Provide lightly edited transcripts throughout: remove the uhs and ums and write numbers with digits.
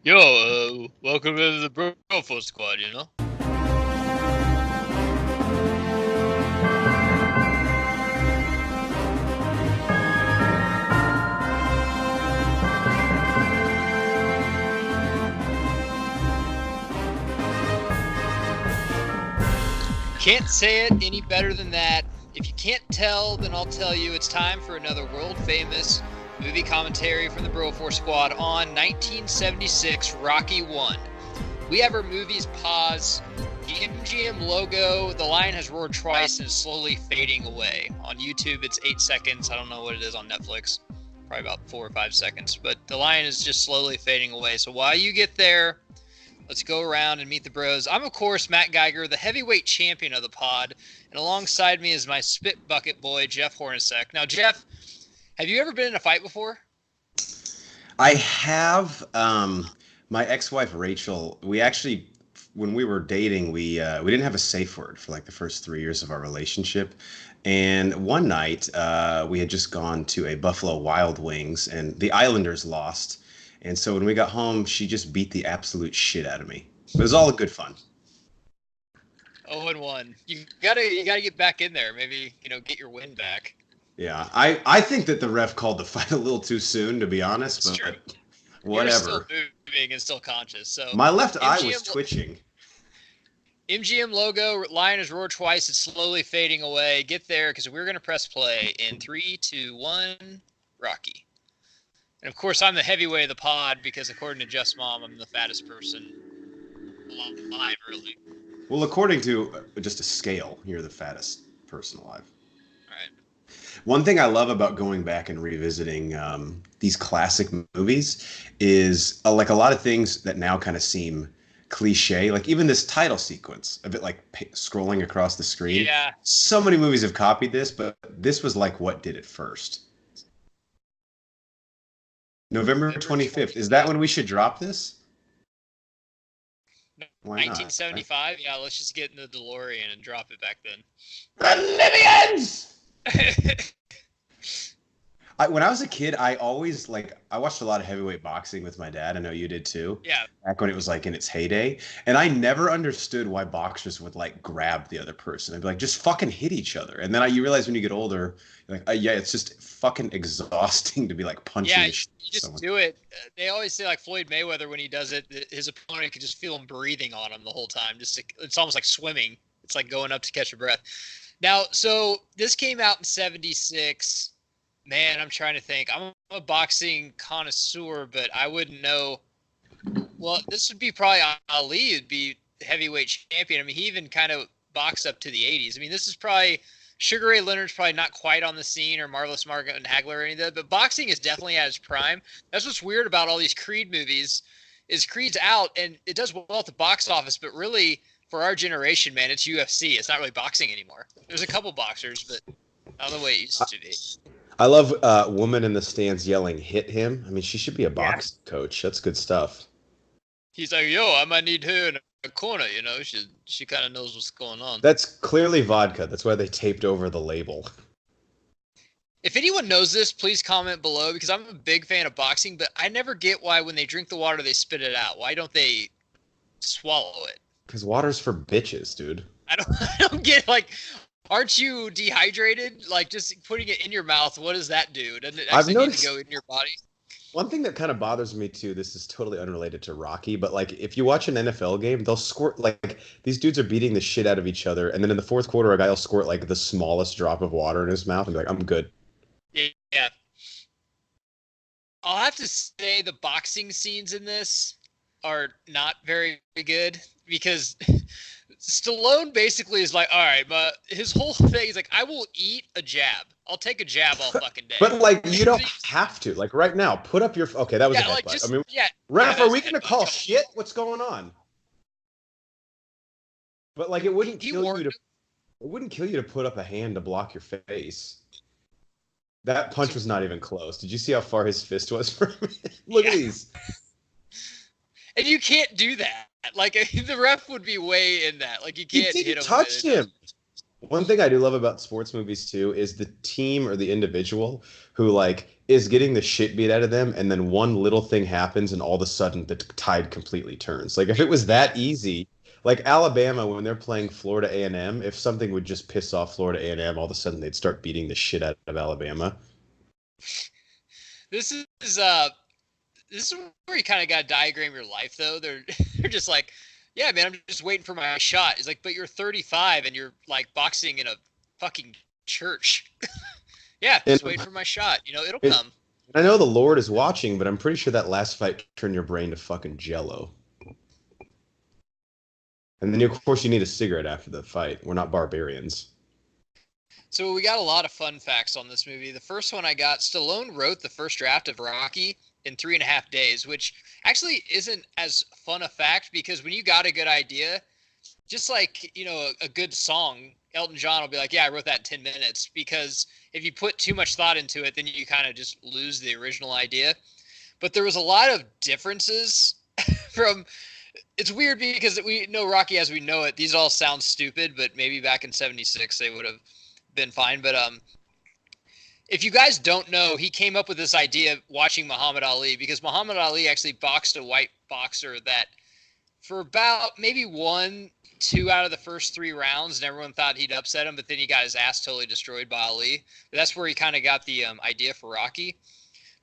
Yo, welcome to the Brofo Squad, you know? Can't say it any better than that. If you can't tell, then I'll tell you it's time for another world-famous movie commentary from the Brofo Squad on 1976 Rocky 1. We have our movies pause. The MGM logo, the lion has roared twice and is slowly fading away. On YouTube, it's 8 seconds. I don't know what it is on Netflix. Probably about 4 or 5 seconds. But the lion is just slowly fading away. So while you get there, let's go around and meet the bros. I'm, of course, Matt Geiger, the heavyweight champion of the pod. And alongside me is my spit bucket boy, Jeff Hornacek. Now, Jeff, have you ever been in a fight before? I have. My ex-wife Rachel. We actually, when we were dating, we didn't have a safe word for like the first 3 years of our relationship. And one night, we had just gone to a Buffalo Wild Wings, and the Islanders lost. And so when we got home, she just beat the absolute shit out of me. It was all good fun. 0-1. You gotta get back in there. Maybe get your win back. Yeah, I think that the ref called the fight a little too soon, to be honest. It's but true. Whatever. You're still moving and still conscious. So my left eye was twitching. MGM logo, lion has roared twice. It's slowly fading away. Get there because we're gonna press play in 3, 2, 1. Rocky. And of course, I'm the heavyweight of the pod because according to Jeff's mom, I'm the fattest person alive, really. Well, according to just a scale, you're the fattest person alive. Right. One thing I love about going back and revisiting these classic movies is like a lot of things that now kind of seem cliche, like even this title sequence, a bit like scrolling across the screen. Yeah. So many movies have copied this, but this was like what did it first. November 25th. Is that when we should drop this? Why 1975? Not? Yeah, let's just get in the DeLorean and drop it back then. The Libyans! When I was a kid, I always I watched a lot of heavyweight boxing with my dad. I know you did too. Yeah. Back when it was like in its heyday. And I never understood why boxers would like grab the other person. I'd be like, just fucking hit each other. And then you realize when you get older, you're like, yeah, it's just fucking exhausting to be like punching. Yeah, you just do it. They always say like Floyd Mayweather, when he does it, his opponent can just feel him breathing on him the whole time. It's almost like swimming. It's like going up to catch your breath. Now, so this came out in 76. Man, I'm trying to think. I'm a boxing connoisseur, but I wouldn't know. Well, this would be probably Ali would be heavyweight champion. I mean, he even kind of boxed up to the 80s. I mean, this is probably Sugar Ray Leonard's probably not quite on the scene, or Marvelous Margaret and Hagler or any of that, but boxing is definitely at its prime. That's what's weird about all these Creed movies is Creed's out and it does well at the box office, but really for our generation, man, it's UFC. It's not really boxing anymore. There's a couple boxers, but not the way it used to be. I love woman in the stands yelling, hit him. I mean, she should be a boxing coach. That's good stuff. He's like, yo, I might need her in a corner, She kind of knows what's going on. That's clearly vodka. That's why they taped over the label. If anyone knows this, please comment below, because I'm a big fan of boxing, but I never get why when they drink the water, they spit it out. Why don't they swallow it? Because water's for bitches, dude. I don't get, like, aren't you dehydrated? Like, just putting it in your mouth, what does that do? Doesn't it actually need to go in your body? One thing that kind of bothers me, too, this is totally unrelated to Rocky, but, like, if you watch an NFL game, they'll squirt, like, these dudes are beating the shit out of each other, and then in the fourth quarter, a guy will squirt, like, the smallest drop of water in his mouth and be like, I'm good. Yeah. I'll have to say the boxing scenes in this are not very good, because Stallone basically is like, all right, but his whole thing is like, I will eat a jab. I'll take a jab all fucking day. But, like, you don't have to. Like, right now, put up your... Okay, that was a headbutt. I mean, ref, are we going to call shit? What's going on? But, like, it wouldn't kill you to... It wouldn't kill you to put up a hand to block your face. That punch was not even close. Did you see how far his fist was from me? Look at these. And you can't do that. Like, the ref would be way in that. Like, you can't hit him. He touched him. One thing I do love about sports movies, too, is the team or the individual who, like, is getting the shit beat out of them, and then one little thing happens, and all of a sudden the tide completely turns. Like if it was that easy, like Alabama when they're playing Florida A&M, if something would just piss off Florida A&M, all of a sudden they'd start beating the shit out of Alabama. This is this is where you kind of got to diagram your life, though. They're just like, yeah, man, I'm just waiting for my shot. It's like, but you're 35 and you're like boxing in a fucking church. Yeah, just waiting for my shot. You know, it'll come. I know the Lord is watching, but I'm pretty sure that last fight turned your brain to fucking jello. And then, of course, you need a cigarette after the fight. We're not barbarians. So we got a lot of fun facts on this movie. The first one I got, Stallone wrote the first draft of Rocky in 3.5 days, which actually isn't as fun a fact because when you got a good idea, just like, you know, a good song, Elton John will be like, yeah, I wrote that in 10 minutes. Because if you put too much thought into it, then you kind of just lose the original idea. But there was a lot of differences from, it's weird because we know Rocky as we know it. These all sound stupid, but maybe back in 76, they would have been fine. But if you guys don't know, he came up with this idea watching Muhammad Ali because Muhammad Ali actually boxed a white boxer that for about maybe 1-2 out of the first 3 rounds, and everyone thought he'd upset him, but then he got his ass totally destroyed by Ali. That's where he kind of got the idea for Rocky.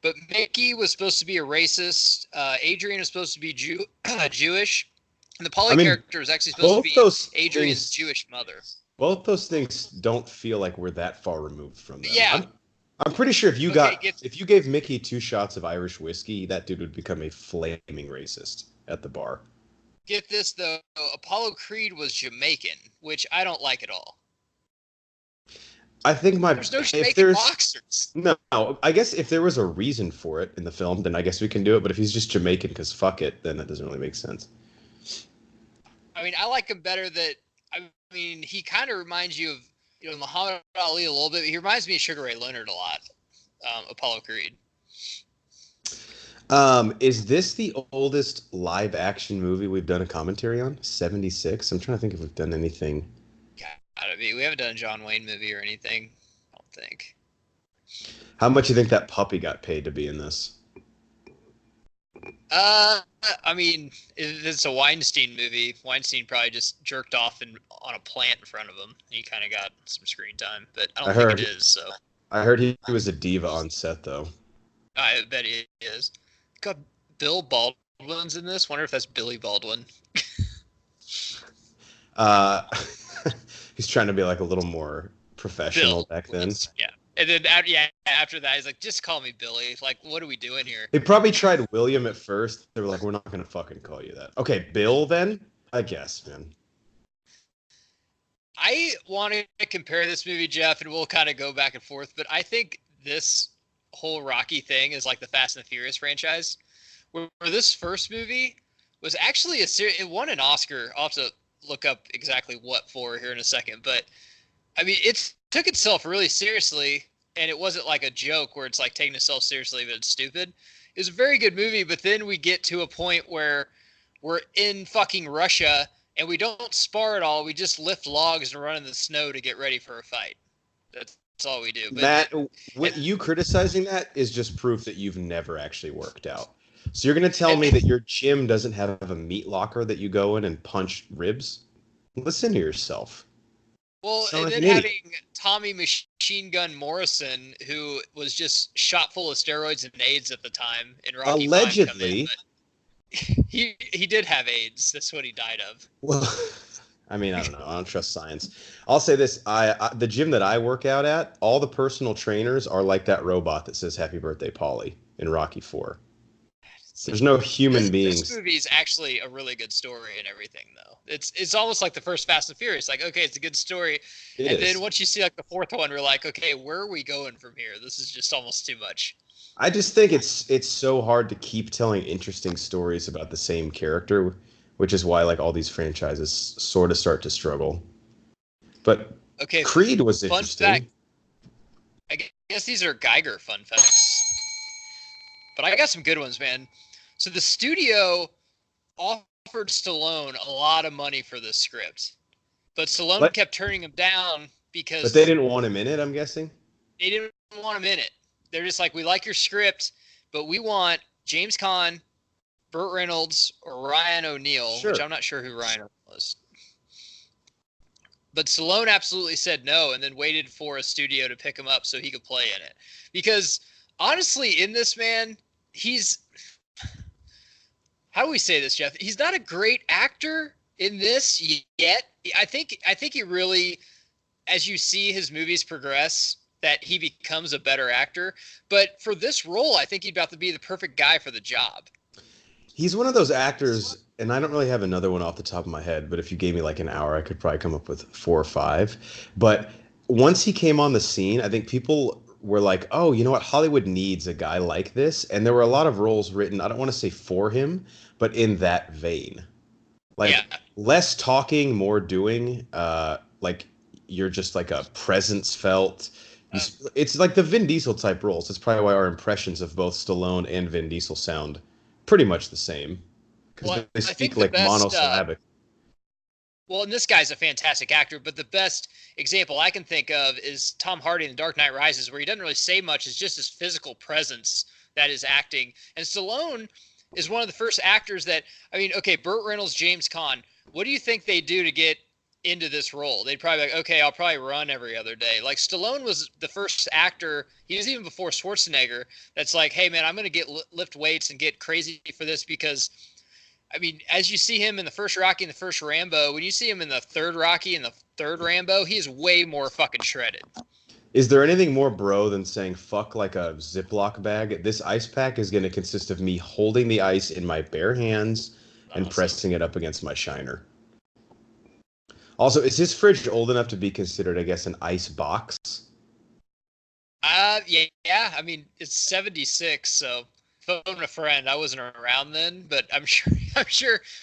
But Mickey was supposed to be a racist. Adrian was supposed to be Jewish. And the Polly character was actually supposed to be Adrian's Jewish mother. Both those things don't feel like we're that far removed from them. Yeah. I'm pretty sure if you gave Mickey 2 shots of Irish whiskey, that dude would become a flaming racist at the bar. Get this, though. Apollo Creed was Jamaican, which I don't like at all. I think there's no Jamaican boxers. No, I guess if there was a reason for it in the film, then I guess we can do it. But if he's just Jamaican because fuck it, then that doesn't really make sense. I mean, I like him better I mean, he kind of reminds you of, you know, Muhammad Ali a little bit. He reminds me of Sugar Ray Leonard a lot, Apollo Creed. Is this the oldest live action movie we've done a commentary on? 76? I'm trying to think if we've done anything. Gotta be. We haven't done a John Wayne movie or anything, I don't think. How much do you think that puppy got paid to be in this? I mean, it's a Weinstein movie. Weinstein probably just jerked off on a plant in front of him. He kind of got some screen time, but I don't think it is. So I heard he was a diva on set, though. I bet he is. Got Bill Baldwin's in this. Wonder if that's Billy Baldwin. He's trying to be like a little more professional back then. Yeah. And then, after that, he's like, just call me Billy. Like, what are we doing here? They probably tried William at first. They were like, we're not going to fucking call you that. Okay, Bill then? I guess, man. I want to compare this movie, Jeff, and we'll kind of go back and forth, but I think this whole Rocky thing is like the Fast and the Furious franchise, where this first movie was actually it won an Oscar. I'll have to look up exactly what for here in a second, but I mean, it took itself really seriously, and it wasn't like a joke where it's like taking itself seriously but it's stupid. It was a very good movie, but then we get to a point where we're in fucking Russia and we don't spar at all. We just lift logs and run in the snow to get ready for a fight. That's all we do. But Matt, you criticizing that is just proof that you've never actually worked out. So you're going to tell me that your gym doesn't have a meat locker that you go in and punch ribs? Listen to yourself. Well, and then having Tommy Machine Gun Morrison, who was just shot full of steroids and AIDS at the time in Rocky allegedly. He did have AIDS. That's what he died of. Well, I mean, I don't know. I don't trust science. I'll say this. The gym that I work out at, all the personal trainers are like that robot that says Happy Birthday, Paulie in Rocky 4. There's no human beings. This movie is actually a really good story and everything, though. It's almost like the first Fast and Furious. Like, okay, it's a good story. Then once you see like the fourth one, we're like, okay, where are we going from here? This is just almost too much. I just think it's so hard to keep telling interesting stories about the same character, which is why like all these franchises sort of start to struggle. But okay, Creed was interesting. Fact, I guess these are Geiger fun facts. But I got some good ones, man. So the studio offered Stallone a lot of money for this script. But Stallone kept turning him down because... But they didn't want him in it, I'm guessing? They didn't want him in it. they're just like, we like your script, but we want James Caan, Burt Reynolds, or Ryan O'Neal, which I'm not sure who Ryan O'Neal was. But Stallone absolutely said no and then waited for a studio to pick him up so he could play in it. Because honestly, in this, man, he's... How do we say this, Jeff? He's not a great actor in this yet. I think he really, as you see his movies progress, that he becomes a better actor. But for this role, I think he'd about to be the perfect guy for the job. He's one of those actors, and I don't really have another one off the top of my head, but if you gave me like an hour, I could probably come up with 4 or 5. But once he came on the scene, I think people were like, oh, you know what? Hollywood needs a guy like this. And there were a lot of roles written, I don't want to say for him, but in that vein. Like, less talking, more doing. Like, you're just like a presence felt. It's like the Vin Diesel type roles. That's probably why our impressions of both Stallone and Vin Diesel sound pretty much the same. Because they speak like monosyllabic. Well, and this guy's a fantastic actor, but the best example I can think of is Tom Hardy in The Dark Knight Rises, where he doesn't really say much. It's just his physical presence that is acting. And Stallone is one of the first actors that, I mean, okay, Burt Reynolds, James Caan, what do you think they do to get into this role? They'd probably be like, okay, I'll probably run every other day. Like, Stallone was the first actor, he was even before Schwarzenegger, that's like, hey, man, I'm going to lift weights and get crazy for this because, I mean, as you see him in the first Rocky and the first Rambo, when you see him in the third Rocky and the third Rambo, he's way more fucking shredded. Is there anything more bro than saying fuck like a Ziploc bag? This ice pack is going to consist of me holding the ice in my bare hands and pressing it up against my shiner. Also, is his fridge old enough to be considered, I guess, an ice box? Yeah. I mean, it's 76, so phone a friend. I wasn't around then, but I'm sure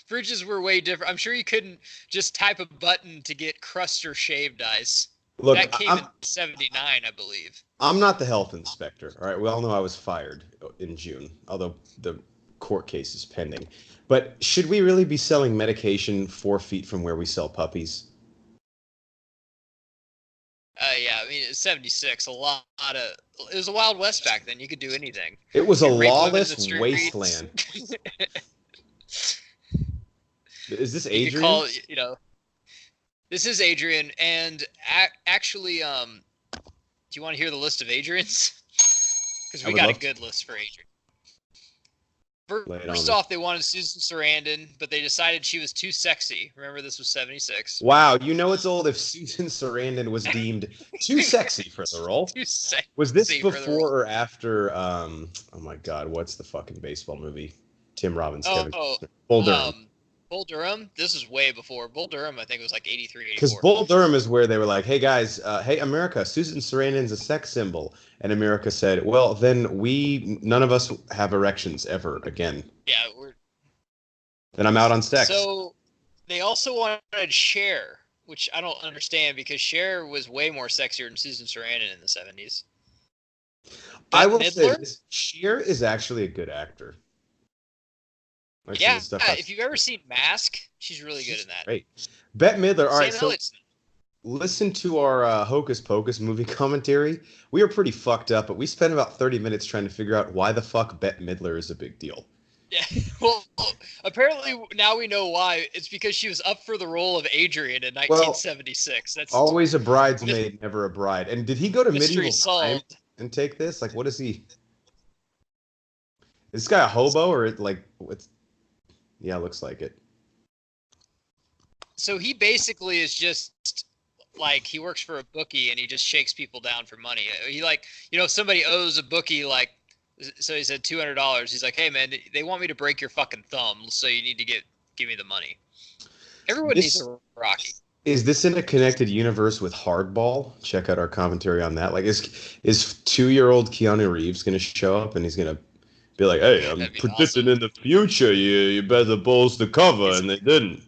fridges were way different. I'm sure you couldn't just type a button to get crust or shaved ice. Look, that came in 79, I believe. I'm not the health inspector. All right, we all know I was fired in June, although the court case is pending. But should we really be selling medication 4 feet from where we sell puppies? Yeah, I mean, it's 76. It was a Wild West back then. You could do anything. It was a lawless wasteland. Is this Adrian? This is Adrian, and actually, do you want to hear the list of Adrians? Because we got a good list for Adrian. First off, they wanted Susan Sarandon, but they decided she was too sexy. Remember, this was 76. Wow, you know it's old if Susan Sarandon was deemed too sexy for the role. Too sexy. Was this before or after, oh my God, what's the fucking baseball movie? Tim Robbins, Kevin Costner. Bull Durham. Bull Durham? This is way before. Bull Durham, I think it was like 83, 84. Because Bull Durham is where they were like, hey guys, hey America, Susan Sarandon's a sex symbol. And America said, well, then none of us have erections ever again. Yeah. Then I'm out on sex. So they also wanted Cher, which I don't understand because Cher was way more sexier than Susan Sarandon in the 70s. I will say this, Cher is actually a good actor. If you've ever seen Mask, she's really good in that. Great. Bette Midler. All right, so listen to our Hocus Pocus movie commentary. We are pretty fucked up, but we spent about 30 minutes trying to figure out why the fuck Bette Midler is a big deal. Yeah, well, apparently now we know why. It's because she was up for the role of Adrian in 1976. That's always a bridesmaid, never a bride. And did he go to medieval time and take this? Like, what is he? Is this guy a hobo or like what's? Yeah, looks like it. So he basically is just like, he works for a bookie and he just shakes people down for money. He if somebody owes a bookie, like, so he said $200. He's like, hey man, they want me to break your fucking thumb, so you need to give me the money. Everyone needs a Rocky. Is this in a connected universe with Hardball? Check out our commentary on that. Like, is 2-year-old Keanu Reeves going to show up and he's going to be like, hey, I'm predicting in the future you better balls the cover, and they didn't.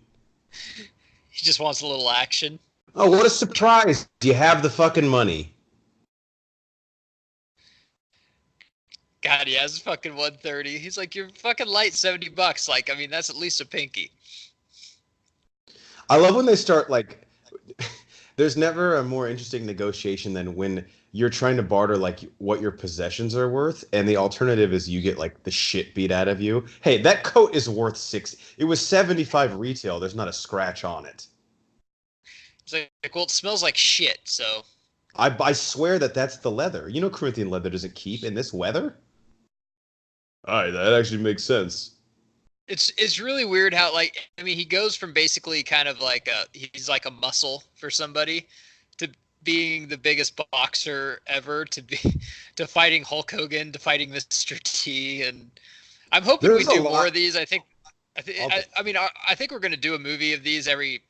He just wants a little action. Oh, what a surprise. Do you have the fucking money? God, he has fucking 130. He's like, you're fucking light, $70. Like, I mean, that's at least a pinky. I love when they start, like, there's never a more interesting negotiation than when you're trying to barter like what your possessions are worth, and the alternative is you get like the shit beat out of you. Hey, that coat is worth 6. It was 75 retail. There's not a scratch on it. It's like, well, it smells like shit, so I swear that that's the leather. You know, Corinthian leather doesn't keep in this weather. All right, that actually makes sense. it's really weird how like I mean he goes from basically kind of like he's like a muscle for somebody to being the biggest boxer ever to be to fighting Hulk Hogan to fighting Mr. T, and I'm hoping we There's a do more lot. of these. I mean I think we're gonna do a movie of these every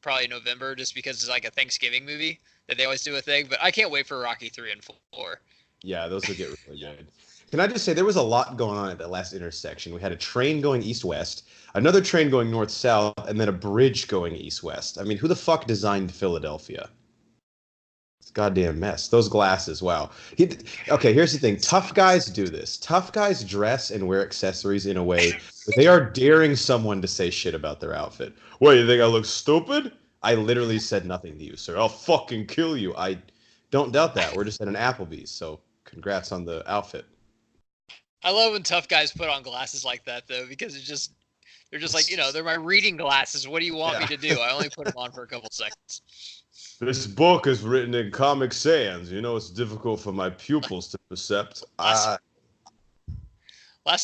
probably November just because it's like a Thanksgiving movie that they always do a thing. But I can't wait for Rocky 3 and 4. Yeah, those will get really good. Can I just say there was a lot going on at that last intersection? We had a train going east-west, another train going north-south, and then a bridge going east-west. I mean, who the fuck designed Philadelphia? It's a goddamn mess. Those glasses, wow. Okay, here's the thing. Tough guys do this. Tough guys dress and wear accessories in a way that they are daring someone to say shit about their outfit. What, you think I look stupid? I literally said nothing to you, sir. I'll fucking kill you. I don't doubt that. We're just at an Applebee's, so congrats on the outfit. I love when tough guys put on glasses like that though because they're just like they're my reading glasses. What do you want me to do? I only put them on for a couple seconds. This book is written in Comic Sans. You know, it's difficult for my pupils to percept. Last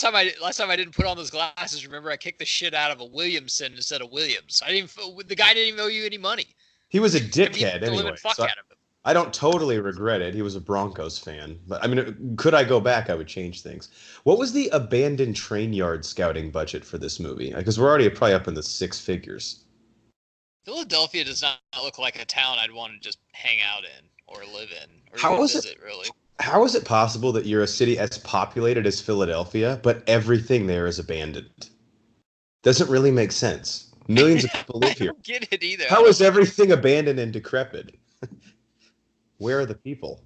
time I didn't put on those glasses. Remember, I kicked the shit out of a Williamson instead of Williams. The guy didn't even owe you any money. He was a dickhead anyway. Fuck out of him. I don't totally regret it. He was a Broncos fan. But I mean, could I go back, I would change things. What was the abandoned train yard scouting budget for this movie? Because we're already probably up in the 6 figures. Philadelphia does not look like a town I'd want to just hang out in or live in or How is visit, really. How is it possible that you're a city as populated as Philadelphia, but everything there is abandoned? Doesn't really make sense. Millions of people live here. I don't get it either. How is everything abandoned and decrepit? Where are the people?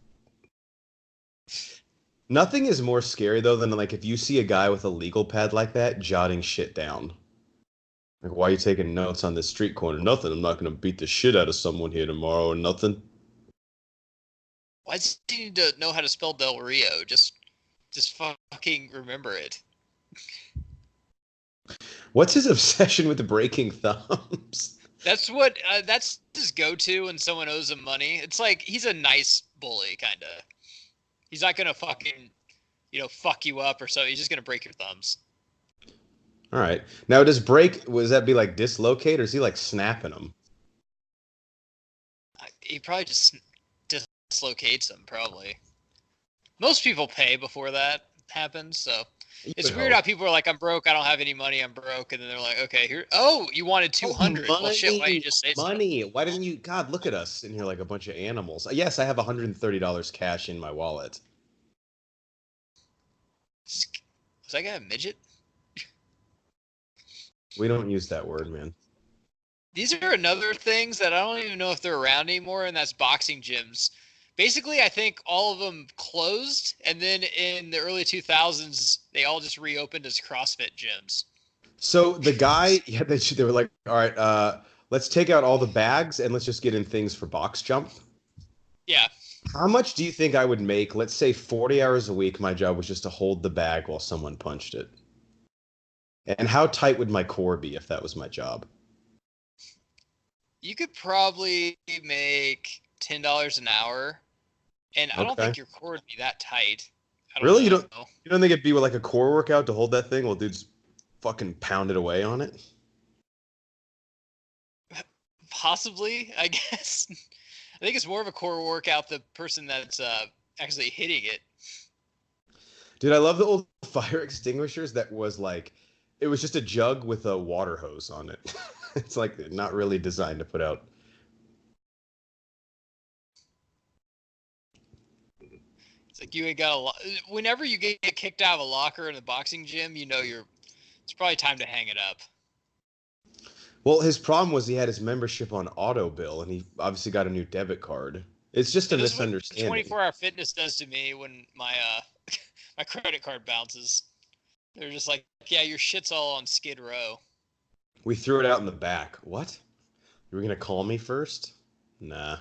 Nothing is more scary though than like if you see a guy with a legal pad like that jotting shit down. Like, why are you taking notes on this street corner? Nothing. I'm not going to beat the shit out of someone here tomorrow or nothing. Why does he need to know how to spell Del Rio? Just fucking remember it. What's his obsession with breaking thumbs? That's his go-to when someone owes him money. It's like he's a nice bully, kind of. He's not gonna fucking, fuck you up or so. He's just gonna break your thumbs. All right. Now, was that be like dislocate or is he like snapping them? He probably just dislocates them, probably. Most people pay before that happens, so it's weird how people are like, I'm broke, I don't have any money, I'm broke, and then they're like, okay, here. Oh, you wanted 200. Well, shit, why don't you just say money? Why didn't you? God, look at us in here like a bunch of animals. Yes, I have $130 cash in my wallet. Was that guy a midget? We don't use that word, man. These are another things that I don't even know if they're around anymore, and that's boxing gyms. Basically, I think all of them closed, and then in the early 2000s, they all just reopened as CrossFit gyms. So the guy, yeah, they were like, all right, let's take out all the bags and let's just get in things for box jump. Yeah. How much do you think I would make? Let's say 40 hours a week. My job was just to hold the bag while someone punched it. And how tight would my core be if that was my job? You could probably make $10 an hour, and I don't think your core would be that tight. Really? You don't think it'd be like a core workout to hold that thing while dudes fucking pounded away on it? Possibly, I guess. I think it's more of a core workout the person that's actually hitting it. Dude, I love the old fire extinguishers that was like, it was just a jug with a water hose on it. It's like not really designed to put out. It's like you ain't got a lot. Whenever you get kicked out of a locker in a boxing gym, it's probably time to hang it up. Well, his problem was he had his membership on auto bill, and he obviously got a new debit card. It's just a misunderstanding. 24-hour fitness does to me when my my credit card bounces. They're just like, yeah, your shit's all on Skid Row. We threw it out in the back. What? You were gonna call me first? Nah.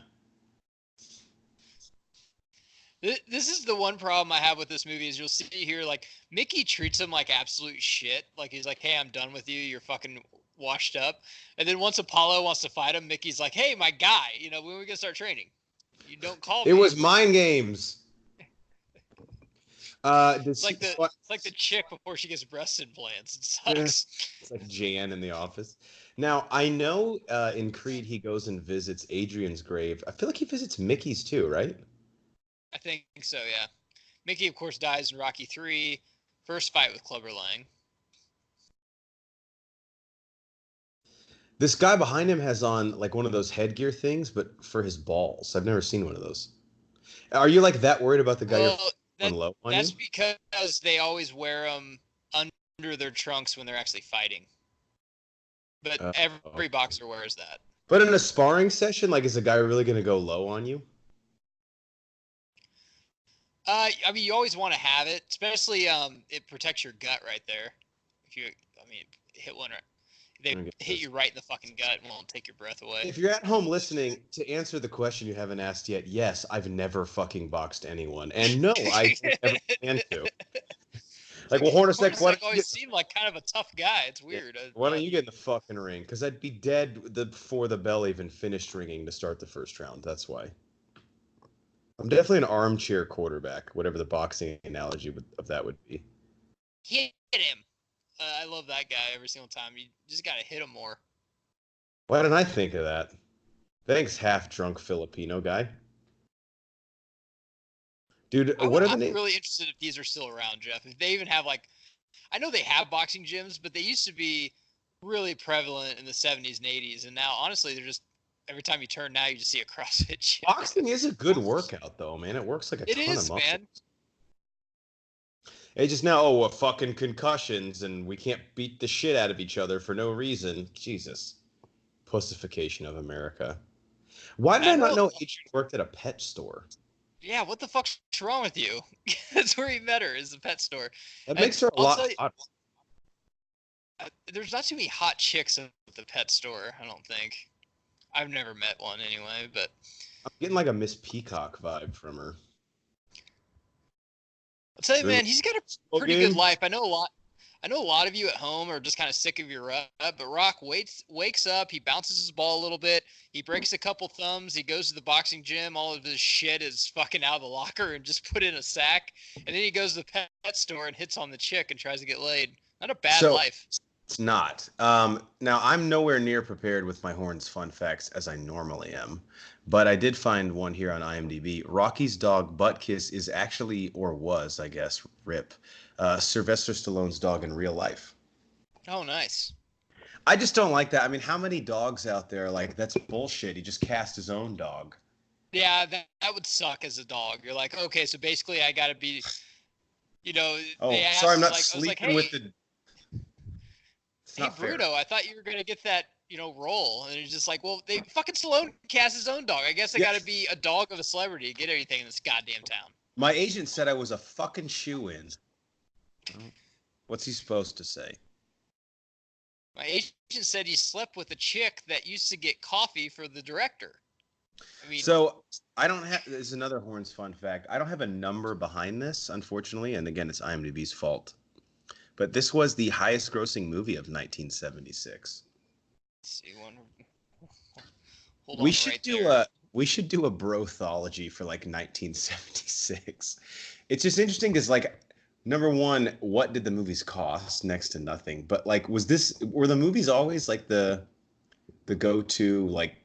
This is the one problem I have with this movie is you'll see here like Mickey treats him like absolute shit. Like he's like, "Hey, I'm done with you. You're fucking washed up." And then once Apollo wants to fight him, Mickey's like, "Hey, my guy, when are we gonna start training? You don't call It me." was mind games. It's like the chick before she gets breast implants. It sucks. It's like Jan in The Office. Now I know in Creed he goes and visits Adrian's grave. I feel like he visits Mickey's too, right? I think so, yeah. Mickey, of course, dies in Rocky 3. First fight with Clubber Lang. This guy behind him has on like one of those headgear things, but for his balls. I've never seen one of those. Are you like that worried about the guy you're on low on that's you? because they always wear them under their trunks when they're actually fighting. But every boxer wears that. But in a sparring session, like, is a guy really going to go low on you? I mean, you always want to have it, especially it protects your gut right there. If you, hit one right, they hit you right in the fucking gut and won't take your breath away. If you're at home listening, to answer the question you haven't asked yet, yes, I've never fucking boxed anyone, and no, I never plan to. Like, well, Hornacek, what always seemed like kind of a tough guy. It's weird. Why don't you get in the fucking ring? Because I'd be dead before the bell even finished ringing to start the first round. That's why. I'm definitely an armchair quarterback, whatever the boxing analogy of that would be. Hit him. I love that guy every single time. You just got to hit him more. Why didn't I think of that? Thanks, half-drunk Filipino guy. Dude, what are the names? I'm really interested if these are still around, Jeff. If they even have, like... I know they have boxing gyms, but they used to be really prevalent in the 70s and 80s. And now, honestly, they're just... Every time you turn now, you just see a CrossFit gym. Boxing is a good workout, though, man. It works like a ton of muscle. It is, man. It's just now, fucking concussions, and we can't beat the shit out of each other for no reason. Jesus. Pussification of America. Why did I not know Adrian worked at a pet store? Yeah, what the fuck's wrong with you? That's where he met her, is the pet store. That makes her a lot hot. There's not too many hot chicks at the pet store, I don't think. I've never met one anyway, but... I'm getting like a Miss Peacock vibe from her. I'll tell you, man, he's got a pretty good life. I know a lot of you at home are just kind of sick of your rut, but Rock wakes up, he bounces his ball a little bit, he breaks a couple thumbs, he goes to the boxing gym, all of his shit is fucking out of the locker and just put in a sack, and then he goes to the pet store and hits on the chick and tries to get laid. Not a bad life. It's not. Now, I'm nowhere near prepared with my Horns fun facts as I normally am, but I did find one here on IMDb. Rocky's dog, Buttkiss, is actually, or was, I guess, RIP, Sylvester Stallone's dog in real life. Oh, nice. I just don't like that. I mean, how many dogs out there, like, that's bullshit. He just cast his own dog. Yeah, that would suck as a dog. You're like, okay, so basically I got to be, sorry, I'm not sleeping with the... Hey, Bruto, I thought you were going to get that, role. And it's just like, well, they fucking Stallone cast his own dog. I guess I got to be a dog of a celebrity to get everything in this goddamn town. My agent said I was a fucking shoe-in. What's he supposed to say? My agent said he slept with a chick that used to get coffee for the director. So I don't have, this is another Horns fun fact. I don't have a number behind this, unfortunately. And again, it's IMDb's fault. But this was the highest grossing movie of 1976. Let's see one. We should do a brothology for like 1976. It's just interesting because like number one, what did the movies cost? Next to nothing. But like were the movies always like the go-to like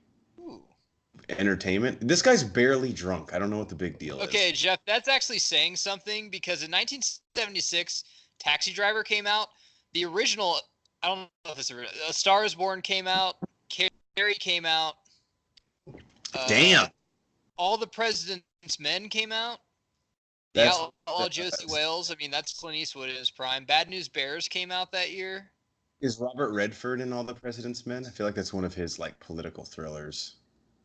entertainment? This guy's barely drunk. I don't know what the big deal is. Okay, Jeff, that's actually saying something because in 1976 Taxi Driver came out. The original, I don't know if it's original. A Star is Born came out. Carrie came out. Damn. All the President's Men came out. The Outlaw Josie Wales. I mean, that's Clint Eastwood in his prime. Bad News Bears came out that year. Is Robert Redford in All the President's Men? I feel like that's one of his like political thrillers.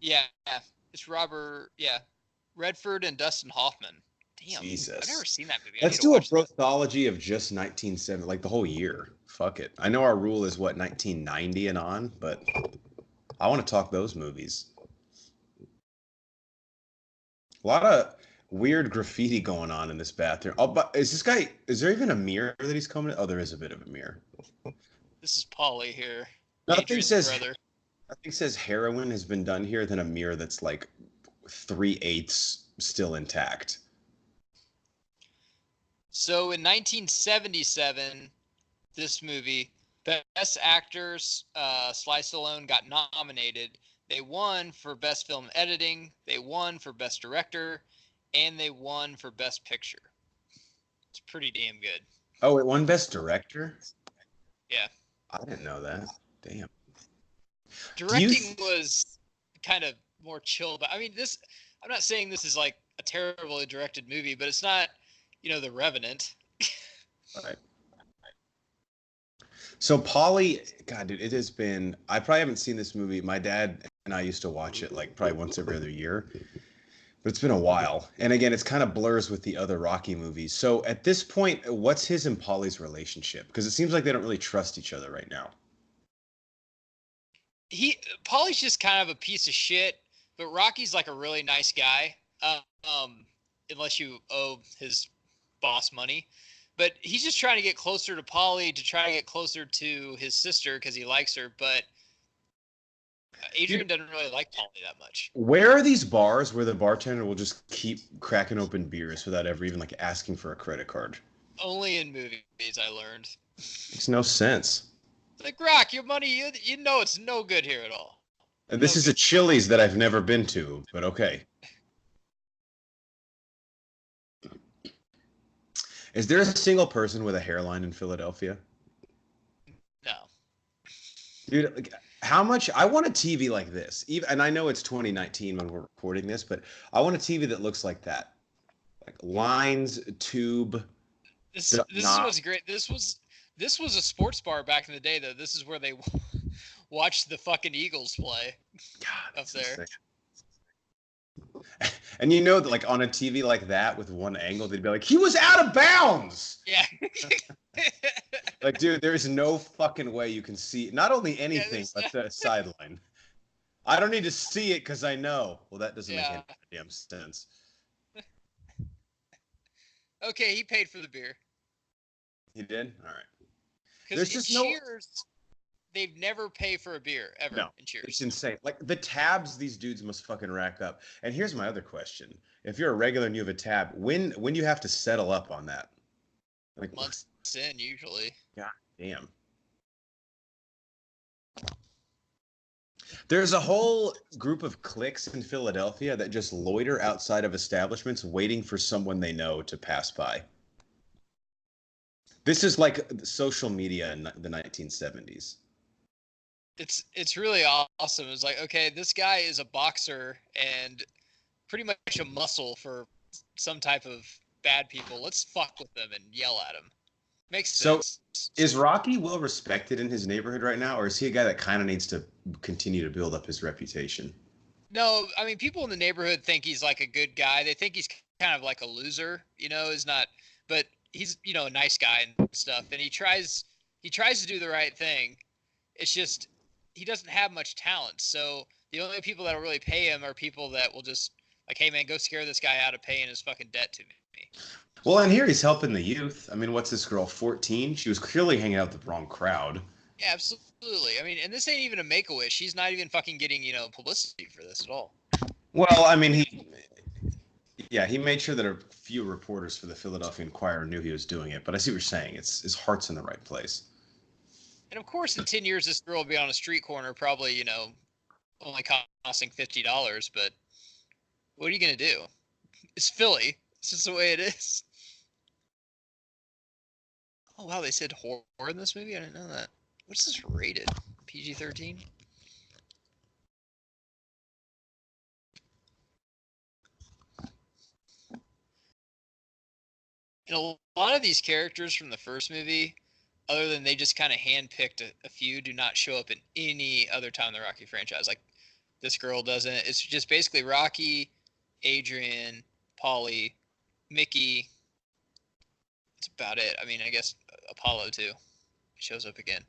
Yeah, it's Robert. Yeah, Redford and Dustin Hoffman. Damn, Jesus. I've never seen that movie. Let's do a brothology of just 1970, like the whole year. Fuck it. I know our rule is 1990 and on, but I want to talk those movies. A lot of weird graffiti going on in this bathroom. Oh, but is this guy? Is there even a mirror that he's coming? Oh, there is a bit of a mirror. This is Polly here, Nothing Adrian's says. brother. Nothing says heroin has been done here than a mirror that's like 3/8 still intact. So in 1977, this movie, Best Actors, Sly Stallone got nominated. They won for Best Film Editing, they won for Best Director, and they won for Best Picture. It's pretty damn good. Oh, it won Best Director? Yeah. I didn't know that. Damn. Directing was kind of more chill, but I mean, I'm not saying this is like a terribly directed movie, but it's not, The Revenant. Right. So Polly, God, dude, it has been. I probably haven't seen this movie. My dad and I used to watch it like probably once every other year, but it's been a while. And again, it's kind of blurs with the other Rocky movies. So at this point, what's his and Polly's relationship? Because it seems like they don't really trust each other right now. Paulie's just kind of a piece of shit, but Rocky's like a really nice guy. Unless you owe his boss money. But he's just trying to get closer to Polly to try to get closer to his sister because he likes her. But Adrian doesn't really like Polly that much. Where are these bars where the bartender will just keep cracking open beers without ever even like asking for a credit card? Only in movies, I learned. Makes no sense. It's like, Rock, your money, you know it's no good here at all. And this is a Chili's that I've never been to, but okay. Is there a single person with a hairline in Philadelphia? No. Dude, like, how much? I want a TV like this. Even, and I know it's 2019 when we're recording this, but I want a TV that looks like that. Like lines, tube. This is what's great. This was a sports bar back in the day, though. This is where they watched the fucking Eagles play. God, up there. Insane. And you know that like on a TV like that with one angle, they'd be like, he was out of bounds. Yeah. Like, dude, there's no fucking way you can see not only anything, but the sideline. I don't need to see it because I know. Well, that doesn't make any damn sense. Okay, he paid for the beer. He did? All right. Because in Cheers, they'd never pay for a beer ever in Cheers. It's insane. Like the tabs these dudes must fucking rack up. And here's my other question: if you're a regular and you have a tab, when do you have to settle up on that? Like months in, usually. God damn. There's a whole group of cliques in Philadelphia that just loiter outside of establishments waiting for someone they know to pass by. This is like social media in the 1970s. It's really awesome. It's like, okay, this guy is a boxer and pretty much a muscle for some type of bad people. Let's fuck with them and yell at them. Makes sense. So, is Rocky well respected in his neighborhood right now, or is he a guy that kind of needs to continue to build up his reputation? No, I mean, people in the neighborhood think he's like a good guy. They think he's kind of like a loser, is not, but he's, a nice guy and stuff. And he tries to do the right thing. It's just, he doesn't have much talent. So the only people that'll really pay him are people that will just like, hey man, go scare this guy out of paying his fucking debt to me. Well, and here he's helping the youth. I mean, what's this girl, 14? She was clearly hanging out with the wrong crowd. Yeah, absolutely. I mean, and this ain't even a Make-A-Wish. She's not even fucking getting, publicity for this at all. Well, I mean, he made sure that a few reporters for the Philadelphia Inquirer knew he was doing it. But I see what you're saying. His heart's in the right place. And of course, in 10 years, this girl will be on a street corner, probably, only costing $50. But what are you going to do? It's Philly. It's just the way it is. Oh, wow, they said horror in this movie? I didn't know that. What's this rated? PG-13? And a lot of these characters from the first movie, other than they just kind of handpicked a few, do not show up in any other time in the Rocky franchise. Like, this girl doesn't. It's just basically Rocky, Adrian, Paulie, Mickey. That's about it. I mean, I guess Apollo, too. He shows up again.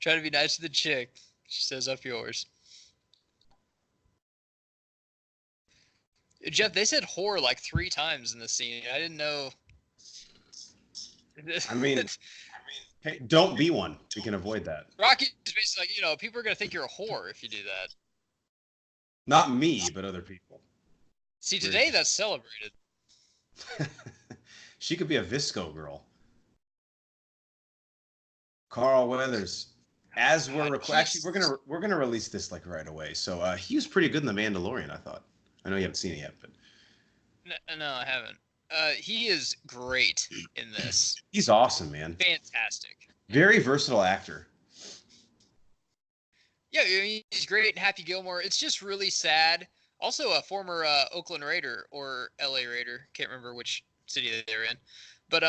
Try to be nice to the chick. She says, up yours. Jeff, they said whore like 3 times in the scene. I didn't know. I mean, hey, don't be one. We can avoid that. Rocky is basically like, people are going to think you're a whore if you do that. Not me, but other people. See, today that's celebrated. She could be a Visco girl. Carl Weathers. As actually, we're gonna release this like right away. So he was pretty good in The Mandalorian, I thought. I know you haven't seen it yet, but no, I haven't. He is great in this. He's awesome, man. Fantastic. Very versatile actor. Yeah, I mean, he's great in Happy Gilmore. It's just really sad. Also, a former Oakland Raider or LA Raider. Can't remember which city they're in. But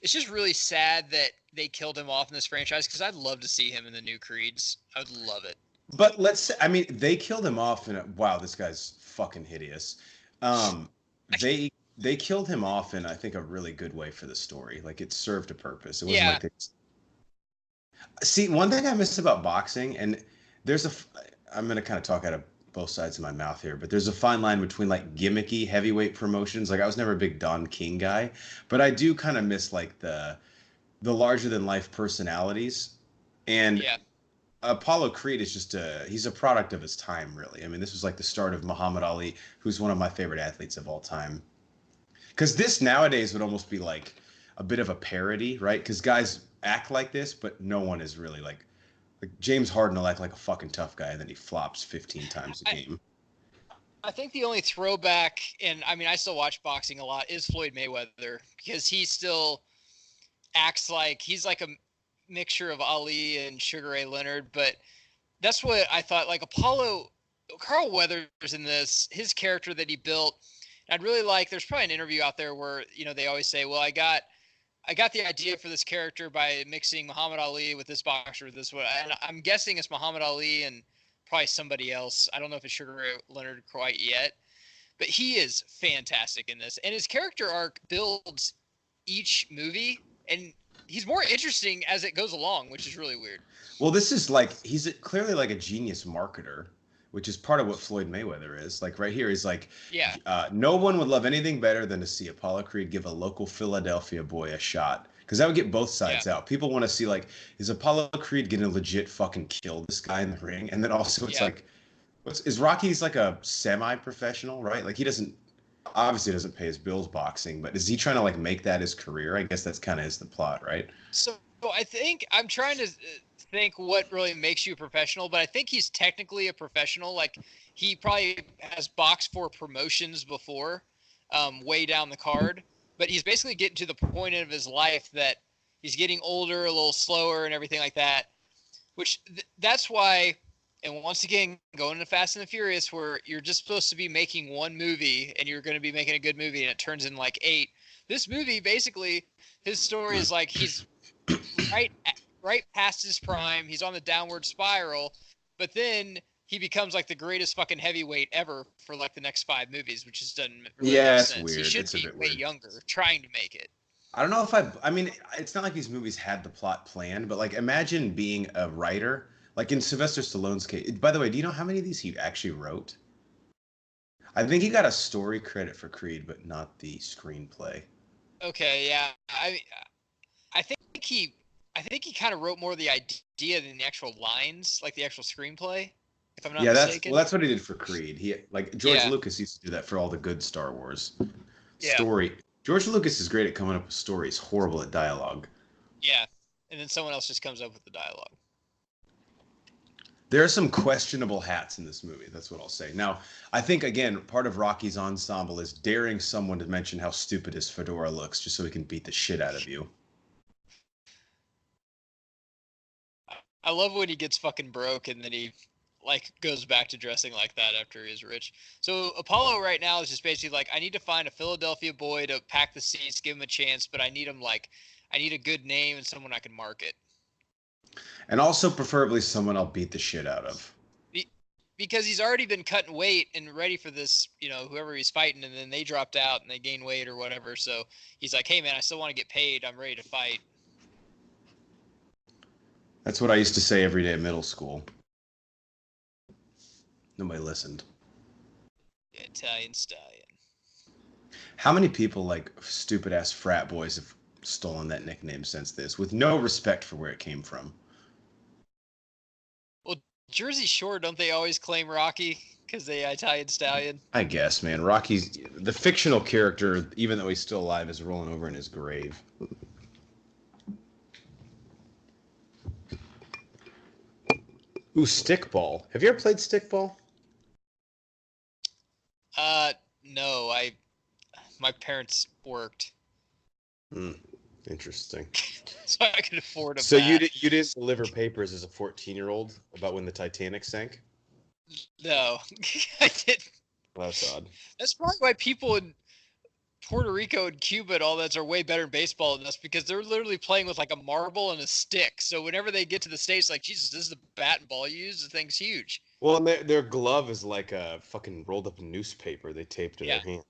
it's just really sad that they killed him off in this franchise because I'd love to see him in the new Creeds. I would love it. But they killed him off wow, this guy's fucking hideous. They killed him off in, I think, a really good way for the story. Like, it served a purpose. It wasn't like they... See, one thing I miss about boxing, and I'm going to kind of talk out of both sides of my mouth here, but there's a fine line between like gimmicky heavyweight promotions. Like, I was never a big Don King guy, but I do kind of miss like the larger than life personalities. And Apollo Creed is just he's a product of his time, really. I mean, this was like the start of Muhammad Ali, who's one of my favorite athletes of all time. Because this nowadays would almost be like a bit of a parody, right? Because guys act like this, but no one is really like James Harden will act like a fucking tough guy, and then he flops 15 times a game. I think the only throwback, and I mean, I still watch boxing a lot, is Floyd Mayweather, because he still acts like he's like a mixture of Ali and Sugar Ray Leonard. But that's what I thought. Like Carl Weathers in this, his character that he built, I'd really like. There's probably an interview out there where they always say, "Well, I got the idea for this character by mixing Muhammad Ali with this boxer with this one." And I'm guessing it's Muhammad Ali and probably somebody else. I don't know if it's Sugar Ray Leonard quite yet, but he is fantastic in this. And his character arc builds each movie, and he's more interesting as it goes along, which is really weird. Well, this is like, he's clearly like a genius marketer, which is part of what Floyd Mayweather is. Like right here, he's like, no one would love anything better than to see Apollo Creed give a local Philadelphia boy a shot. Because that would get both sides out. People want to see, like, is Apollo Creed going to legit fucking kill this guy in the ring? And then also it's like, is Rocky's like a semi-professional, right? Like, he obviously doesn't pay his bills boxing, but is he trying to like make that his career? I guess that's kind of the plot, right? So I think I'm trying to think what really makes you a professional, but I think he's technically a professional. Like, he probably has boxed for promotions before, way down the card, but he's basically getting to the point of his life that he's getting older, a little slower and everything like that, which that's why. And once again, going to Fast and the Furious, where you're just supposed to be making one movie and you're going to be making a good movie and it turns in like 8. This movie, basically, his story is like he's right past his prime. He's on the downward spiral, but then he becomes like the greatest fucking heavyweight ever for like the next 5 movies, which just doesn't really make sense. Weird. He should be way younger, trying to make it. I don't know if I mean, it's not like these movies had the plot planned, but like imagine being a writer. Like in Sylvester Stallone's case, by the way, do you know how many of these he actually wrote? I think he got a story credit for Creed, but not the screenplay. Okay, yeah. I think he kind of wrote more of the idea than the actual lines, like the actual screenplay, if I'm not mistaken. That's what he did for Creed. George Lucas used to do that for all the good Star Wars story. George Lucas is great at coming up with stories, horrible at dialogue. Yeah, and then someone else just comes up with the dialogue. There are some questionable hats in this movie. That's what I'll say. Now, I think, again, part of Rocky's ensemble is daring someone to mention how stupid his fedora looks just so he can beat the shit out of you. I love when he gets fucking broke and then he like goes back to dressing like that after he's rich. So Apollo right now is just basically like, I need to find a Philadelphia boy to pack the seats, give him a chance, but I need a good name and someone I can market. And also preferably someone I'll beat the shit out of. Because he's already been cutting weight and ready for this, whoever he's fighting, and then they dropped out and they gained weight or whatever. So he's like, hey, man, I still want to get paid. I'm ready to fight. That's what I used to say every day at middle school. Nobody listened. Italian Stallion. How many people, like stupid ass frat boys, have stolen that nickname since this, with no respect for where it came from? Well, Jersey Shore, don't they always claim Rocky because they Italian Stallion? I guess, man. Rocky's the fictional character, even though he's still alive, is rolling over in his grave. Ooh, stickball. Have you ever played stickball? No, my parents worked, Interesting. so I could afford a So bat. you didn't deliver papers as a 14-year-old about when the Titanic sank? No, I didn't. Well, that's odd. That's probably why people in Puerto Rico and Cuba and all that are way better in baseball than us, because they're literally playing with like a marble and a stick. So whenever they get to the States, like, Jesus, this is the bat and ball you use. The thing's huge. Well, and their glove is like a fucking rolled up newspaper they taped to their hand.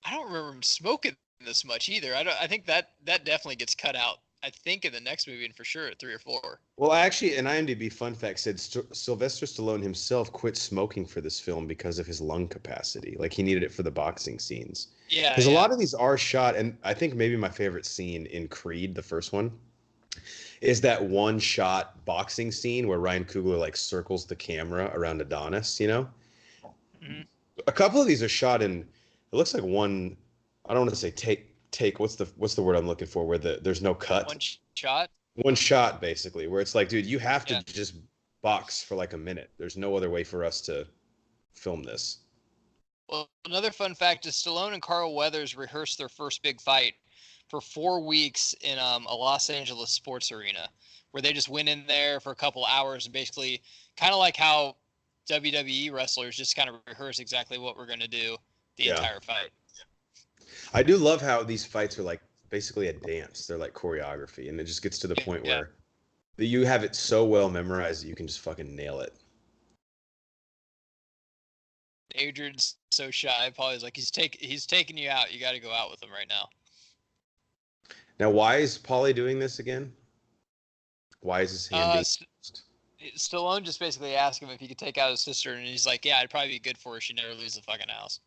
I don't remember him smoking this much either. I think that definitely gets cut out. I think in the next movie, and for sure at 3 or 4. Well, actually, an IMDb fun fact said Sylvester Stallone himself quit smoking for this film because of his lung capacity. Like, he needed it for the boxing scenes. Yeah, because a lot of these are shot, and I think maybe my favorite scene in Creed, the first one, is that one shot boxing scene where Ryan Coogler like circles the camera around Adonis. You know, a couple of these are shot in. It looks like one. I don't want to say take. What's the word I'm looking for? Where there's no cut. One shot. One shot, basically, where it's like, dude, you have to just box for like a minute. There's no other way for us to film this. Well, another fun fact is Stallone and Carl Weathers rehearsed their first big fight for 4 weeks in a Los Angeles sports arena, where they just went in there for a couple hours and basically kind of like how WWE wrestlers just kind of rehearse exactly what we're going to do the entire fight. I do love how these fights are like basically a dance. They're like choreography, and it just gets to the point where you have it so well memorized that you can just fucking nail it. Adrian's so shy. Paulie's like, he's taking you out. You got to go out with him right now. Now, why is Paulie doing this again? Why is his hand Stallone just basically asked him if he could take out his sister, and he's like, yeah, it'd probably be good for her. She'd never leaves the fucking house.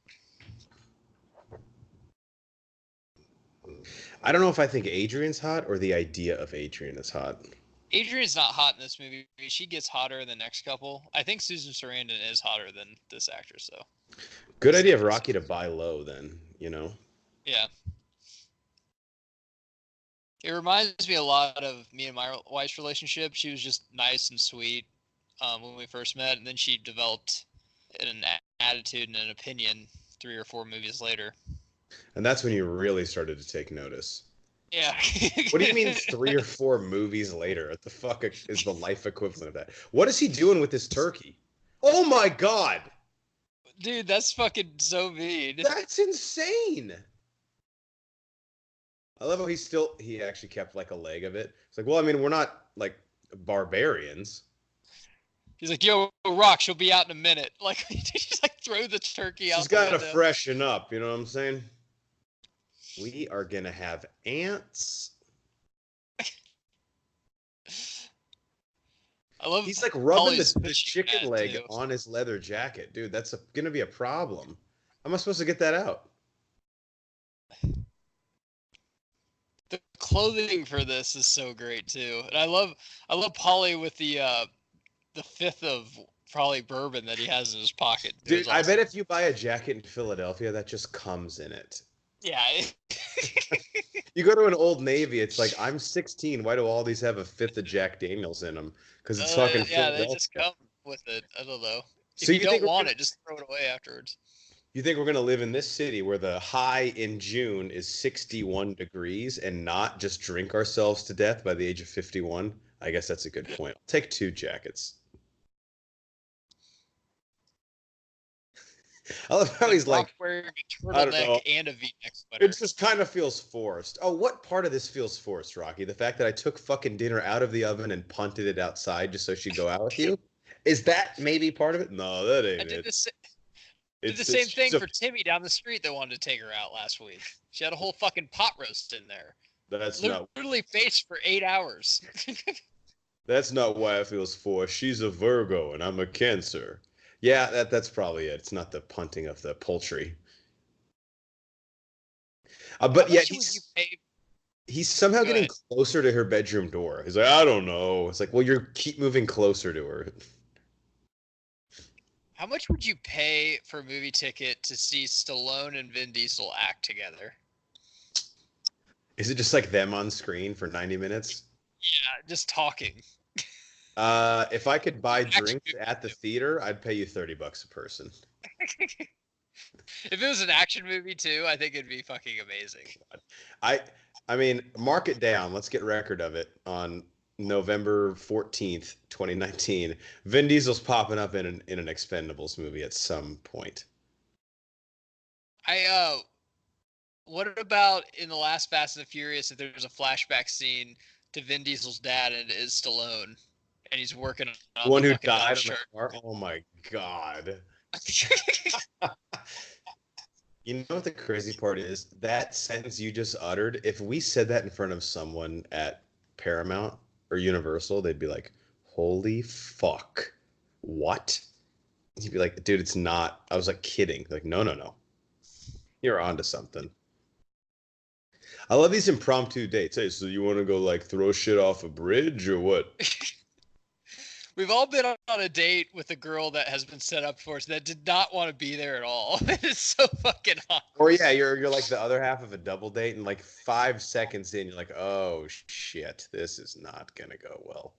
I don't know if I think Adrian's hot or the idea of Adrian is hot. Adrian's not hot in this movie. She gets hotter in the next couple. I think Susan Sarandon is hotter than this actress, though. Good idea of Rocky to buy low, then, you know? Yeah. It reminds me a lot of me and my wife's relationship. She was just nice and sweet when we first met, and then she developed an attitude and an opinion 3 or 4 movies later. And that's when you really started to take notice. Yeah. What do you mean 3 or 4 movies later? What the fuck is the life equivalent of that? What is he doing with this turkey? Oh my god! Dude, that's fucking so mean. That's insane! I love how he actually kept like a leg of it. It's like, well, I mean, we're not like barbarians. He's like, yo, Rock, she'll be out in a minute. Like, he just like throw the turkey out. She's got to freshen up, you know what I'm saying? We are gonna have ants. I love. He's like rubbing the chicken leg on his leather jacket, dude. That's gonna be a problem. How am I supposed to get that out? The clothing for this is so great too, and I love Paulie with the 5th of probably bourbon that he has in his pocket. Dude, I bet if you buy a jacket in Philadelphia, that just comes in it. Yeah. You go to an Old Navy, it's like, I'm 16. Why do all these have a 5th of Jack Daniels in them? Because it's fucking Philadelphia. They just come with it. I don't know. So if you don't want it, just throw it away afterwards. You think we're going to live in this city where the high in June is 61 degrees and not just drink ourselves to death by the age of 51? I guess that's a good point. I'll take 2 jackets. I love how he's like wearing a turtleneck and a V-neck sweater. It just kind of feels forced. Oh, what part of this feels forced, Rocky? The fact that I took fucking dinner out of the oven and punted it outside just so she'd go out with you? Is that maybe part of it? No, that ain't it. Did the same thing for Timmy down the street that wanted to take her out last week. She had a whole fucking pot roast in there. That's literally faced for 8 hours. That's not why I feels for. She's a Virgo and I'm a Cancer. Yeah, that's probably it. It's not the punting of the poultry. But yeah, he's somehow getting closer to her bedroom door. He's like, I don't know. It's like, well, you keep moving closer to her. How much would you pay for a movie ticket to see Stallone and Vin Diesel act together? Is it just like them on screen for 90 minutes? Yeah, just talking. If I could buy drinks at the theater, I'd pay you $30 a person. If it was an action movie too, I think it'd be fucking amazing. I mean, mark it down. Let's get record of it on November 14th, 2019. Vin Diesel's popping up in an Expendables movie at some point. What about in the last Fast and the Furious if there's a flashback scene to Vin Diesel's dad and it is Stallone and he's working on the one who died on the car? Oh my god. You know what the crazy part is? That sentence you just uttered, if we said that in front of someone at Paramount or Universal, they'd be like, holy fuck. What? He'd be like, dude, it's not. I was like kidding. Like, no. You're onto something. I love these impromptu dates. Hey, so you want to go like throw shit off a bridge or what? We've all been on a date with a girl that has been set up for us that did not want to be there at all. It's so fucking awkward. Or yeah, you're like the other half of a double date, and like 5 seconds in, you're like, oh shit, this is not gonna go well.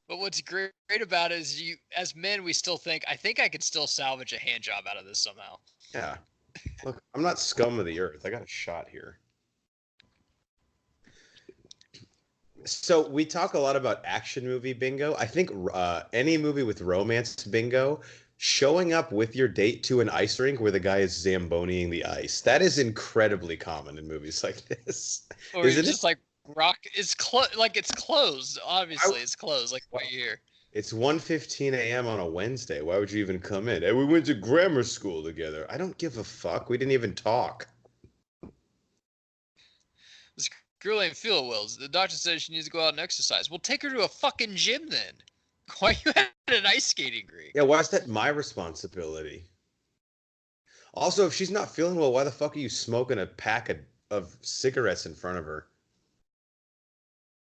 But what's great about it is as men, we still think, I think I could still salvage a hand job out of this somehow. Yeah. Look, I'm not scum of the earth. I got a shot here. So we talk a lot about action movie bingo. I think any movie with romance bingo, showing up with your date to an ice rink where the guy is Zamboniing the ice, that is incredibly common in movies like this. Or it's just like rock. It's closed. Obviously, it's closed. Like what year? It's 1:15 a.m. on a Wednesday. Why would you even come in? Hey, we went to grammar school together. I don't give a fuck. We didn't even talk. This girl ain't feeling well. The doctor says she needs to go out and exercise. Well, take her to a fucking gym then. Why are you at an ice skating rink? Yeah, why is that my responsibility? Also, if she's not feeling well, why the fuck are you smoking a pack of cigarettes in front of her?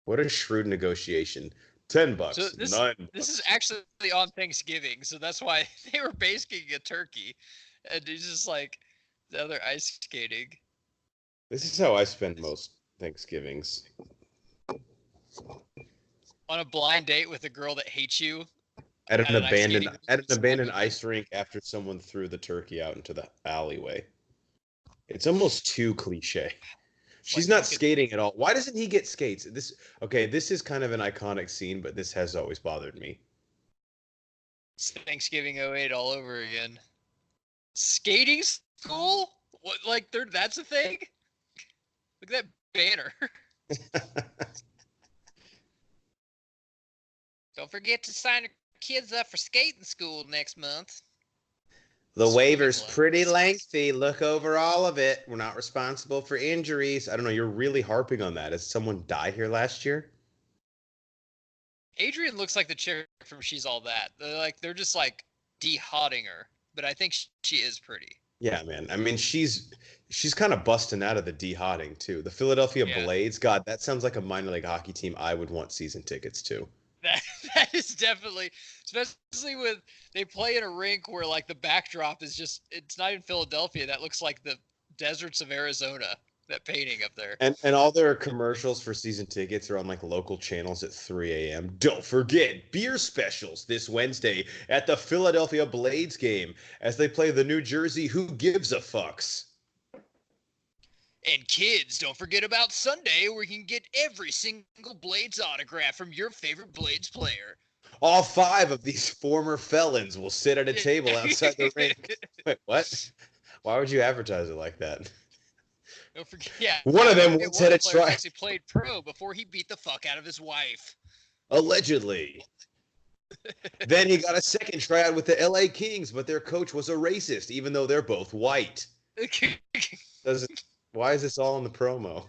What a shrewd negotiation. $10, so $9. This is actually on Thanksgiving, so that's why they were basking a turkey, and it's just like the other ice skating. This is how I spend most Thanksgivings. On a blind date with a girl that hates you. At an abandoned ice rink after someone threw the turkey out into the alleyway. It's almost too cliche. She's not skating at all. Why doesn't he get skates? This is kind of an iconic scene, but this has always bothered me. It's Thanksgiving 08 all over again. Skating school? What? Like that's a thing? Look at that banner. Don't forget to sign your kids up for skating school next month. The waiver's pretty lengthy. Look over all of it. We're not responsible for injuries. I don't know. You're really harping on that. Has someone died here last year? Adrian looks like the chick from She's All That. They're just like de-hotting her, but I think she is pretty. Yeah, man. I mean, she's kind of busting out of the de-hotting too. The Philadelphia Blades. God, that sounds like a minor league hockey team I would want season tickets to. That is definitely, especially with they play in a rink where like the backdrop is just, it's not in Philadelphia. That looks like the deserts of Arizona, that painting up there. And all their commercials for season tickets are on like local channels at 3 a.m. Don't forget beer specials this Wednesday at the Philadelphia Blades game as they play the New Jersey Who Gives a Fucks. And kids, don't forget about Sunday where you can get every single Blades autograph from your favorite Blades player. All 5 of these former felons will sit at a table outside the rink. Wait, what? Why would you advertise it like that? Don't forget, yeah. One of them once had a try. Actually played pro before he beat the fuck out of his wife. Allegedly. Then he got a second tryout with the LA Kings, but their coach was a racist, even though they're both white. Why is this all in the promo?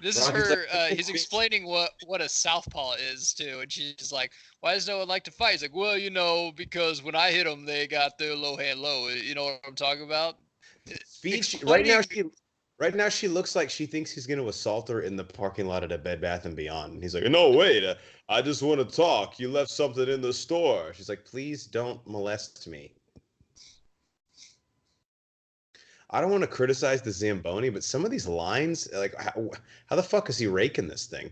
This is Rocky's her. like, He's explaining what a southpaw is too, and she's like, "Why does no one like to fight?" He's like, "Well, because when I hit them, they got their low hand low. You know what I'm talking about?" Right now she looks like she thinks he's going to assault her in the parking lot at a Bed Bath and Beyond. And he's like, "No, wait, I just want to talk. You left something in the store." She's like, "Please don't molest me." I don't want to criticize the Zamboni, but some of these lines, like, how the fuck is he raking this thing?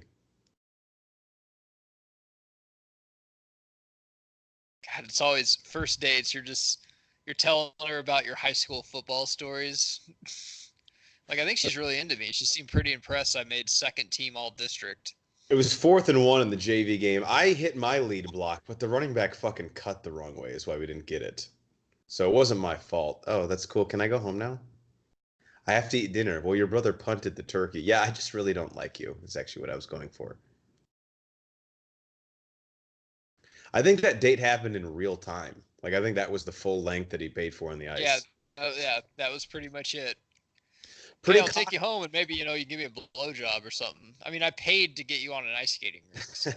God, it's always first dates. You're telling her about your high school football stories. Like, I think she's really into me. She seemed pretty impressed. I made second team all district. It was 4th and 1 in the JV game. I hit my lead block, but the running back fucking cut the wrong way, is why we didn't get it. So it wasn't my fault. Oh, that's cool. Can I go home now? I have to eat dinner. Well, your brother punted the turkey. Yeah, I just really don't like you. Is actually what I was going for. I think that date happened in real time. Like, I think that was the full length that he paid for on the ice. Yeah, that was pretty much it. Pretty I'll take you home and maybe, you give me a blowjob or something. I mean, I paid to get you on an ice skating rink. So.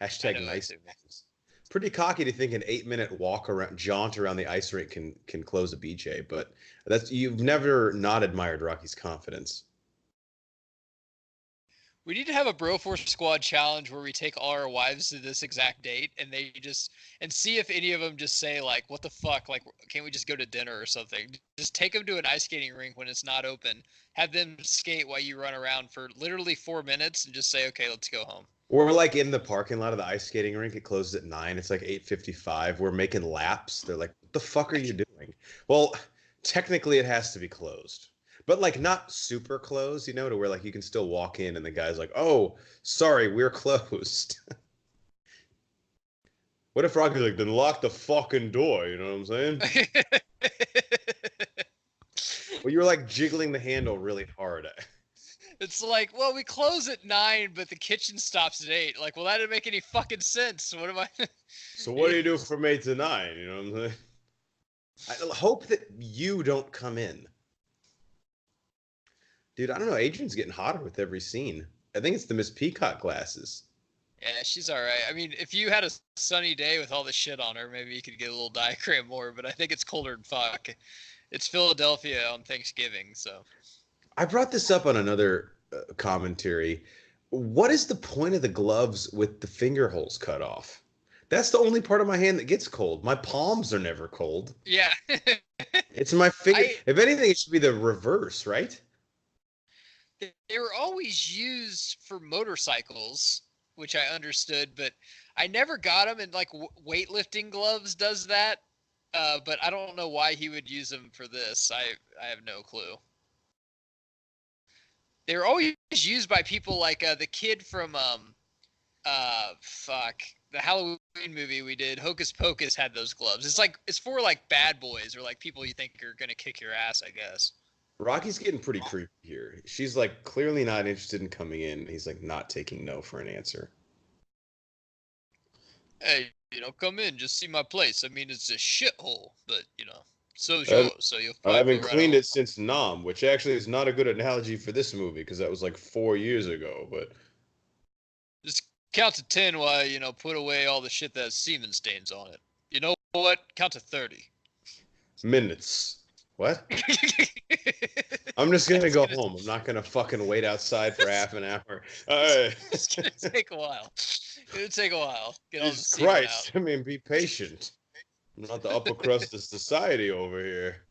Hashtag nice. Pretty cocky to think an 8-minute jaunt around the ice rink can close a BJ, but you've never not admired Rocky's confidence. We need to have a Broforce Squad challenge where we take all our wives to this exact date and and see if any of them just say, like, what the fuck? Like, can't we just go to dinner or something? Just take them to an ice skating rink when it's not open. Have them skate while you run around for literally 4 minutes and just say, okay, let's go home. We're like in the parking lot of the ice skating rink. It closes at 9. It's like 8:55. We're making laps. They're like, what the fuck are you doing? Well, technically it has to be closed. But like not super close, to where like you can still walk in and the guy's like, "Oh, sorry, we're closed." What if Rocky's like, "Then lock the fucking door," you know what I'm saying? Well, you're like jiggling the handle really hard. It's like, well, we close at 9, but the kitchen stops at 8. Like, well, that didn't make any fucking sense. What am I? So what do you do from 8 to 9? You know what I'm saying? I hope that you don't come in. Dude, I don't know. Adrian's getting hotter with every scene. I think it's the Miss Peacock glasses. Yeah, she's all right. I mean, if you had a sunny day with all the shit on her, maybe you could get a little diagram more, but I think it's colder than fuck. It's Philadelphia on Thanksgiving, so. I brought this up on another commentary. What is the point of the gloves with the finger holes cut off? That's the only part of my hand that gets cold. My palms are never cold. Yeah. It's my finger. If anything, it should be the reverse, right? They were always used for motorcycles, which I understood, but I never got them. And like weightlifting gloves does that, but I don't know why he would use them for this. I have no clue. They were always used by people like the kid from the Halloween movie we did. Hocus Pocus had those gloves. It's for like bad boys or like people you think are gonna kick your ass, I guess. Rocky's getting pretty creepy here. She's like clearly not interested in coming in. He's like not taking no for an answer. Hey, come in, just see my place. I mean, it's a shithole, but so's yours. So you'll. I haven't cleaned it since Nam, which actually is not a good analogy for this movie because that was like 4 years ago. But just count to 10 while put away all the shit that has semen stains on it. You know what? Count to 30 minutes. What? I'm just gonna go home. I'm not gonna fucking wait outside for half an hour. It's gonna take a while. It'll take a while. Get all Jesus Christ! I mean, be patient. I'm not the upper crust of society over here.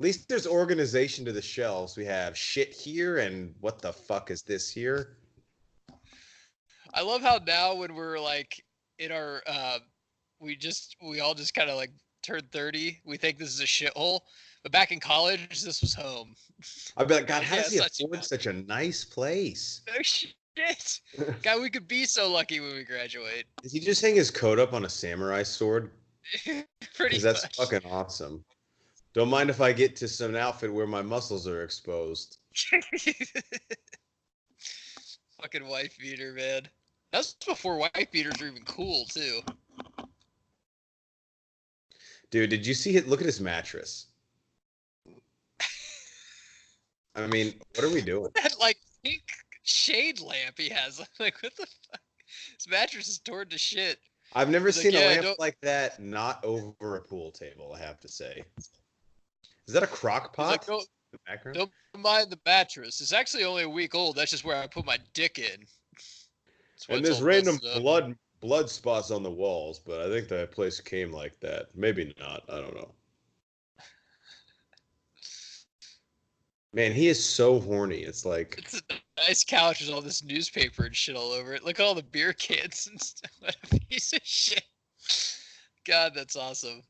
At least there's organization to the shelves. We have shit here, and what the fuck is this here? I love how now when we're like in our, we all just kind of like turned 30. We think this is a shithole. But back in college, this was home. I'd be like, God, how does he afford such a nice place? Oh, shit. God, we could be so lucky when we graduate. Does he just hang his coat up on a samurai sword? Pretty much. That's fucking awesome. Don't mind if I get to some outfit where my muscles are exposed. Fucking wife beater, man. That's before white beaters were even cool, too. Dude, did you see it? Look at his mattress. I mean, what are we doing? That, like, pink shade lamp he has. Like, what the fuck? His mattress is torn to shit. I've never He's seen like, a yeah, lamp like that not over a pool table, I have to say. Is that a crock he's like, pot? In the background? don't mind the mattress. It's actually only a week old. That's just where I put my dick in. That's why And it's there's all random busted up. blood spots on the walls, but I think that place came like that. Maybe not. I don't know. Man, he is so horny. It's like, It's a nice couch with all this newspaper and shit all over it. Look at all the beer cans and stuff. What a piece of shit. God, that's awesome.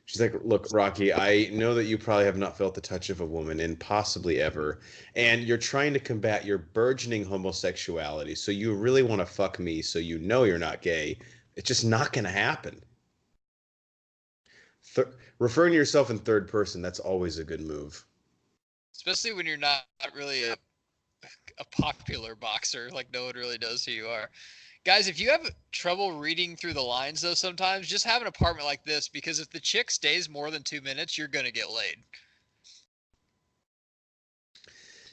she's like, look, Rocky, I know that you probably have not felt the touch of a woman in possibly ever, and you're trying to combat your burgeoning homosexuality, so you really want to fuck me, so you know you're not gay. It's just not going to happen. Referring to yourself in third person, that's always a good move. Especially when you're not really a popular boxer. Like, no one really knows who you are. Guys, if you have trouble reading through the lines, though, sometimes just have an apartment like this, because if the chick stays more than 2 minutes, you're going to get laid.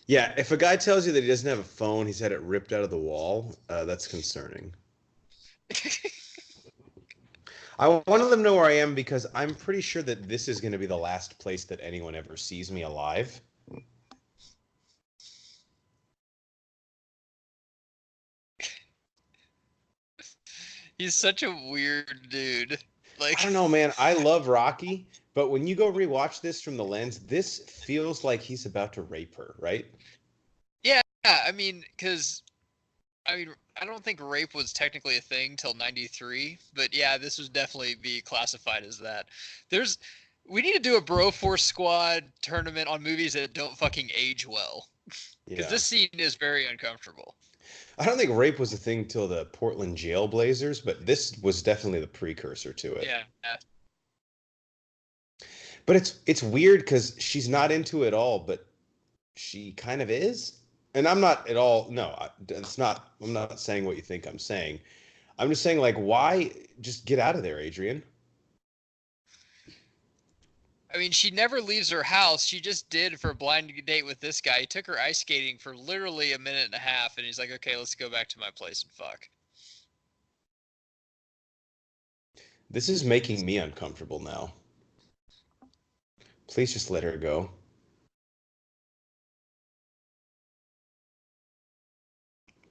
Yeah, if a guy tells you that he doesn't have a phone, he's had it ripped out of the wall, that's concerning. I want to let them know where I am because I'm pretty sure that this is going to be the last place that anyone ever sees me alive. He's such a weird dude. Like, I don't know, man. I love Rocky, but when you go rewatch this from the lens, this feels like he's about to rape her, right? yeah, I mean, because I don't think rape was technically a thing till '93, but yeah, this would definitely be classified as that. We need to do a Bro Force Squad tournament on movies that don't fucking age well, because Yeah. this scene is very uncomfortable. I don't think rape was a thing till the Portland Jailblazers, but this was definitely the precursor to it. Yeah, But it's weird because she's not into it at all, but she kind of is. And I'm not at all. No, it's not. I'm not saying what you think I'm saying. I'm just saying, like, why just get out of there, Adrian? I mean, she never leaves her house. She just did for a blind date with this guy. He took her ice skating for literally a minute and a half, and he's like, "Okay, let's go back to my place and fuck." This is making me uncomfortable now. Please just let her go.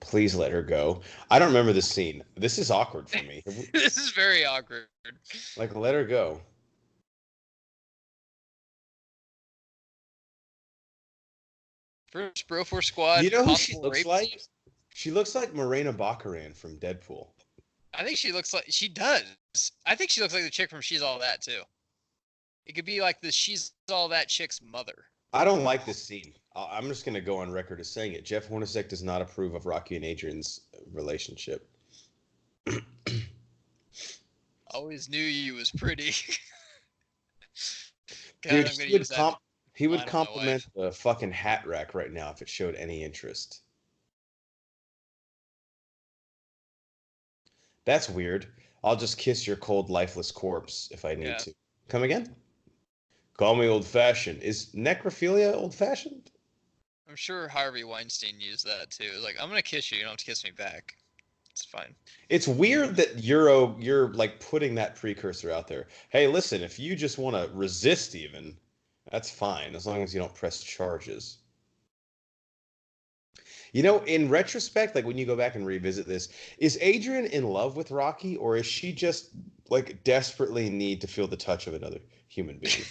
Please let her go. I don't remember this scene. This is awkward for me. This is very awkward. Like, let her go. First Bro Force Squad, You know who she possible looks rape like? scene? She looks like Morena Baccarin from Deadpool. I think she looks like she does. I think she looks like the chick from She's All That too. It could be like the She's All That chick's mother. I don't like this scene. I'm just going to go on record as saying it. Jeff Hornacek does not approve of Rocky and Adrian's relationship. Always knew you was pretty. God, Dude, I'm gonna use that he would line on my compliment wife. the fucking hat rack right now if it showed any interest. That's weird. I'll just kiss your cold, lifeless corpse if I need Yeah, to. Come again? Call me old fashioned. Is necrophilia old fashioned? I'm sure Harvey Weinstein used that too. Like, I'm gonna kiss you. You don't have to kiss me back. It's fine. It's weird that you're like putting that precursor out there. Hey, listen, if you just want to resist even, that's fine as long as you don't press charges. You know, in retrospect, like when you go back and revisit this, is Adrian in love with Rocky or is she just like desperately need to feel the touch of another human being?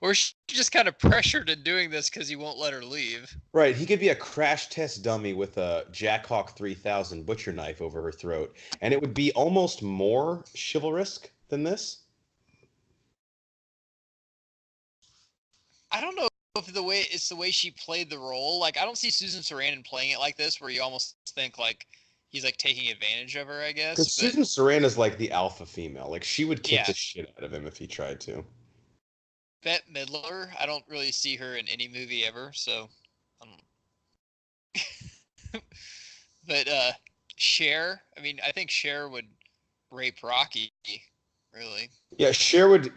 Or she just kind of pressured in doing this because he won't let her leave. Right, he could be a crash test dummy with a Jackhawk 3000 butcher knife over her throat, and it would be almost more chivalrous than this. I don't know if it's the way she played the role. Like, I don't see Susan Sarandon playing it like this, where you almost think like he's like taking advantage of her. I guess, Because but Susan Sarandon's like the alpha female. Like she would kick yeah, the shit out of him if he tried to. Bette Midler. I don't really see her in any movie ever, so. But Cher, I mean, I think Cher would rape Rocky, really. Yeah, Cher would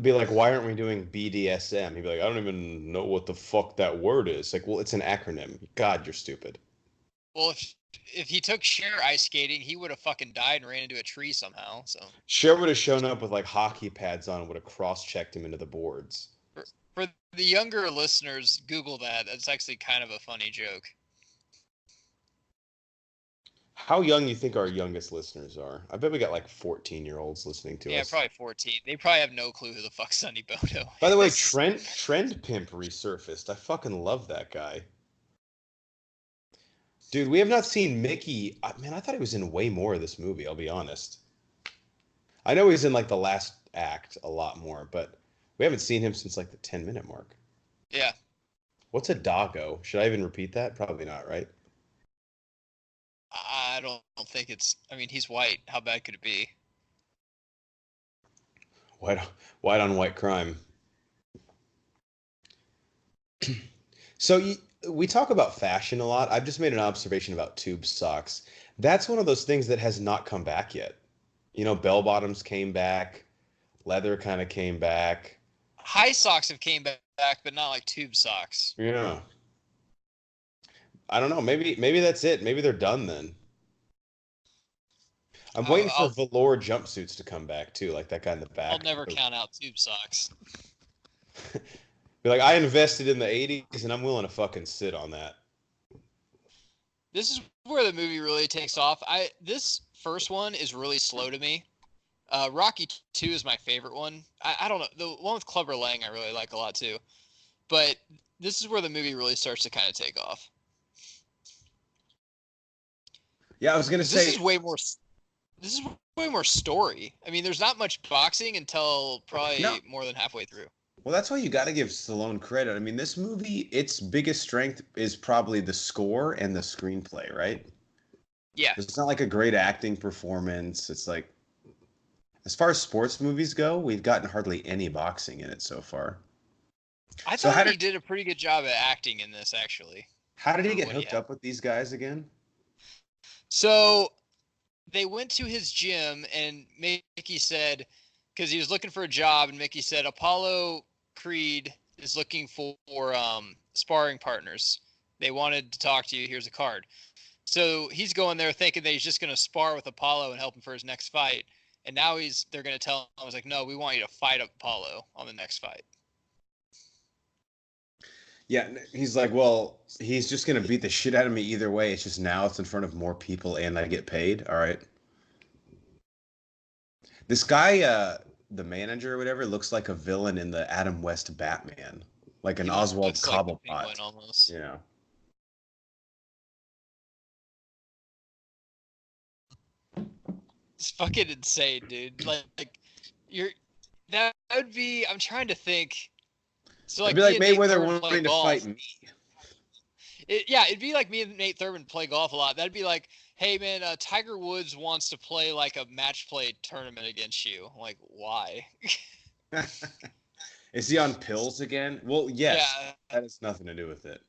be like, "Why aren't we doing BDSM?" He'd be like, "I don't even know what the fuck that word is." Like, well, it's an acronym. God, you're stupid. Well, if he took Cher ice skating, he would have fucking died and ran into a tree somehow. So Cher would have shown up with like hockey pads on and would have cross-checked him into the boards. for the younger listeners, Google that. That's actually kind of a funny joke. How young you think our youngest listeners are? I bet we got like 14-year-olds listening to us. Yeah, probably 14. They probably have no clue who the fuck Sonny Bono is. By the way, Trend Pimp resurfaced. I fucking love that guy. Dude, we have not seen Mickey. Man, I thought he was in way more of this movie, I'll be honest. I know he's in like the last act a lot more, but we haven't seen him since like the 10-minute mark. Yeah. What's a doggo? Should I even repeat that? Probably not, right? I don't think it's. I mean, he's white. How bad could it be? White on white crime. So we talk about fashion a lot. I've just made an observation about tube socks. That's one of those things that has not come back yet. You know, bell bottoms came back, leather kind of came back. High socks have came back, but not like tube socks. Yeah. I don't know. Maybe that's it. Maybe they're done then. I'm waiting for velour jumpsuits to come back too, like that guy in the back. I'll never count out tube socks. Be like, I invested in the 80s and I'm willing to fucking sit on that. This is where the movie really takes off. This first one is really slow to me. Rocky 2 is my favorite one. I don't know. The one with Clubber Lang I really like a lot too. But this is where the movie really starts to kind of take off. Yeah, I was gonna say this is way more story. I mean, there's not much boxing until probably more than halfway through. Well, that's why you got to give Stallone credit. I mean, this movie, its biggest strength is probably the score and the screenplay, right? Yeah. It's not like a great acting performance. It's like, as far as sports movies go, we've gotten hardly any boxing in it so far. I thought he did a pretty good job at acting in this, actually. How did he get hooked up with these guys again? So they went to his gym, and Mickey said, because he was looking for a job, and Mickey said, Apollo Creed is looking for sparring partners. They wanted to talk to you. Here's a card. So he's going there thinking that he's just going to spar with Apollo and help him for his next fight. And now they're going to tell him, I was like, no, we want you to fight Apollo on the next fight. Yeah, he's like, well, he's just going to beat the shit out of me either way. It's just now it's in front of more people and I get paid. All right. This guy, the manager or whatever, looks like a villain in the Adam West Batman. Like an Oswald Cobblepot. Like almost. Yeah. It's fucking insane, dude. Like that would be, I'm trying to think. So it'd be like Mayweather wanting to fight me. It'd be like me and Nate Thurman play golf a lot. That'd be like, hey man, Tiger Woods wants to play like a match play tournament against you. I'm like, why? Is he on pills again? Well, yes. Yeah. That has nothing to do with it.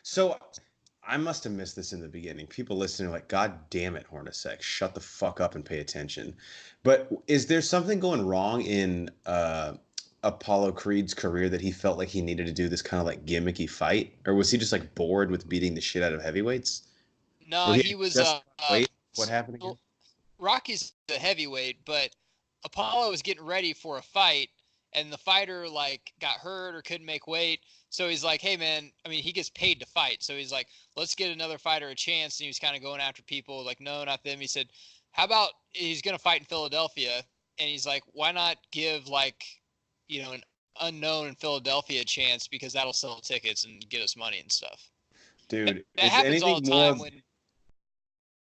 So I must have missed this in the beginning. People listening are like, God damn it, Hornacek, shut the fuck up and pay attention. But is there something going wrong in Apollo Creed's career that he felt like he needed to do this kind of like gimmicky fight? Or was he just like bored with beating the shit out of heavyweights? No, he was what happened again? Rocky's a heavyweight, but Apollo was getting ready for a fight, and the fighter like got hurt or couldn't make weight. So he's like, hey, man, I mean, he gets paid to fight. So he's like, let's get another fighter a chance. And he was kind of going after people like, no, not them. He said, how about he's going to fight in Philadelphia? And he's like, why not give like, an unknown in Philadelphia a chance, because that'll sell tickets and get us money and stuff. Dude, that happens all the time when.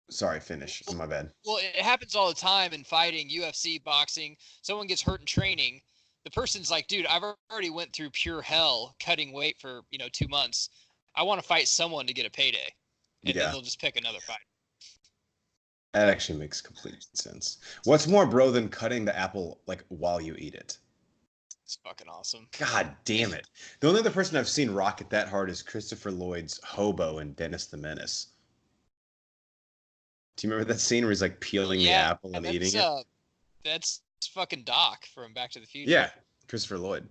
Sorry, finish. My bad. Well, it happens all the time in fighting, UFC, boxing. Someone gets hurt in training. The person's like, dude, I've already went through pure hell cutting weight for, 2 months. I want to fight someone to get a payday. And then they'll just pick another fight. That actually makes complete sense. What's more bro than cutting the apple like while you eat it? It's fucking awesome. God damn it. The only other person I've seen rock it that hard is Christopher Lloyd's Hobo in Dennis the Menace. Do you remember that scene where he's like peeling the apple and eating it? That's fucking Doc from Back to the Future. Yeah, Christopher Lloyd.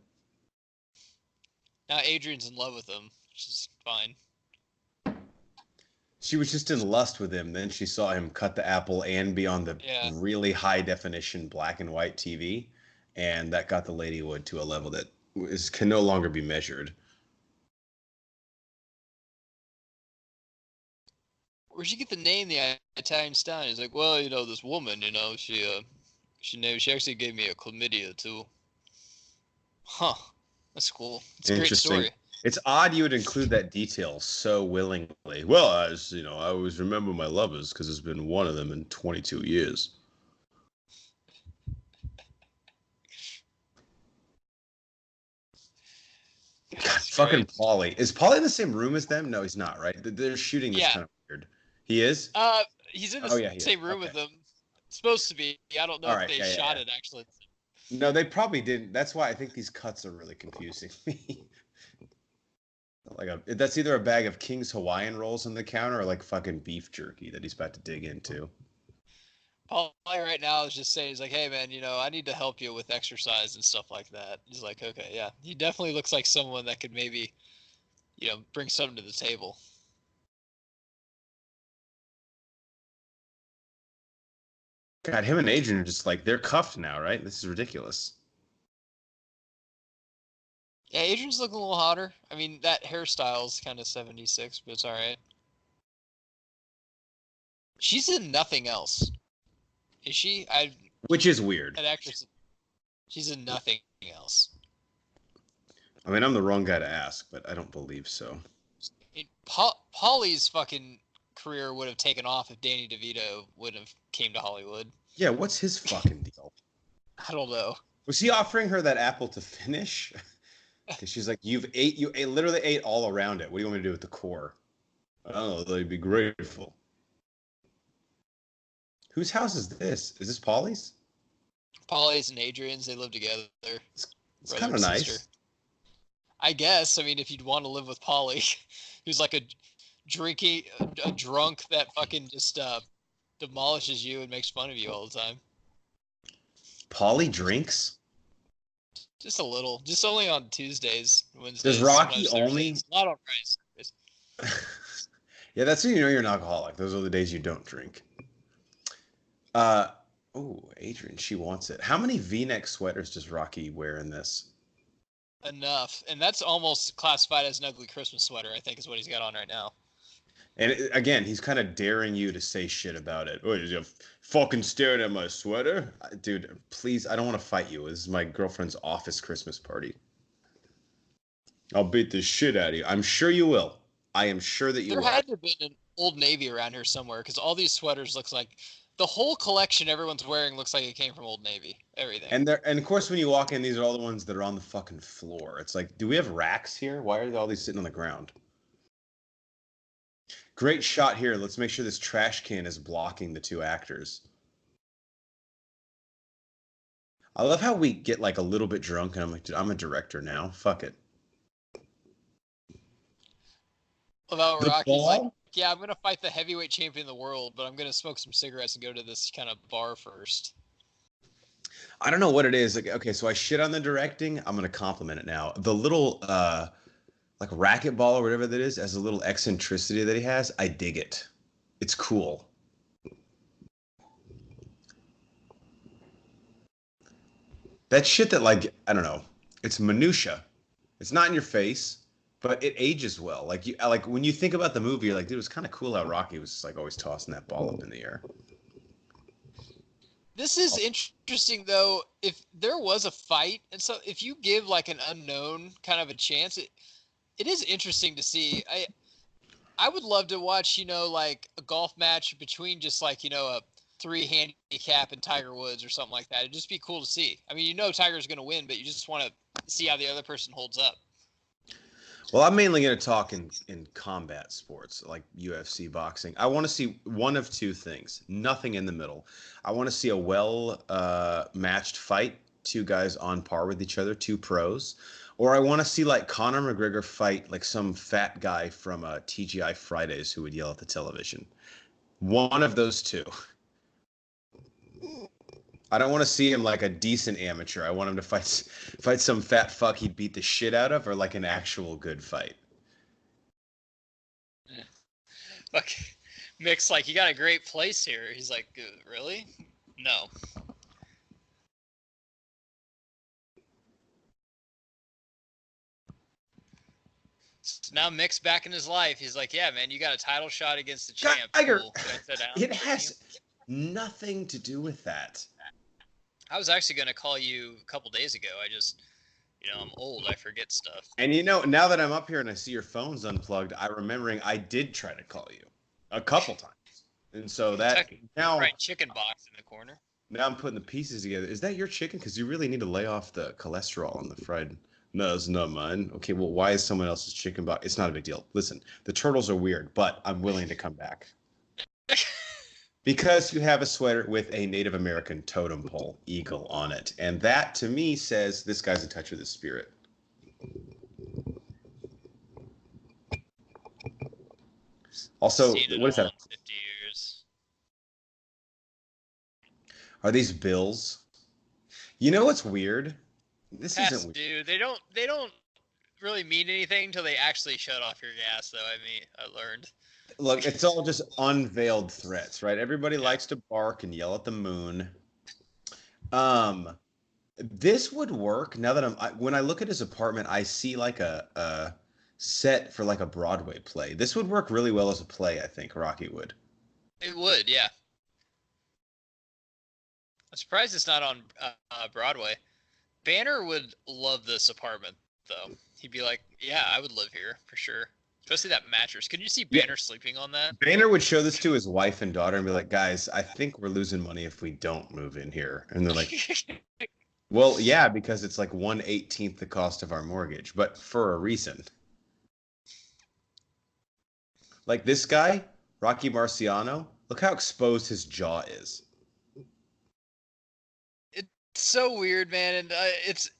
Now Adrian's in love with him, which is fine. She was just in lust with him. Then she saw him cut the apple and be on the really high definition black and white TV. And that got the Ladywood to a level that can no longer be measured. Where'd you get the name, the Italian Stallion? He's like, well, this woman, she actually gave me a chlamydia too. Huh. That's cool. It's a great story. It's odd you would include that detail so willingly. Well, I always remember my lovers because there's been one of them in 22 years. God, fucking Paulie. Is Paulie in the same room as them? No, he's not, right? They're shooting this kind of weird. He is? He's in the same room with them. It's supposed to be. I don't know if they shot it, actually. No, they probably didn't. That's why I think these cuts are really confusing me. That's either a bag of King's Hawaiian rolls on the counter or like fucking beef jerky that he's about to dig into. Paulie right now is just saying, he's like, hey man, I need to help you with exercise and stuff like that. He's like, okay, yeah. He definitely looks like someone that could maybe, bring something to the table. God, him and Adrian are just like, they're cuffed now, right? This is ridiculous. Yeah, Adrian's looking a little hotter. I mean, that hairstyle is kind of 76, but it's all right. She's in nothing else. Is she? Which is weird. An actress. She's in nothing else. I mean, I'm the wrong guy to ask, but I don't believe so. Paulie's fucking career would have taken off if Danny DeVito would have came to Hollywood. Yeah, what's his fucking deal? I don't know. Was he offering her that apple to finish? Because she's like, you literally ate all around it. What do you want me to do with the core? I don't know. They'd be grateful. Whose house is this? Is this Paulie's? Paulie's and Adrian's. They live together. It's kind of nice. I guess. I mean, if you'd want to live with Paulie, who's like a drunk that fucking just demolishes you and makes fun of you all the time. Paulie drinks? Just a little. Just only on Tuesdays, Wednesdays. Does Rocky only? Not on Fridays. Yeah, that's when you know you're an alcoholic. Those are the days you don't drink. Adrian, she wants it. How many V-neck sweaters does Rocky wear in this? Enough. And that's almost classified as an ugly Christmas sweater, I think is what he's got on right now. And again, he's kind of daring you to say shit about it. Oh, you're fucking staring at my sweater? Dude, please, I don't want to fight you. This is my girlfriend's office Christmas party. I'll beat the shit out of you. I'm sure you will. I am sure that you will. There had to have been an Old Navy around here somewhere, because all these sweaters looks like... The whole collection everyone's wearing looks like it came from Old Navy. Everything. And of course, when you walk in, these are all the ones that are on the fucking floor. It's like, do we have racks here? Why are all these sitting on the ground? Great shot here. Let's make sure this trash can is blocking the two actors. I love how we get like a little bit drunk and I'm like, dude, I'm a director now. Fuck it. About Rocky's like, yeah, I'm going to fight the heavyweight champion of the world, but I'm going to smoke some cigarettes and go to this kind of bar first. I don't know what it is. Like, okay, so I shit on the directing. I'm going to compliment it now. The little, like racquetball or whatever that is, as a little eccentricity that he has, I dig it. It's cool. That shit that, like, I don't know, it's minutia. It's not in your face. But it ages well. Like when you think about the movie, you're like, dude, it was kind of cool how Rocky was just like always tossing that ball up in the air. This is interesting though. If there was a fight, and so if you give like an unknown kind of a chance, it is interesting to see. I would love to watch, like a golf match between just like, a 3 handicap and Tiger Woods or something like that. It'd just be cool to see. I mean, Tiger's going to win, but you just want to see how the other person holds up. Well, I'm mainly going to talk in combat sports, like UFC, boxing. I want to see one of two things, nothing in the middle. I want to see a well matched fight two guys on par with each other, two pros, or I want to see like Conor McGregor fight like some fat guy from TGI Fridays who would yell at the television. One of those two. I don't want to see him like a decent amateur. I want him to fight some fat fuck he'd beat the shit out of, or like an actual good fight. Fuck, Mick's like, you got a great place here. He's like, really? No. So now Mick's back in his life. He's like, yeah, man, you got a title shot against the champ. Tiger. Cool. It has nothing to do with that. I was actually going to call you a couple days ago. I just, I'm old. I forget stuff. And now that I'm up here and I see your phone's unplugged, I'm remembering I did try to call you a couple times. And so that now fried chicken box in the corner. Now I'm putting the pieces together. Is that your chicken? Because you really need to lay off the cholesterol on the fried. No, it's not mine. Okay, well, why is someone else's chicken box? It's not a big deal. Listen, the turtles are weird, but I'm willing to come back. Because you have a sweater with a Native American totem pole eagle on it. And that, to me, says this guy's in touch with his spirit. Also, what is that? 50 years. Are these bills? You know what's weird? This isn't weird. Dude, they don't really mean anything until they actually shut off your gas, though. I learned. Look, it's all just unveiled threats, right? Everybody likes to bark and yell at the moon. This would work. Now that when I look at his apartment, I see like a set for like a Broadway play. This would work really well as a play, I think. Rocky would. It would, yeah. I'm surprised it's not on Broadway. Banner would love this apartment, though. He'd be like, yeah, I would live here for sure. Especially that mattress. Could you see Banner sleeping on that? Banner would show this to his wife and daughter and be like, guys, I think we're losing money if we don't move in here. And they're like, well, yeah, because it's like 1/18 the cost of our mortgage, but for a reason. Like this guy, Rocky Marciano, look how exposed his jaw is. It's so weird, man. And it's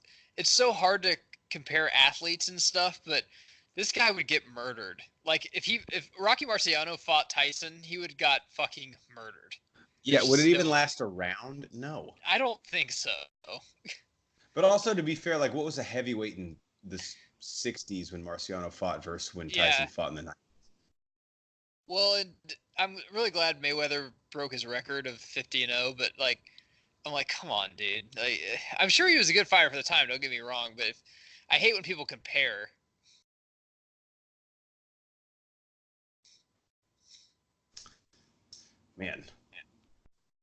so hard to compare athletes and stuff, but this guy would get murdered. Like if Rocky Marciano fought Tyson, he would got fucking murdered. Yeah, would it even last a round? No. I don't think so. But also, to be fair, like what was a heavyweight in the 60s when Marciano fought versus when Tyson fought in the 90s? Well, and I'm really glad Mayweather broke his record of 50-0, but like I'm like, come on, dude. Like, I'm sure he was a good fighter for the time, don't get me wrong, but I hate when people compare. Man,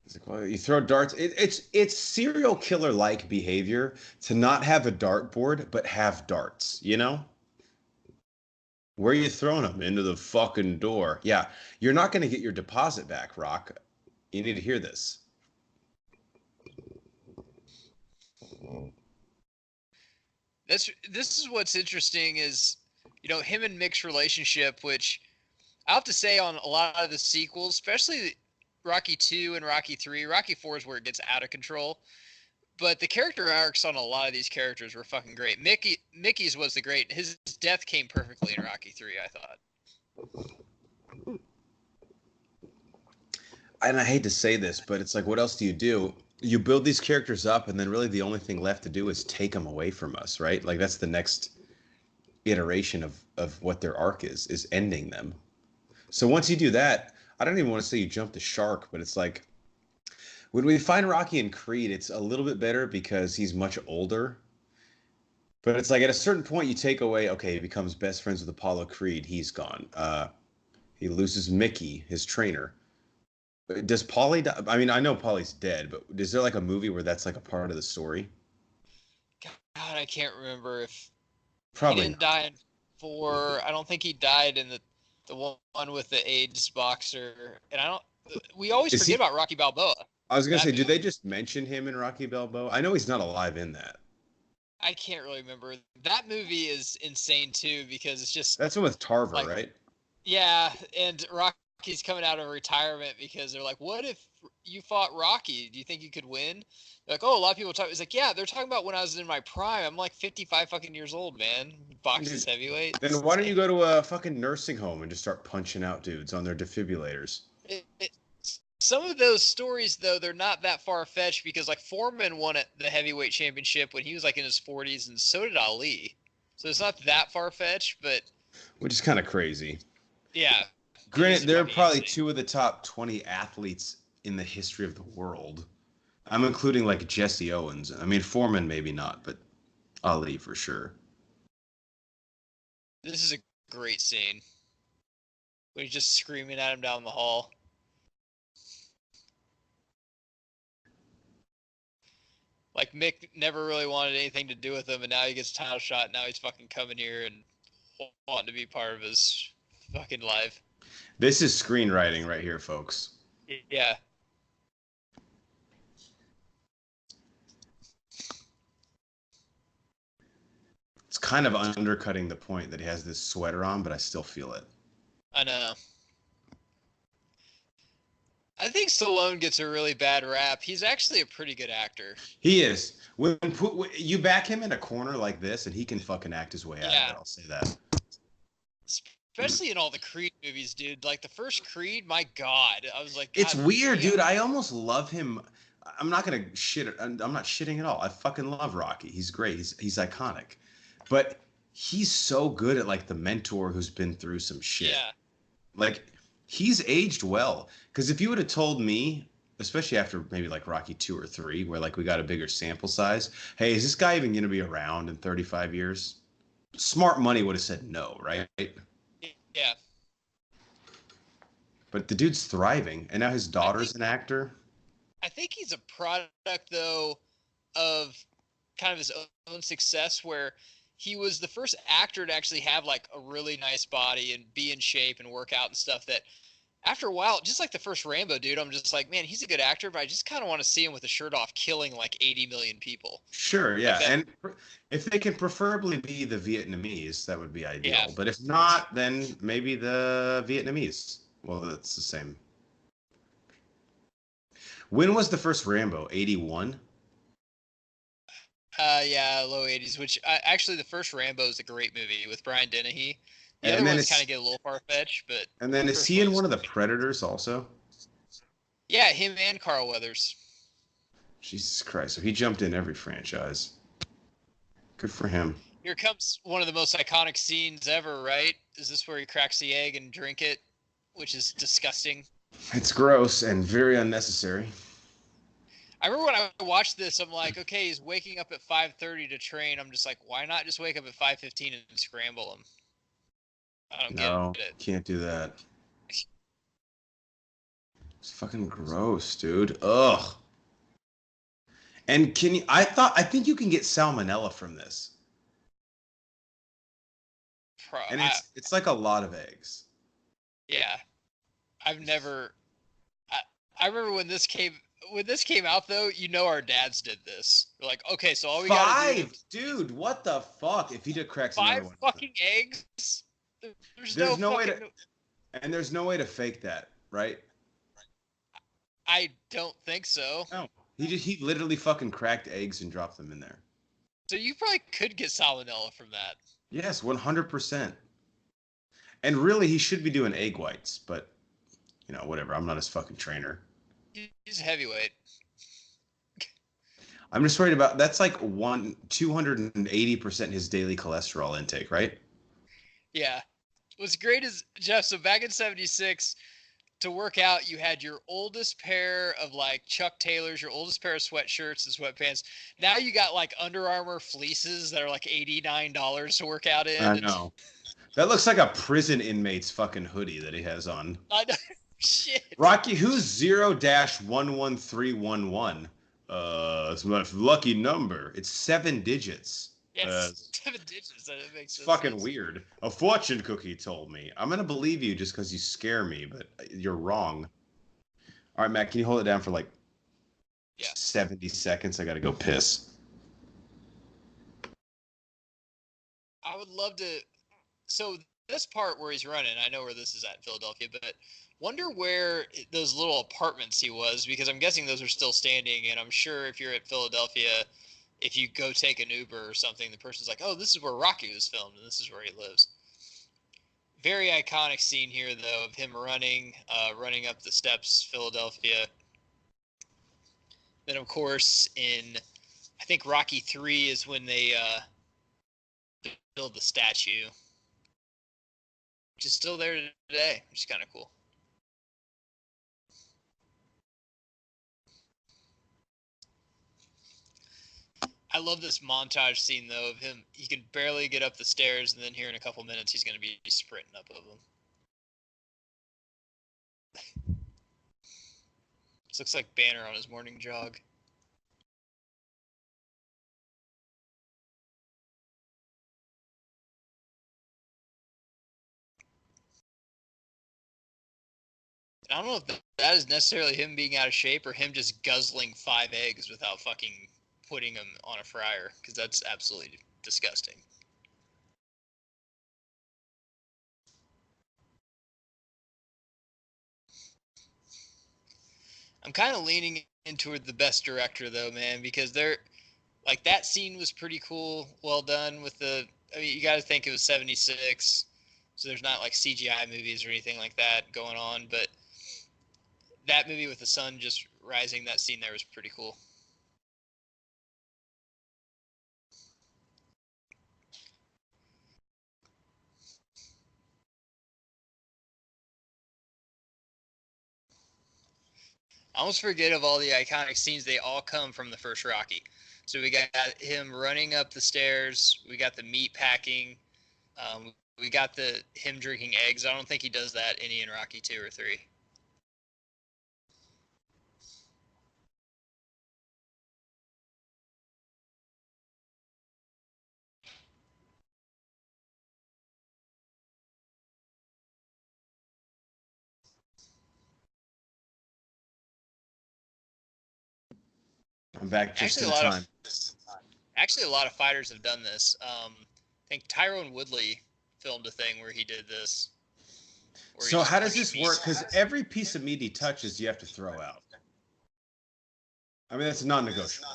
it's like, well, you throw darts. It's serial killer like behavior to not have a dartboard but have darts. You know, where are you throwing them? Into the fucking door. Yeah, you're not going to get your deposit back, Rock. You need to hear this. This is what's interesting is, him and Mick's relationship, which I have to say on a lot of the sequels, especially Rocky 2 and Rocky 3, Rocky 4 is where it gets out of control. But the character arcs on a lot of these characters were fucking great. Mickey's was the great. His death came perfectly in Rocky 3, I thought. And I hate to say this, but it's like, what else do? You build these characters up, and then really the only thing left to do is take them away from us, right? Like that's the next iteration of what their arc is ending them. So once you do that, I don't even want to say you jump the shark, but it's like when we find Rocky in Creed, it's a little bit better because he's much older. But it's like at a certain point you take away, okay, he becomes best friends with Apollo Creed, he's gone. He loses Mickey, his trainer. Does Paulie die? I mean, I know Paulie's dead, but is there like a movie where that's like a part of the story? God, I can't remember if Probably he didn't die in 4. I don't think he died in the one with the AIDS boxer. And we always forget about Rocky Balboa. I was going to say, did they just mention him in Rocky Balboa? I know he's not alive in that. I can't really remember. That movie is insane too because it's just... That's the one with Tarver, right? Yeah, and Rocky's coming out of retirement because they're like, what if you fought Rocky. Do you think you could win? They're like, oh, a lot of people talk. It's like, yeah, they're talking about when I was in my prime. I'm like 55 fucking years old, man. Boxes heavyweight. Then why don't you go to a fucking nursing home and just start punching out dudes on their defibrillators? Some of those stories, though, they're not that far-fetched because, like, Foreman won the heavyweight championship when he was, like, in his 40s, and so did Ali. So it's not that far-fetched, but... Which is kind of crazy. Yeah. Granted, they're probably two of the top 20 athletes in the history of the world. I'm including, like, Jesse Owens. I mean, Foreman maybe not, but Ali for sure. This is a great scene. When he's just screaming at him down the hall. Like, Mick never really wanted anything to do with him, and now he gets a title shot, and now he's fucking coming here and wanting to be part of his fucking life. This is screenwriting right here, folks. Yeah. It's kind of undercutting the point that he has this sweater on, but I still feel it. I know. I think Stallone gets a really bad rap. He's actually a pretty good actor. He is. When you back him in a corner like this, and he can fucking act his way out of it. I'll say that. Especially in all the Creed movies, dude. Like the first Creed, my God, I was like, it's weird, dude. I almost love him. I'm not gonna shit. I'm not shitting at all. I fucking love Rocky. He's great. He's iconic. But he's so good at like the mentor who's been through some shit. Yeah. Like he's aged well. Because if you would have told me, especially after maybe like Rocky 2 or 3, where like we got a bigger sample size, hey, is this guy even gonna be around in 35 years? Smart money would have said no, right? Yeah. But the dude's thriving, and now his daughter's an actor. I think he's a product, though, of kind of his own success, where he was the first actor to actually have like a really nice body and be in shape and work out and stuff that after a while, just like the first Rambo dude, I'm just like, man, he's a good actor, but I just kind of want to see him with a shirt off killing like 80 million people. Sure, yeah. Like and if they can preferably be the Vietnamese, that would be ideal. Yeah. But if not, then maybe the Vietnamese. Well, that's the same. When was the first Rambo? 81? Yeah, low 80s, which actually the first Rambo is a great movie with Brian Dennehy. The other ones kind of get a little far-fetched, but... And then is he in one of the Predators also? Yeah, him and Carl Weathers. Jesus Christ. So he jumped in every franchise. Good for him. Here comes one of the most iconic scenes ever, right? Is this where he cracks the egg and drink it? Which is disgusting. It's gross and very unnecessary. I remember when I watched this, I'm like, okay, he's waking up at 5:30 to train. I'm just like, why not just wake up at 5:15 and scramble him? I don't get it. Can't do that. It's fucking gross, dude. Ugh. And I think you can get salmonella from this. And it's like a lot of eggs. Yeah. I've never I remember when this came out though, you know our dads did this. They're like, okay, so all we gotta do dude, what the fuck? If he did cracks 5 fucking eggs? There's no way and there's no way to fake that, right? I don't think so. No. He literally fucking cracked eggs and dropped them in there. So you probably could get salmonella from that. Yes, 100%. And really, he should be doing egg whites, but, you know, whatever. I'm not his fucking trainer. He's a heavyweight. I'm just worried about, that's like 280% his daily cholesterol intake, right? Yeah. What's great is, Jeff, so back in 76, to work out, you had your oldest pair of like Chuck Taylors, your oldest pair of sweatshirts and sweatpants. Now you got like Under Armour fleeces that are like $89 to work out in. I know. That looks like a prison inmate's fucking hoodie that he has on. I know. Shit. Rocky, who's 0-11311? It's my lucky number. It's 7 digits. Yes, 7 digits. That makes sense. Fucking weird. A fortune cookie told me. I'm gonna believe you just because you scare me, but you're wrong. All right, Matt, can you hold it down for like 70 seconds? I gotta go piss. I would love to. So this part where he's running, I know where this is at in Philadelphia, but wonder where those little apartments he was, because I'm guessing those are still standing, and I'm sure if you're at Philadelphia, if you go take an Uber or something, the person's like, oh, this is where Rocky was filmed, and this is where he lives. Very iconic scene here, though, of him running up the steps, Philadelphia. Then, of course, I think Rocky 3 is when they build the statue, which is still there today, which is kind of cool. I love this montage scene, though, of him. He can barely get up the stairs, and then here in a couple minutes, he's going to be sprinting up of them. This looks like Banner on his morning jog. I don't know if that is necessarily him being out of shape or him just guzzling 5 eggs without fucking putting them on a fryer, because that's absolutely disgusting. I'm kind of leaning into the best director, though, man, because like, that scene was pretty cool, well done with I mean, you got to think it was 76, so there's not like CGI movies or anything like that going on, but that movie with the sun just rising, that scene there was pretty cool. I almost forget of all the iconic scenes. They all come from the first Rocky. So we got him running up the stairs. We got the meat packing. We got him drinking eggs. I don't think he does that any in Rocky 2 or 3. I'm back just in time. Actually, a lot of fighters have done this. I think Tyrone Woodley filmed a thing where he did this. So how does this work? Because every piece of meat he touches, you have to throw out. I mean, that's non-negotiable.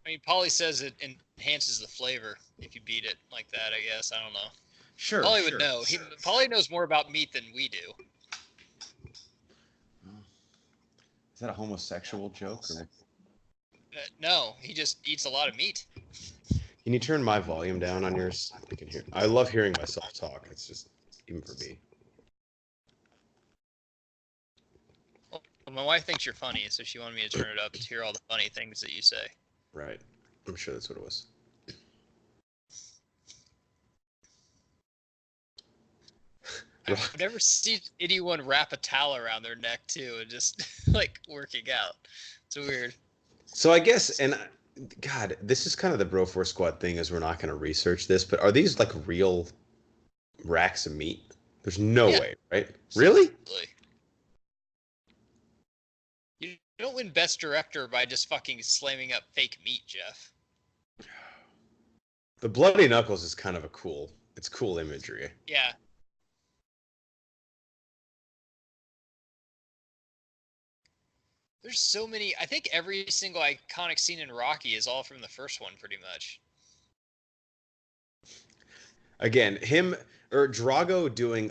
I mean, Paulie says it enhances the flavor if you beat it like that, I guess. I don't know. Sure. Paulie would know. Paulie knows more about meat than we do. Is that a homosexual joke? Or? No, he just eats a lot of meat. Can you turn my volume down on yours? I can hear. I love hearing myself talk. It's just, even for me. Well, my wife thinks you're funny, so she wanted me to turn it up to hear all the funny things that you say. Right. I'm sure that's what it was. I've never seen anyone wrap a towel around their neck, too, and just, like, working out. It's weird. So I guess, and God, this is kind of the Bro Force Squad thing, is we're not going to research this, but are these, like, real racks of meat? There's no way, right? Really? You don't win Best Director by just fucking slamming up fake meat, Jeff. The Bloody Knuckles is kind of it's cool imagery. Yeah. There's so many. I think every single iconic scene in Rocky is all from the first one, pretty much. Again, him or Drago doing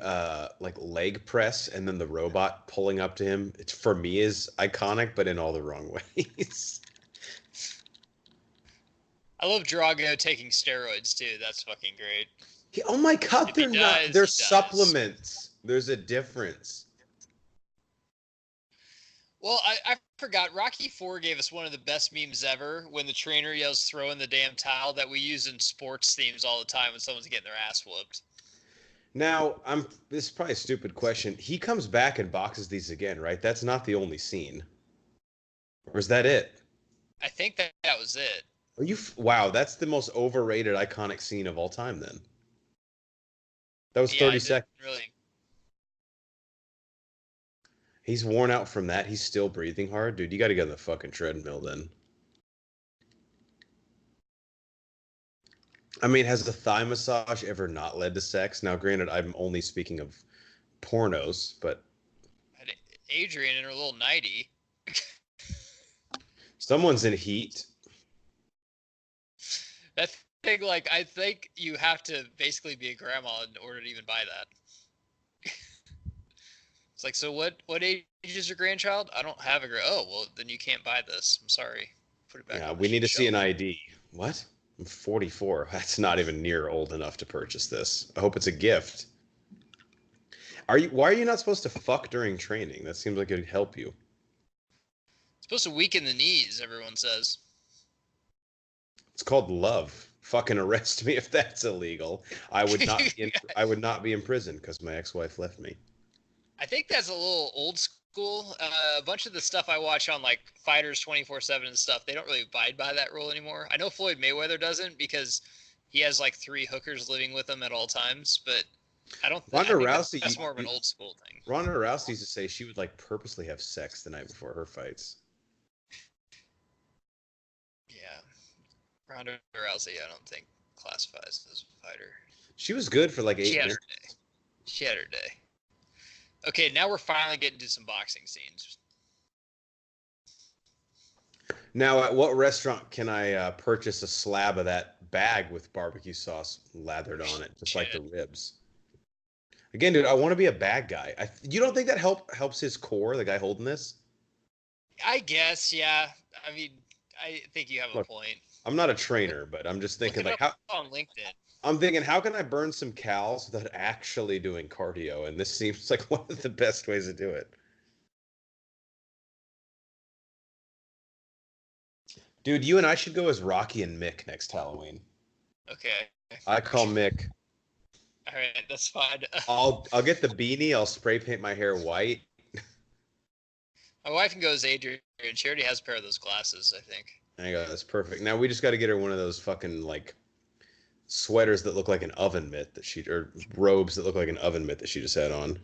like leg press and then the robot pulling up to him. It's, for me, is iconic, but in all the wrong ways. I love Drago taking steroids too. That's fucking great. Oh my God, they're not. They're supplements. There's a difference. Well, I forgot. Rocky 4 gave us one of the best memes ever when the trainer yells, "Throw in the damn towel," that we use in sports themes all the time when someone's getting their ass whooped. Now, this is probably a stupid question. He comes back and boxes these again, right? That's not the only scene. Or is that it? I think that was it. Wow, that's the most overrated, iconic scene of all time, then. That was 30 seconds. Really. He's worn out from that. He's still breathing hard. Dude, you got to get on the fucking treadmill then. I mean, has the thigh massage ever not led to sex? Now, granted, I'm only speaking of pornos, but And Adrian in her little nightie. someone's in heat. That thing, like, I think you have to basically be a grandma in order to even buy that. It's like, so what age is your grandchild? I don't have a oh, well, then you can't buy this. I'm sorry. Put it back Yeah, on we the need to see an shelf. ID. What? I'm 44. That's not even near old enough to purchase this. I hope it's a gift. Why are you not supposed to fuck during training? That seems like it'd help you. It's supposed to weaken the knees, everyone says. It's called love. Fucking arrest me if that's illegal. I would not be I would not be in prison because my ex-wife left me. I think that's a little old school. A bunch of the stuff I watch on like Fighters 24/7 and stuff, they don't really abide by that rule anymore. I know Floyd Mayweather doesn't because he has like 3 hookers living with him at all times, but Ronda I think Rousey, that's more of an old school thing. Ronda Rousey used to say she would like purposely have sex the night before her fights. Yeah. Ronda Rousey, I don't think classifies as a fighter. She was good for like 8 She had minutes. her day. She had her day. Okay, now we're finally getting to some boxing scenes. Now, at what restaurant can I purchase a slab of that bag with barbecue sauce lathered on it, just like the ribs? Again, dude, I want to be a bad guy. You don't think that helps his core, the guy holding this? I guess, yeah. I mean, I think you have a Look, point. I'm not a trainer, but I'm just thinking Look like it up how on LinkedIn. I'm thinking how can I burn some calories without actually doing cardio? And this seems like one of the best ways to do it. Dude, you and I should go as Rocky and Mick next Halloween. Okay. I call Mick. All right, that's fine. I'll get the beanie. I'll spray paint my hair white. My wife can go as Adrian. She already has a pair of those glasses, I think. There you go. That's perfect. Now we just got to get her one of those fucking like sweaters that look like an oven mitt or robes that look like an oven mitt that she just had on.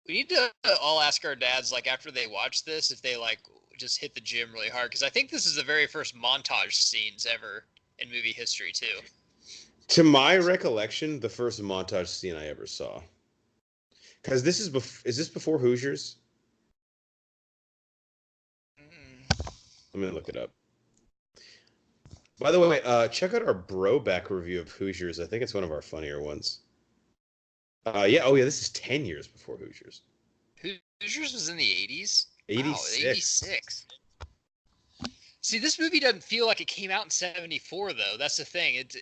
We need to all ask our dads, like, after they watch this, if they, like, just hit the gym really hard. Because I think this is the very first montage scenes ever in movie history, too. To my recollection, the first montage scene I ever saw. Because is this before Hoosiers? Let me look it up. By the way, check out our Broback review of Hoosiers. I think it's one of our funnier ones. Yeah. Oh, yeah. This is 10 years before Hoosiers. Hoosiers was in the 80s? 86. Wow, 86. See, this movie doesn't feel like it came out in 74, though. That's the thing. It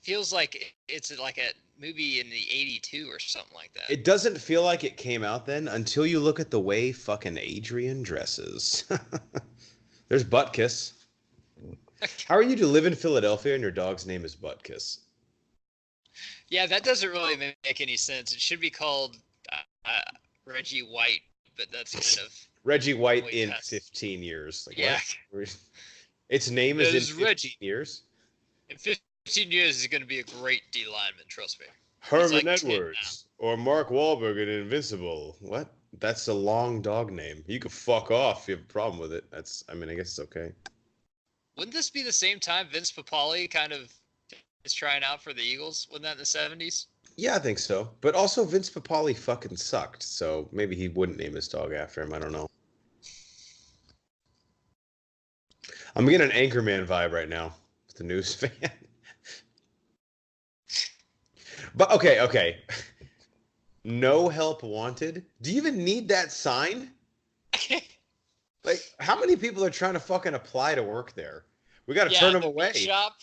feels like it's like a movie in the 82 or something like that. It doesn't feel like it came out then until you look at the way fucking Adrian dresses. There's Buttkiss. How are you to live in Philadelphia and your dog's name is Buttkiss? Yeah, that doesn't really make any sense. It should be called Reggie White, but that's kind of Reggie White in 15 years. Like, yeah. What? Its name is in 15 Reggie. years? In 15 years, he's going to be a great D lineman, trust me. Herman Edwards or Mark Wahlberg in Invincible. What? That's a long dog name. You can fuck off if you have a problem with it. I guess it's okay. Wouldn't this be the same time Vince Papale kind of is trying out for the Eagles? Wasn't that in the 70s? Yeah, I think so. But also Vince Papale fucking sucked, so maybe he wouldn't name his dog after him. I don't know. I'm getting an Anchorman vibe right now with the news fan. But okay. No help wanted. Do you even need that sign? Like, how many people are trying to fucking apply to work there? We got to turn them away. Shop.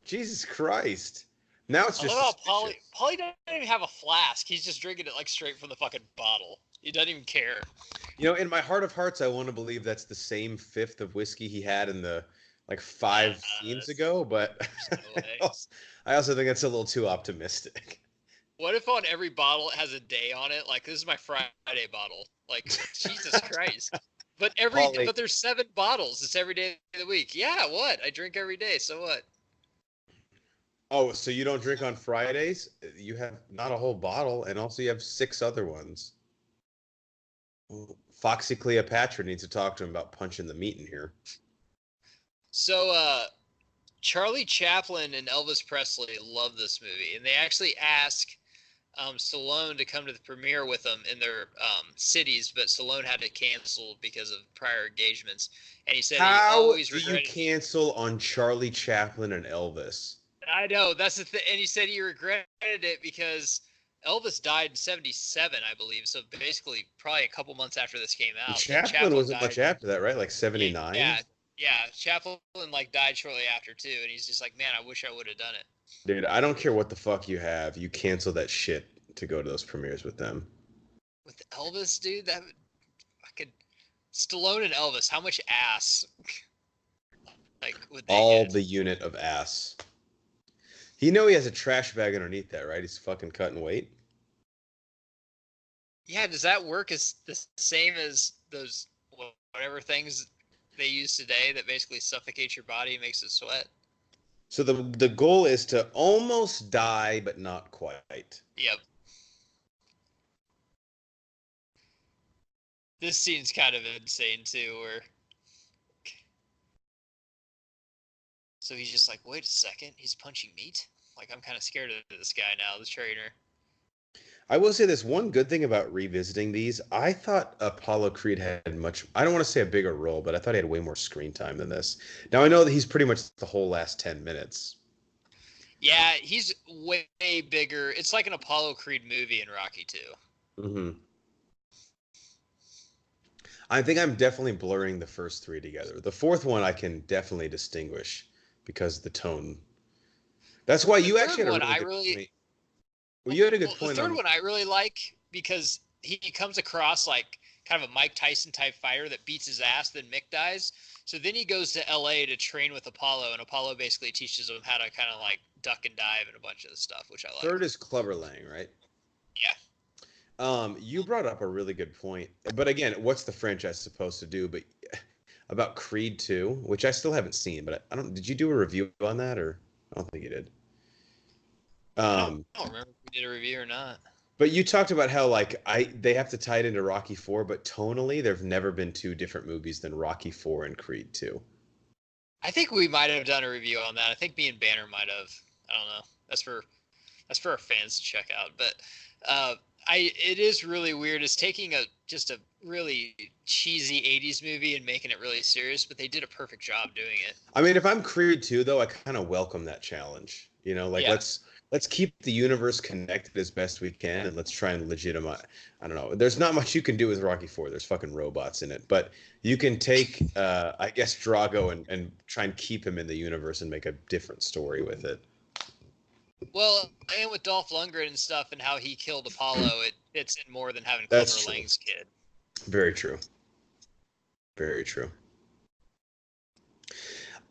Jesus Christ. Now it's just Paulie doesn't even have a flask. He's just drinking it like straight from the fucking bottle. He doesn't even care. You know, in my heart of hearts, I want to believe that's the same fifth of whiskey he had in the like 5 scenes ago, but I also think that's a little too optimistic. What if on every bottle it has a day on it? Like, this is my Friday bottle. Like, Jesus Christ. But but there's 7 bottles. It's every day of the week. Yeah, what? I drink every day. So what? Oh, so you don't drink on Fridays? You have not a whole bottle, and also you have 6 other ones. Well, Foxy Cleopatra needs to talk to him about punching the meat in here. So, Charlie Chaplin and Elvis Presley love this movie, and they actually ask Stallone to come to the premiere with them in their cities, but Stallone had to cancel because of prior engagements. And he said he always regretted. How do you cancel on Charlie Chaplin and Elvis? I know, that's the thing. And he said he regretted it because Elvis died in '77, I believe. So basically, probably a couple months after this came out. Chaplin wasn't much after that, right? Like '79. Yeah. Chaplin died shortly after too, and he's just like, man, I wish I would have done it. Dude, I don't care what the fuck you have. You cancel that shit to go to those premieres with them. With Elvis, dude, I could. Stallone and Elvis, how much ass? Like would they all get? The unit of ass. He has a trash bag underneath that, right? He's fucking cutting weight. Yeah, does that work as the same as those whatever things they use today that basically suffocate your body and makes it sweat? So the goal is to almost die, but not quite. Yep. This scene's kind of insane too, where so he's just like, wait a second, he's punching meat? Like, I'm kind of scared of this guy now, the trainer. I will say this one good thing about revisiting these. I thought Apollo Creed had much, I don't want to say a bigger role, but I thought he had way more screen time than this. Now, I know that he's pretty much the whole last 10 minutes. Yeah, he's way bigger. It's like an Apollo Creed movie in Rocky 2. Mm-hmm. I think I'm definitely blurring the first three together. The fourth one I can definitely distinguish because of the tone. That's why you actually had a really good point. Well, you had a good point. The third one I really like because he comes across like kind of a Mike Tyson type fighter that beats his ass, then Mick dies. So then he goes to LA to train with Apollo, and Apollo basically teaches him how to kind of like duck and dive and a bunch of the stuff, which I like. Third is Clubber Lang, right? Yeah. You brought up a really good point. But again, what's the franchise supposed to do? But about Creed 2, which I still haven't seen, but I don't. Did you do a review on that, or I don't think you did. I don't remember if we did a review or not. But you talked about how they have to tie it into Rocky 4, but tonally there've never been two different movies than Rocky 4 and Creed 2. I think we might have done a review on that. I think me and Banner might have. I don't know. That's for our fans to check out. But it is really weird. It's taking just a really cheesy 80s movie and making it really serious, but they did a perfect job doing it. I mean, if I'm Creed 2 though, I kind of welcome that challenge. Let's keep the universe connected as best we can, and let's try and legitimize. I don't know. There's not much you can do with Rocky 4. There's fucking robots in it, but you can take, I guess, Drago and try and keep him in the universe and make a different story with it. Well, and with Dolph Lundgren and stuff, and how he killed Apollo, it fits in more than having Clubber Lang's kid. Very true. Very true.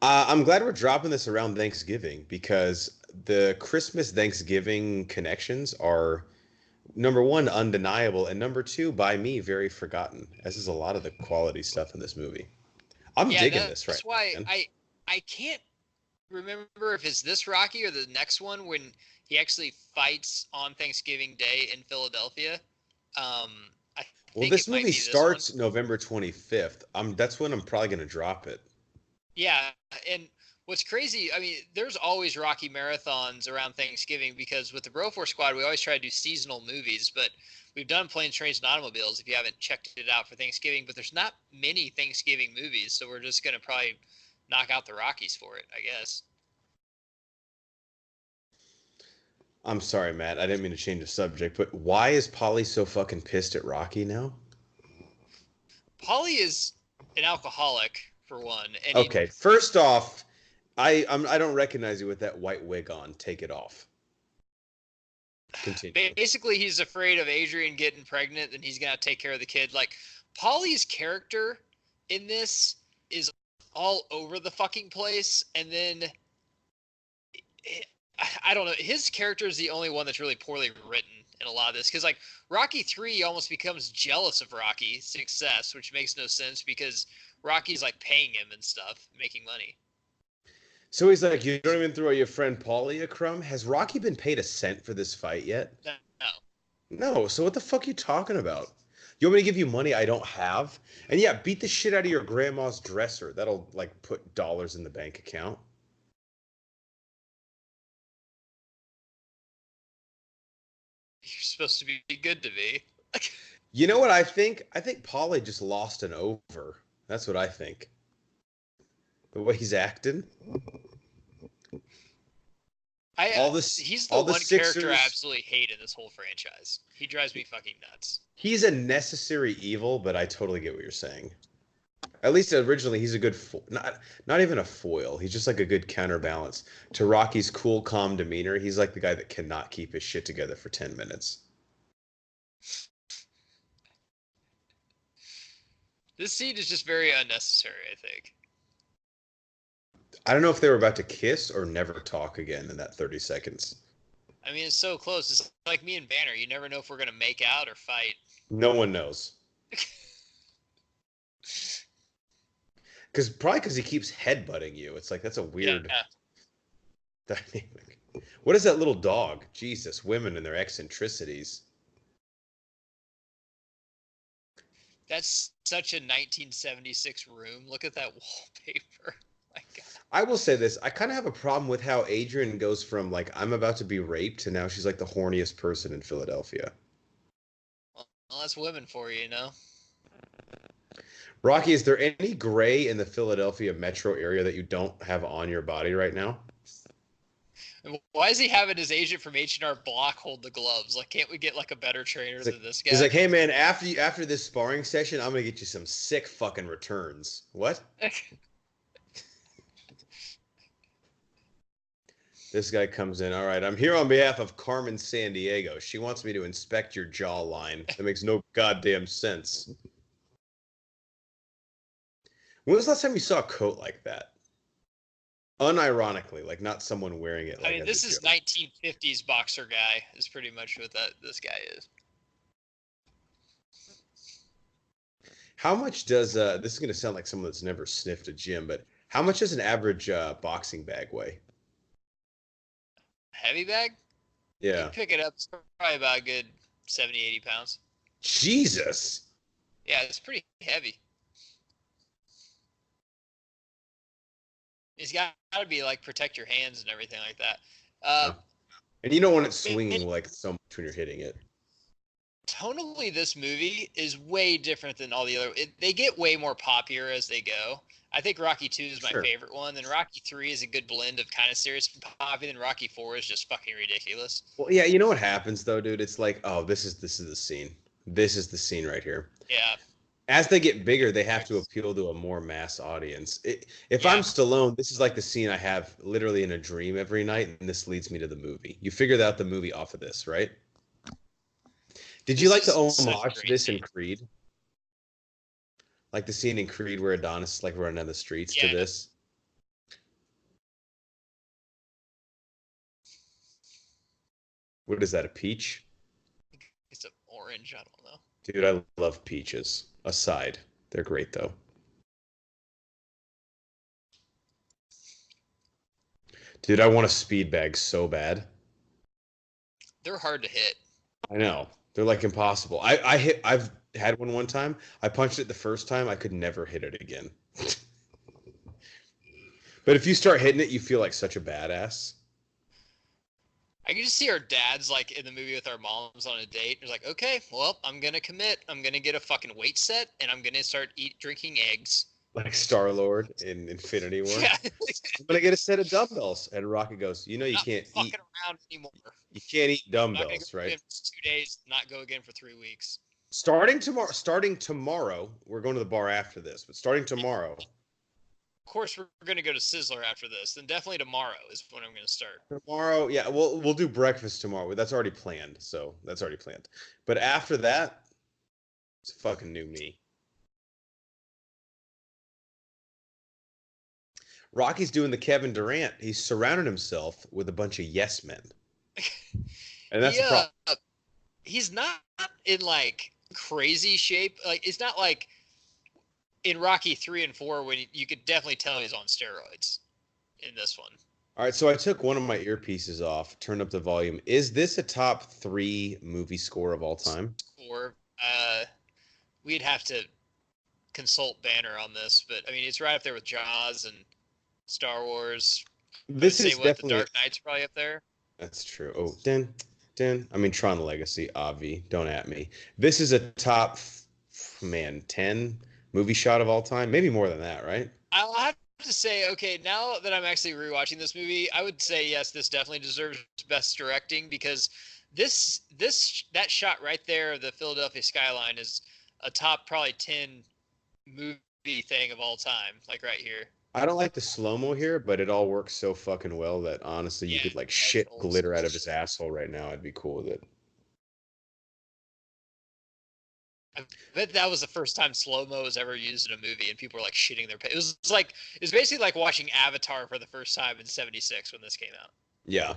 I'm glad we're dropping this around Thanksgiving because the Christmas Thanksgiving connections are, number one, undeniable, and number two, by me, very forgotten, as is a lot of the quality stuff in this movie. I'm digging this right now. That's why I can't remember if it's this Rocky or the next one when he actually fights on Thanksgiving Day in Philadelphia. This movie starts November 25th. That's when I'm probably going to drop it. Yeah, and what's crazy, I mean, there's always Rocky marathons around Thanksgiving because with the Broforce Squad, we always try to do seasonal movies, but we've done Planes, Trains, and Automobiles if you haven't checked it out for Thanksgiving, but there's not many Thanksgiving movies, so we're just going to probably knock out the Rockies for it, I guess. I'm sorry, Matt. I didn't mean to change the subject, but why is Paulie so fucking pissed at Rocky now? Paulie is an alcoholic, for one. And okay, first off, I don't recognize you with that white wig on. Take it off. Continue. Basically, he's afraid of Adrian getting pregnant, and he's gonna take care of the kid. Like, Paulie's character in this is all over the fucking place, and then I don't know. His character is the only one that's really poorly written in a lot of this, because like Rocky 3 almost becomes jealous of Rocky's success, which makes no sense because Rocky's like paying him and stuff, making money. So he's like, you don't even throw your friend Paulie a crumb? Has Rocky been paid a cent for this fight yet? No. No. So what the fuck are you talking about? You want me to give you money I don't have? And yeah, beat the shit out of your grandma's dresser. That'll like put dollars in the bank account. You're supposed to be good to me. You know what I think? I think Paulie just lost an over. That's what I think. The way he's acting. He's the one character I absolutely hate in this whole franchise. He drives me fucking nuts. He's a necessary evil, but I totally get what you're saying. At least originally, he's a good not even a foil. He's just like a good counterbalance to Rocky's cool, calm demeanor. He's like the guy that cannot keep his shit together for 10 minutes. This scene is just very unnecessary, I think. I don't know if they were about to kiss or never talk again in that 30 seconds. I mean, it's so close. It's like me and Banner. You never know if we're going to make out or fight. No one knows. Probably because he keeps headbutting you. It's like, that's a weird dynamic. What is that little dog? Jesus, women and their eccentricities. That's such a 1976 room. Look at that wallpaper. My God. I will say this. I kind of have a problem with how Adrian goes from, like, I'm about to be raped to now she's, like, the horniest person in Philadelphia. Well, that's women for you, you know? Rocky, is there any gray in the Philadelphia metro area that you don't have on your body right now? Why is he having his agent from H&R Block hold the gloves? Like, can't we get like a better trainer than this guy? He's like, hey man, after this sparring session, I'm gonna get you some sick fucking returns. What? This guy comes in. All right, I'm here on behalf of Carmen Sandiego. She wants me to inspect your jawline. That makes no goddamn sense. When was the last time you saw a coat like that? Unironically, like not someone wearing it. Like, I mean, this is 1950s boxer guy is pretty much what this guy is. How much does this is going to sound like someone that's never sniffed a gym, but how much does an average boxing bag weigh? Heavy bag? Yeah. You pick it up, it's probably about a good 70, 80 pounds. Jesus. Yeah, it's pretty heavy. It's got to be like protect your hands and everything like that. And you don't want it swinging like so much when you're hitting it. Tonally, this movie is way different than all the other. They get way more popular as they go. I think Rocky 2 is my favorite one. Then Rocky 3 is a good blend of kind of serious and poppy. Then Rocky 4 is just fucking ridiculous. Well, yeah, you know what happens though, dude? It's like, oh, this is the scene. This is the scene right here. Yeah. As they get bigger, they have to appeal to a more mass audience. If I'm Stallone, this is like the scene I have literally in a dream every night, and this leads me to the movie. You figured out the movie off of this, right? Did you like the homage to this in Creed? Like the scene in Creed where Adonis is like running down the streets to this? What is that, a peach? It's an orange, I don't know. Dude, I love peaches. Aside, they're great though. Dude, I want a speed bag so bad. They're hard to hit. I know. They're like impossible. I've had one time. I punched it the first time. I could never hit it again. But if you start hitting it, you feel like such a badass. I can just see our dads like in the movie with our moms on a date. It's like, okay, well, I'm gonna commit. I'm gonna get a fucking weight set, and I'm gonna start drinking eggs. Like Star-Lord in Infinity War. Yeah. I'm gonna get a set of dumbbells, and Rocky goes, "You know, you can't fucking eat around anymore. You can't eat I'm not dumbbells, gonna go right?" again for 2 days, not go again for 3 weeks. Starting tomorrow, we're going to the bar after this. But starting tomorrow. Of course, we're going to go to Sizzler after this. Then definitely tomorrow is when I'm going to start. Tomorrow, yeah, we'll do breakfast tomorrow. That's already planned. So that's already planned. But after that, it's fucking new me. Rocky's doing the Kevin Durant. He's surrounded himself with a bunch of yes men. And that's the problem. He's not in like crazy shape. Like it's not like in Rocky 3 and 4 when you could definitely tell he's on steroids in this one. All right, so I took one of my earpieces off, turned up the volume. Is this a top 3 movie score of all time? Or we'd have to consult Banner on this, but I mean, it's right up there with Jaws and Star Wars. This is The definitely Dark Knight's probably up there. That's true. Oh, I mean, Tron Legacy, Avi. Don't at me. This is a top, 10 movie shot of all time. Maybe more than that, right? I'll have to say, okay, now that I'm actually rewatching this movie, I would say yes, this definitely deserves best directing because that shot right there of the Philadelphia skyline is a top probably 10 movie thing of all time, like right here. I don't like the slow-mo here, but it all works so fucking well that honestly, you could like shit glitter out of his asshole right now. I'd be cool with it. I bet that was the first time slow-mo was ever used in a movie, and people were like shitting their pants. It was basically like watching Avatar for the first time in '76 when this came out. Yeah.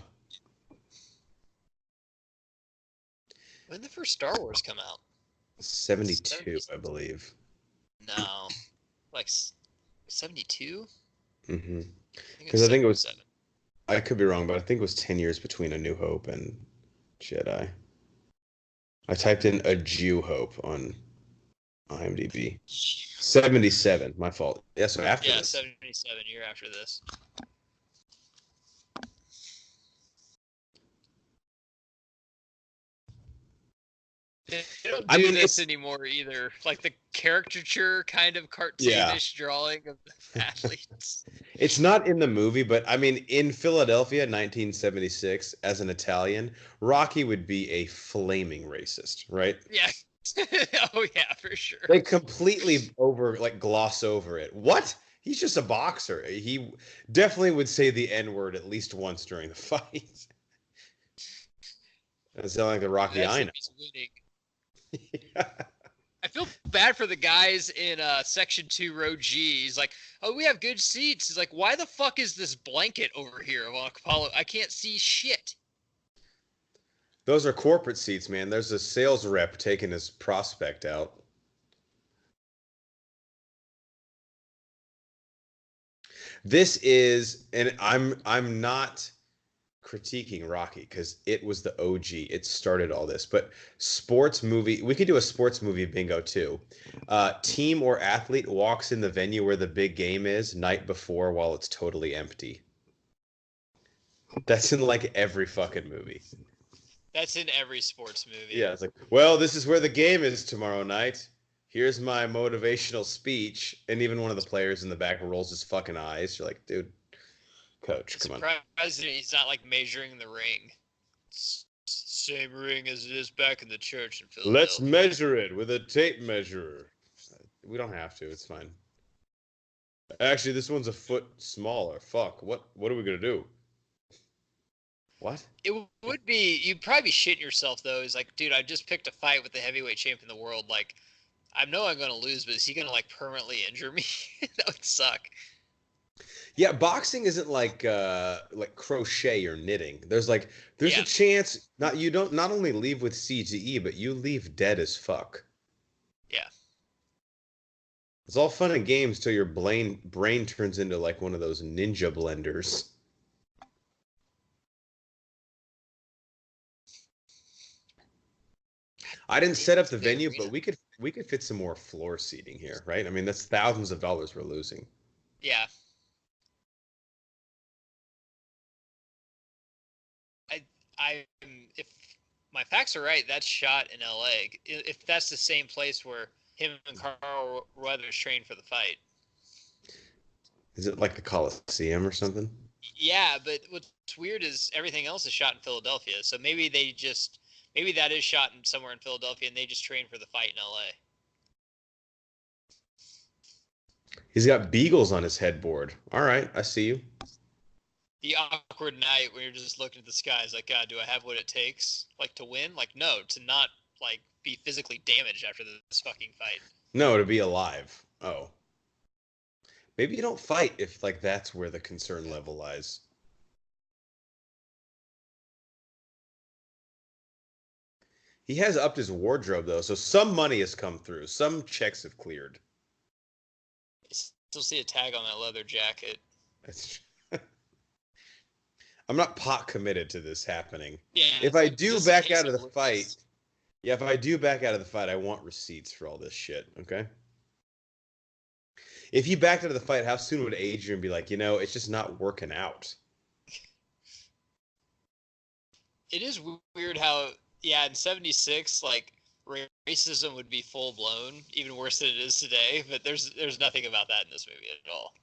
When did the first Star Wars come out? 72, I believe. No, like 72. Mm-hmm. Because I think it was. I could be wrong, but I think it was 10 years between A New Hope and Jedi. I typed in A Jew Hope on IMDb. 77. My fault. Yeah, so after this. 77. Year after this. They don't do this anymore either. Like the caricature kind of cartoonish drawing of the athletes. It's not in the movie, but I mean, in Philadelphia, 1976, as an Italian, Rocky would be a flaming racist, right? Yeah. Oh yeah, for sure. They completely gloss over it. What? He's just a boxer. He definitely would say the N-word at least once during the fight. That sounds like the Rocky I know. Yeah. I feel bad for the guys in Section 2, Row G. He's like, oh, we have good seats. He's like, why the fuck is this blanket over here? Well, Apollo, I can't see shit. Those are corporate seats, man. There's a sales rep taking his prospect out. This is, and I'm not critiquing Rocky because it was the OG. It started all this. But sports movie, we could do a sports movie bingo too. Team or athlete walks in the venue where the big game is night before while it's totally empty. That's in like every fucking movie. That's in every sports movie. Yeah, it's like, well, this is where the game is tomorrow night. Here's my motivational speech. And even one of the players in the back rolls his fucking eyes. You're like, dude, coach, come on. Surprised he's not like measuring the ring. It's same ring as it is back in the church in Philadelphia. Let's measure it with a tape measure. We don't have to. It's fine. Actually, this one's a foot smaller. Fuck. What are we going to do? What? It would be, you'd probably be shitting yourself though. He's like, dude, I just picked a fight with the heavyweight champion of the world. Like, I know I'm going to lose, but is he going to like permanently injure me? That would suck. Yeah, boxing isn't like crochet or knitting. There's a chance you don't not only leave with CTE, but you leave dead as fuck. Yeah. It's all fun and games till your brain turns into like one of those ninja blenders. I didn't set up the venue, but we could fit some more floor seating here, right? I mean, that's thousands of dollars we're losing. Yeah. If my facts are right, that's shot in LA. If that's the same place where him and Carl Weathers trained for the fight. Is it like the Coliseum or something? Yeah, but what's weird is everything else is shot in Philadelphia. So maybe that is shot somewhere in Philadelphia and they just trained for the fight in LA. He's got beagles on his headboard. All right, I see you. The awkward night where you're just looking at the sky is like, God, do I have what it takes, like, to win? Like, no, to not, like, be physically damaged after this fucking fight. No, to be alive. Oh. Maybe you don't fight if, like, that's where the concern level lies. He has upped his wardrobe, though, so some money has come through. Some checks have cleared. I still see a tag on that leather jacket. That's I'm not pot committed to this happening. Yeah. If I do back out of the fight, Yeah, if I do back out of the fight, I want receipts for all this shit, okay? If you backed out of the fight, how soon would Adrian be like, it's just not working out? It is weird how, yeah, in '76, like racism would be full blown, even worse than it is today. But there's nothing about that in this movie at all.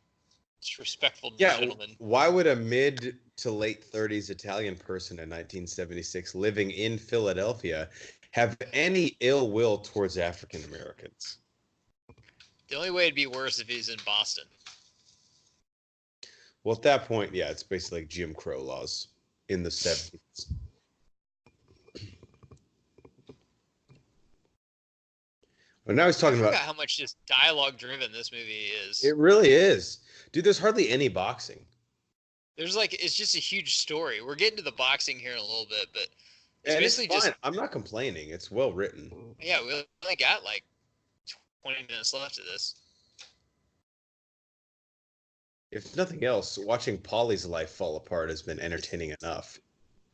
It's respectful Yeah, gentlemen. why would a mid to late 30s Italian person in 1976 living in Philadelphia have any ill will towards African Americans? The only way it'd be worse if he's in Boston. Well, at that point, yeah, it's basically like Jim Crow laws in the 70s. But now he's talking I about forgot how much just dialogue driven this movie is. it really is. Dude, there's hardly any boxing. It's just a huge story. We're getting to the boxing here in a little bit, but it's And basically it's fine. just. I'm not complaining. It's well written. Yeah, we only got like 20 minutes left of this. If nothing else, watching Polly's life fall apart has been entertaining enough.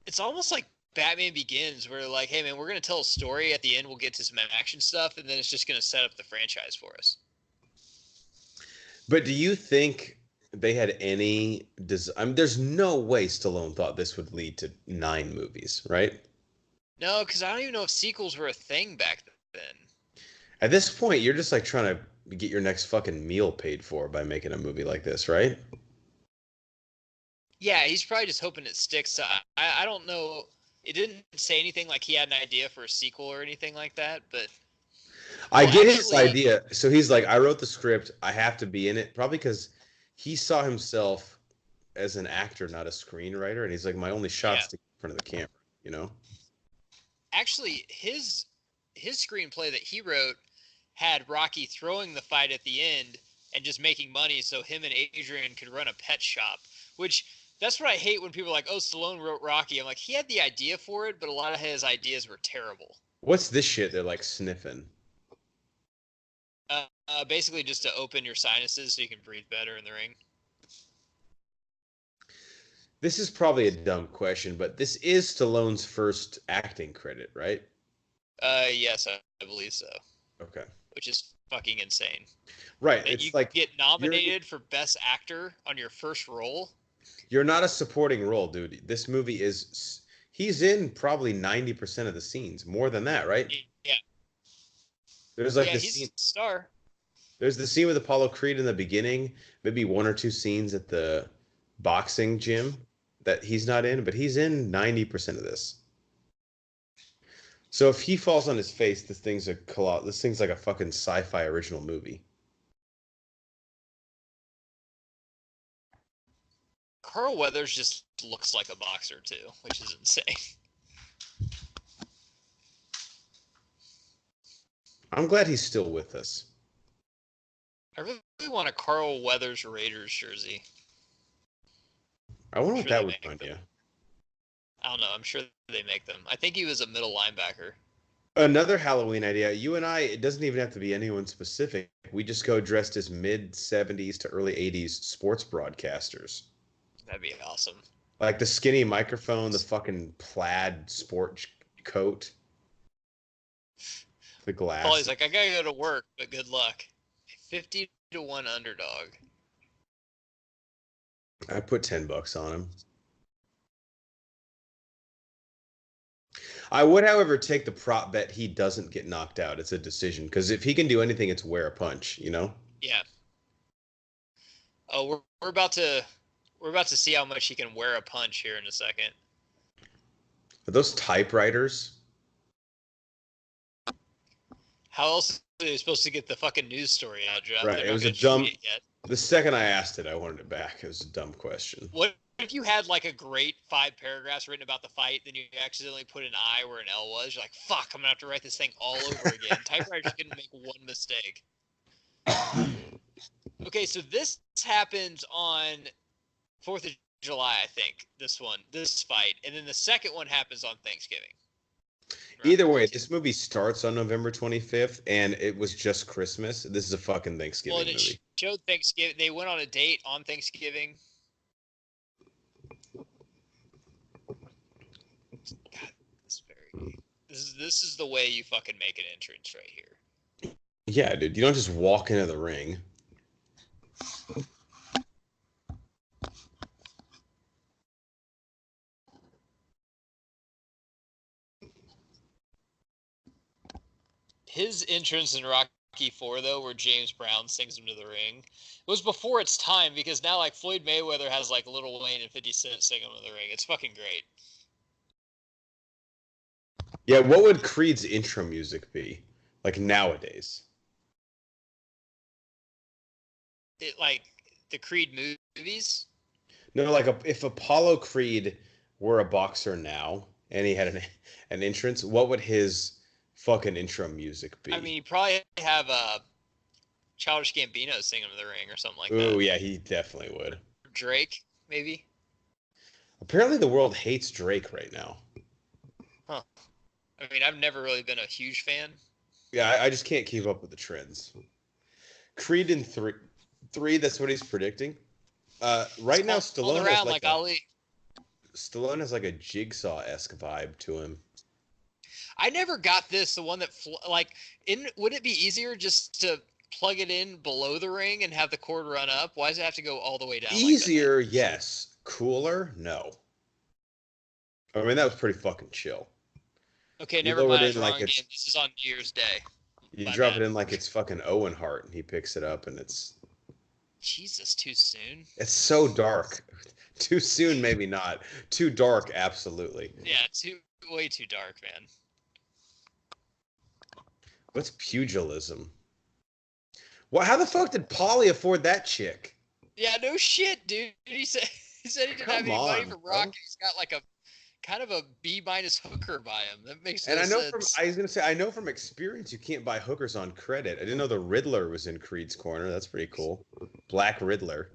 It's almost like Batman Begins, where like, hey man, we're gonna tell a story. At the end, we'll get to some action stuff, and then it's just gonna set up the franchise for us. But do you think they had any there's no way Stallone thought this would lead to 9 movies, right? No, because I don't even know if sequels were a thing back then. At this point, you're just like trying to get your next fucking meal paid for by making a movie like this, right? Yeah, he's probably just hoping it sticks. I don't know. It didn't say anything like he had an idea for a sequel or anything like that, but I get his idea. So he's like, I wrote the script. I have to be in it. Probably because he saw himself as an actor, not a screenwriter. And he's like, my only shot's to get in front of the camera, Actually, his screenplay that he wrote had Rocky throwing the fight at the end and just making money so him and Adrian could run a pet shop, which that's what I hate when people are like, oh, Stallone wrote Rocky. I'm like, he had the idea for it, but a lot of his ideas were terrible. What's this shit they're like sniffing? Basically just to open your sinuses so you can breathe better in the ring. This is probably a dumb question, but this is Stallone's first acting credit, right? Yes, I believe so. Okay. Which is fucking insane. Right. That it's you like get nominated for Best Actor on your first role. You're not a supporting role, dude. This movie is he's in probably 90% of the scenes. More than that, right? Yeah. There's like he's scene, a star. There's the scene with Apollo Creed in the beginning, maybe 1 or 2 scenes at the boxing gym that he's not in, but he's in 90% of this. So if he falls on his face, this thing's like a fucking sci-fi original movie. Carl Weathers just looks like a boxer too, which is insane. I'm glad he's still with us. I really want a Carl Weathers Raiders jersey. I wonder what that would find you. I don't know. I'm sure they make them. I think he was a middle linebacker. Another Halloween idea. You and I, it doesn't even have to be anyone specific. We just go dressed as mid-70s to early 80s sports broadcasters. That'd be awesome. Like the skinny microphone, the fucking plaid sport coat, the glass. Paulie's like, I gotta go to work, but good luck. 50-1 underdog. I put $10 on him. I would, however, take the prop bet he doesn't get knocked out. It's a decision because if he can do anything, it's wear a punch. Yeah. Oh, we're about to see how much he can wear a punch here in a second. Are those typewriters? How else are they supposed to get the fucking news story out, Jeff? Right. It was a dumb. The second I asked it, I wanted it back. It was a dumb question. What if you had like a great 5 paragraphs written about the fight, then you accidentally put an I where an L was? You're like, fuck, I'm gonna have to write this thing all over again. Typewriters couldn't make one mistake. Okay, so this happens on 4th of July, I think. This fight, and then the second one happens on Thanksgiving. Either way, this movie starts on November 25th, and it was just Christmas. This is a fucking Thanksgiving movie. Well, it showed Thanksgiving. They went on a date on Thanksgiving. God, This is the way you fucking make an entrance right here. Yeah, dude. You don't just walk into the ring. His entrance in Rocky 4, though, where James Brown sings him to the ring, it was before its time because now, like, Floyd Mayweather has, like, Lil Wayne and 50 Cent sing him to the ring. It's fucking great. Yeah, what would Creed's intro music be? Like, nowadays? Like, the Creed movies? No, like, if Apollo Creed were a boxer now, and he had an entrance, what would his fucking intro music be? I mean, you probably have Childish Gambino sing him to the ring or something like that. Ooh, yeah, he definitely would. Drake, maybe? Apparently the world hates Drake right now. Huh. I mean, I've never really been a huge fan. Yeah, I just can't keep up with the trends. Creed in three, that's what he's predicting. Right now, Stallone around like Ali. Stallone has like a Jigsaw-esque vibe to him. I never got this. The one that would it be easier just to plug it in below the ring and have the cord run up? Why does it have to go all the way down? Easier, like yes. Cooler, no. I mean, that was pretty fucking chill. Okay, never mind. This is on New Year's Day. You drop it in like it's fucking Owen Hart, and he picks it up, and it's... Jesus, too soon? It's so dark. Too soon, maybe not. Too dark, absolutely. Yeah, way too dark, man. What's pugilism? Well, how the fuck did Paulie afford that chick? Yeah, no shit, dude. He said he didn't have any money for Rocky. He's got like a kind of a B- hooker by him. That makes no sense. I know from experience you can't buy hookers on credit. I didn't know the Riddler was in Creed's corner. That's pretty cool. Black Riddler.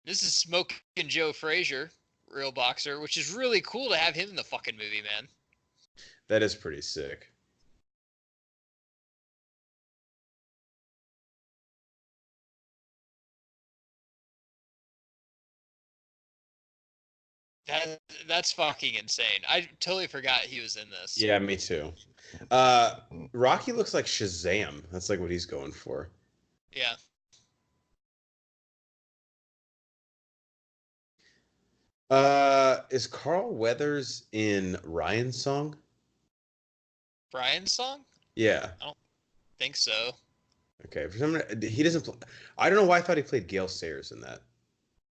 This is Smoking Joe Frazier, real boxer, which is really cool to have him in the fucking movie, man. That is pretty sick. That's fucking insane. I totally forgot he was in this. Yeah, me too. Rocky looks like Shazam. That's like what he's going for. Yeah. Is Carl Weathers in Ryan's Song? Brian's song? Yeah. I don't think so. Okay. For some reason, he doesn't. I don't know why I thought he played Gale Sayers in that.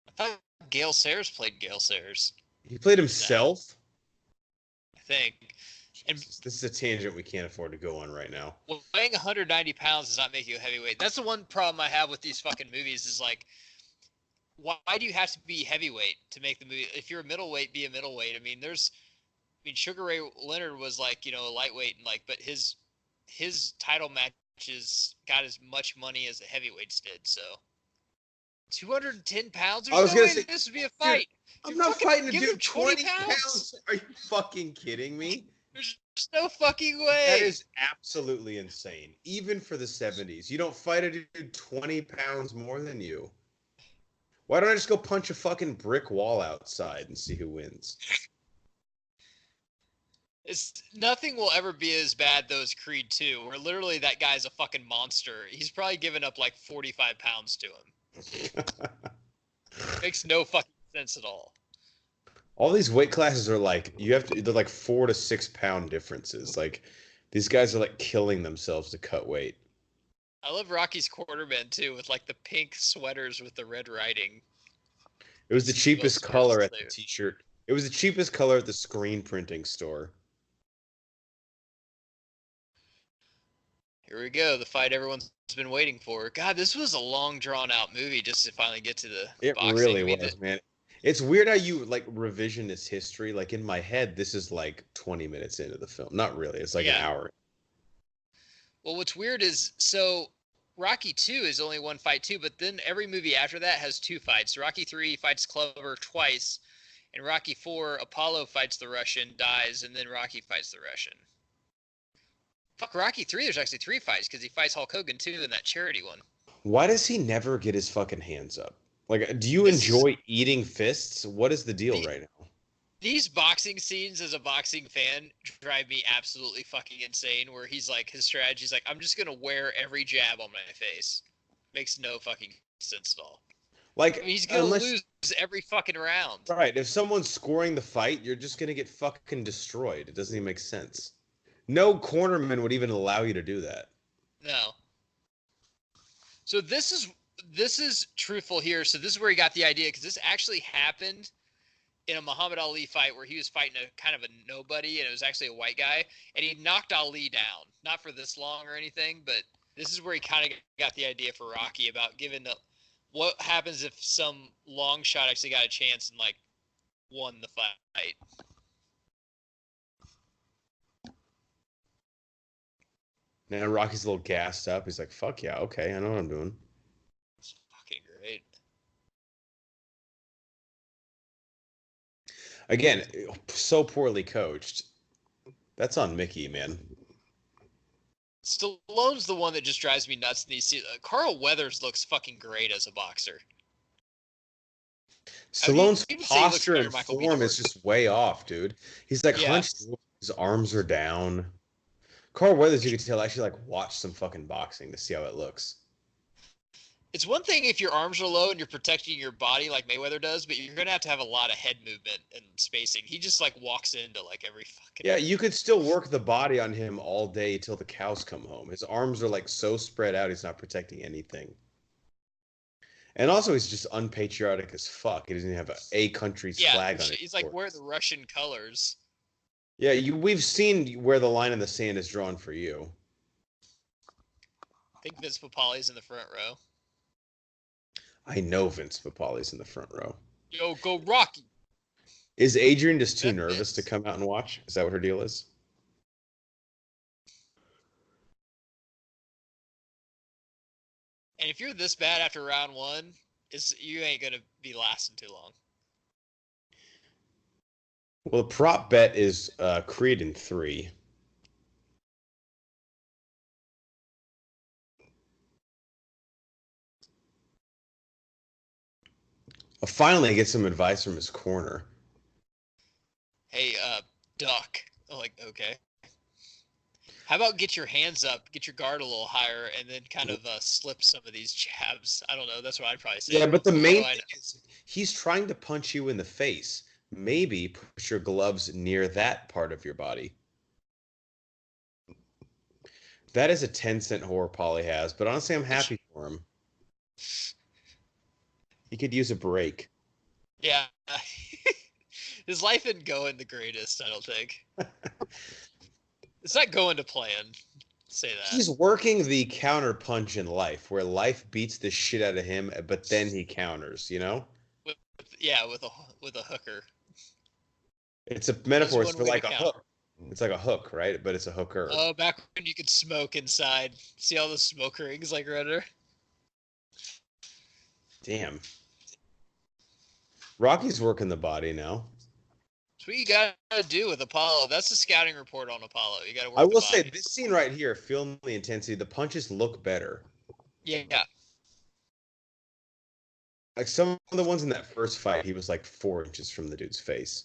I thought Gale Sayers played Gale Sayers. He played himself? I think. And this is a tangent we can't afford to go on right now. Well, weighing 190 pounds does not make you a heavyweight. That's the one problem I have with these fucking movies is like, why do you have to be heavyweight to make the movie? If you're a middleweight, be a middleweight. I mean, Sugar Ray Leonard was like, a lightweight and but his title matches got as much money as the heavyweights did. So 210 pounds? There's no way this would be a fight. Dude, I'm not fighting a dude 20 pounds. Are you fucking kidding me? There's no fucking way. That is absolutely insane. Even for the 70s. You don't fight a dude 20 pounds more than you. Why don't I just go punch a fucking brick wall outside and see who wins? Nothing will ever be as bad though as Creed 2, where literally that guy's a fucking monster. He's probably given up like 45 pounds to him. Makes no fucking sense at all. All these weight classes are like they're like 4 to 6 pound differences. Like these guys are like killing themselves to cut weight. I love Rocky's quartermen too, with like the pink sweaters with the red writing. It was the cheapest color at the t-shirt. It was the cheapest color at the screen printing store. Here we go, the fight everyone's been waiting for. God, this was a long drawn out movie just to finally get to the boxing. It really was, man. It's weird how you like revisionist history. Like in my head, this is like 20 minutes into the film. Not really. It's like an hour. Well, what's weird is Rocky 2 is only one fight too, but then every movie after that has 2 fights. Rocky 3 fights Clubber twice, and Rocky 4, Apollo fights the Russian, dies, and then Rocky fights the Russian. Fuck, Rocky 3, there's actually 3 fights because he fights Hulk Hogan too in that charity one. Why does he never get his fucking hands up? Like, do you enjoy eating fists? What is the deal right now? these boxing scenes as a boxing fan drive me absolutely fucking insane. Where he's like, his strategy's like, I'm just gonna wear every jab on my face. Makes no fucking sense at all. Like, I mean, he's gonna lose every fucking round. Right. If someone's scoring the fight, you're just gonna get fucking destroyed. It doesn't even make sense. No cornerman would even allow you to do that. No. So this is truthful here. So this is where he got the idea, because this actually happened in a Muhammad Ali fight where he was fighting a kind of a nobody, and it was actually a white guy, and he knocked Ali down. Not for this long or anything, but this is where he kind of got the idea for Rocky about giving the what happens if some long shot actually got a chance and like won the fight. Now Rocky's a little gassed up. He's like, "Fuck yeah, okay, I know what I'm doing." It's fucking great. Again, so poorly coached. That's on Mickey, man. Stallone's the one that just drives me nuts in these. Carl Weathers looks fucking great as a boxer. Stallone's posture and form is just way off, dude. He's like hunched, his arms are down. Carl Weathers, you can tell, actually like watch some fucking boxing to see how it looks. It's one thing if your arms are low and you're protecting your body like Mayweather does, but you're gonna have to have a lot of head movement and spacing. He just like walks into like every fucking. Yeah, you could still work the body on him all day till the cows come home. His arms are like so spread out, he's not protecting anything. And also, he's just unpatriotic as fuck. He doesn't even have a country's flag on it. He's like, wear the Russian colors. Yeah, we've seen where the line in the sand is drawn for you. I think Vince Papali's in the front row. I know Vince Papali's in the front row. Yo, go Rocky! Is Adrian just too nervous to come out and watch? Is that what her deal is? And if you're this bad after round one, you ain't gonna be lasting too long. Well, the prop bet is Creed in 3. I'll finally get some advice from his corner. Hey, duck. I'm like, okay. How about get your hands up, get your guard a little higher, and then kind of slip some of these jabs? I don't know. That's what I'd probably say. Yeah, but the main thing is he's trying to punch you in the face. Maybe put your gloves near that part of your body. That is a 10-cent whore Paulie has, but honestly, I'm happy for him. He could use a break. Yeah. His life isn't going the greatest, I don't think. It's not going to plan. Say that. He's working the counter punch in life, where life beats the shit out of him, but then he counters, you know? With a hooker. It's a metaphor for like a hook. It's like a hook, right? But it's a hooker. Oh, back when you could smoke inside. See all the smoke rings like right there? Damn. Rocky's working the body now. That's what you gotta do with Apollo. That's the scouting report on Apollo. You gotta work. I will say this scene right here, feeling the intensity, the punches look better. Yeah. Like some of the ones in that first fight, he was like 4 inches from the dude's face.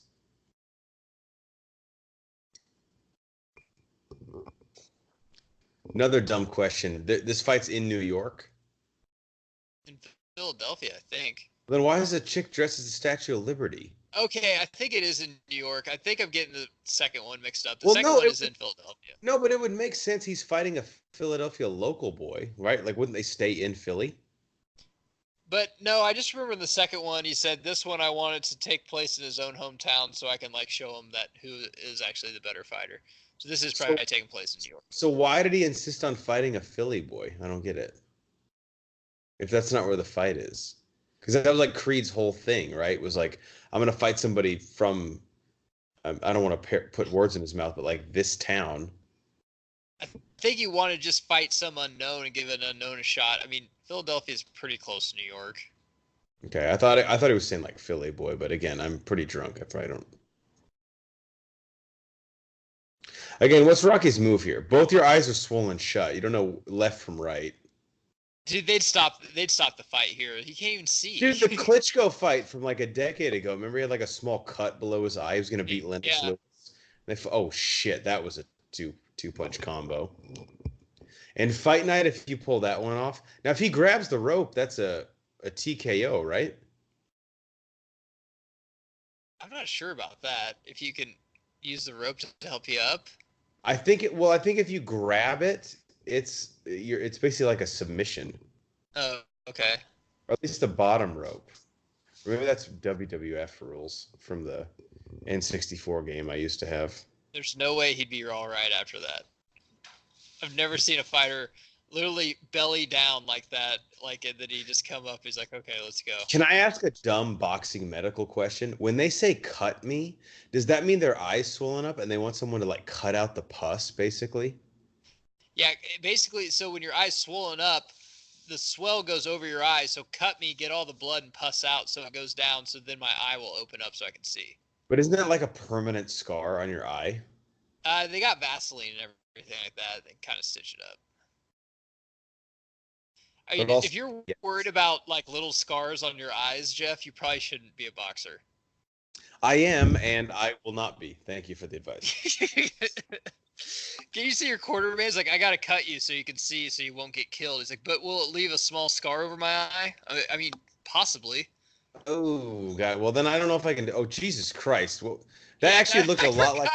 Another dumb question. This fight's in New York? In Philadelphia, I think. Then why is a chick dressed as the Statue of Liberty? Okay, I think it is in New York. I think I'm getting the second one mixed up. The second one is in Philadelphia. No, but it would make sense. He's fighting a Philadelphia local boy, right? Like, wouldn't they stay in Philly? But no, I just remember in the second one, he said this one I wanted to take place in his own hometown so I can like show him that who is actually the better fighter. So this is probably taking place in New York. So why did he insist on fighting a Philly boy? I don't get it. If that's not where the fight is. Because that was like Creed's whole thing, right? It was like, I'm going to fight somebody from, I don't want to put words in his mouth, but like this town. I think he wanted to just fight some unknown and give an unknown a shot. I mean, Philadelphia is pretty close to New York. Okay, I thought he was saying like Philly boy, but again, I'm pretty drunk. I probably don't. Again, what's Rocky's move here? Both your eyes are swollen shut. You don't know left from right. Dude, they'd stop the fight here. He can't even see. Dude, the Klitschko fight from like a decade ago. Remember, he had like a small cut below his eye. He was gonna beat Lennox Yeah. Lewis. Oh shit, that was a two punch combo. And Fight Night, if you pull that one off. Now, if he grabs the rope, that's a TKO, right? I'm not sure about that. If you can use the rope to help you up. I think it. Well, I think if you grab it, it's basically like a submission. Oh, okay. Or at least the bottom rope. Maybe that's WWF rules from the N64 game I used to have. There's no way he'd be all right after that. I've never seen a fighter literally belly down like that, and then he just come up. He's like, okay, let's go. Can I ask a dumb boxing medical question? When they say cut me, does that mean their eyes swollen up and they want someone to like cut out the pus, basically? Yeah, basically, so when your eye's swollen up, the swell goes over your eye. So cut me, get all the blood and pus out so it goes down. So then my eye will open up so I can see. But isn't that like a permanent scar on your eye? They got Vaseline and everything like that. They kind of stitch it up. I mean, Also, if you're worried about like little scars on your eyes, Jeff, you probably shouldn't be a boxer. I am, and I will not be. Thank you for the advice. Can you see your quarterman? He's like, I gotta cut you so you can see, so you won't get killed. He's like, but will it leave a small scar over my eye? I mean, possibly. Oh God. Well, then I don't know if I can. Oh Jesus Christ. Well, that actually looked a lot like.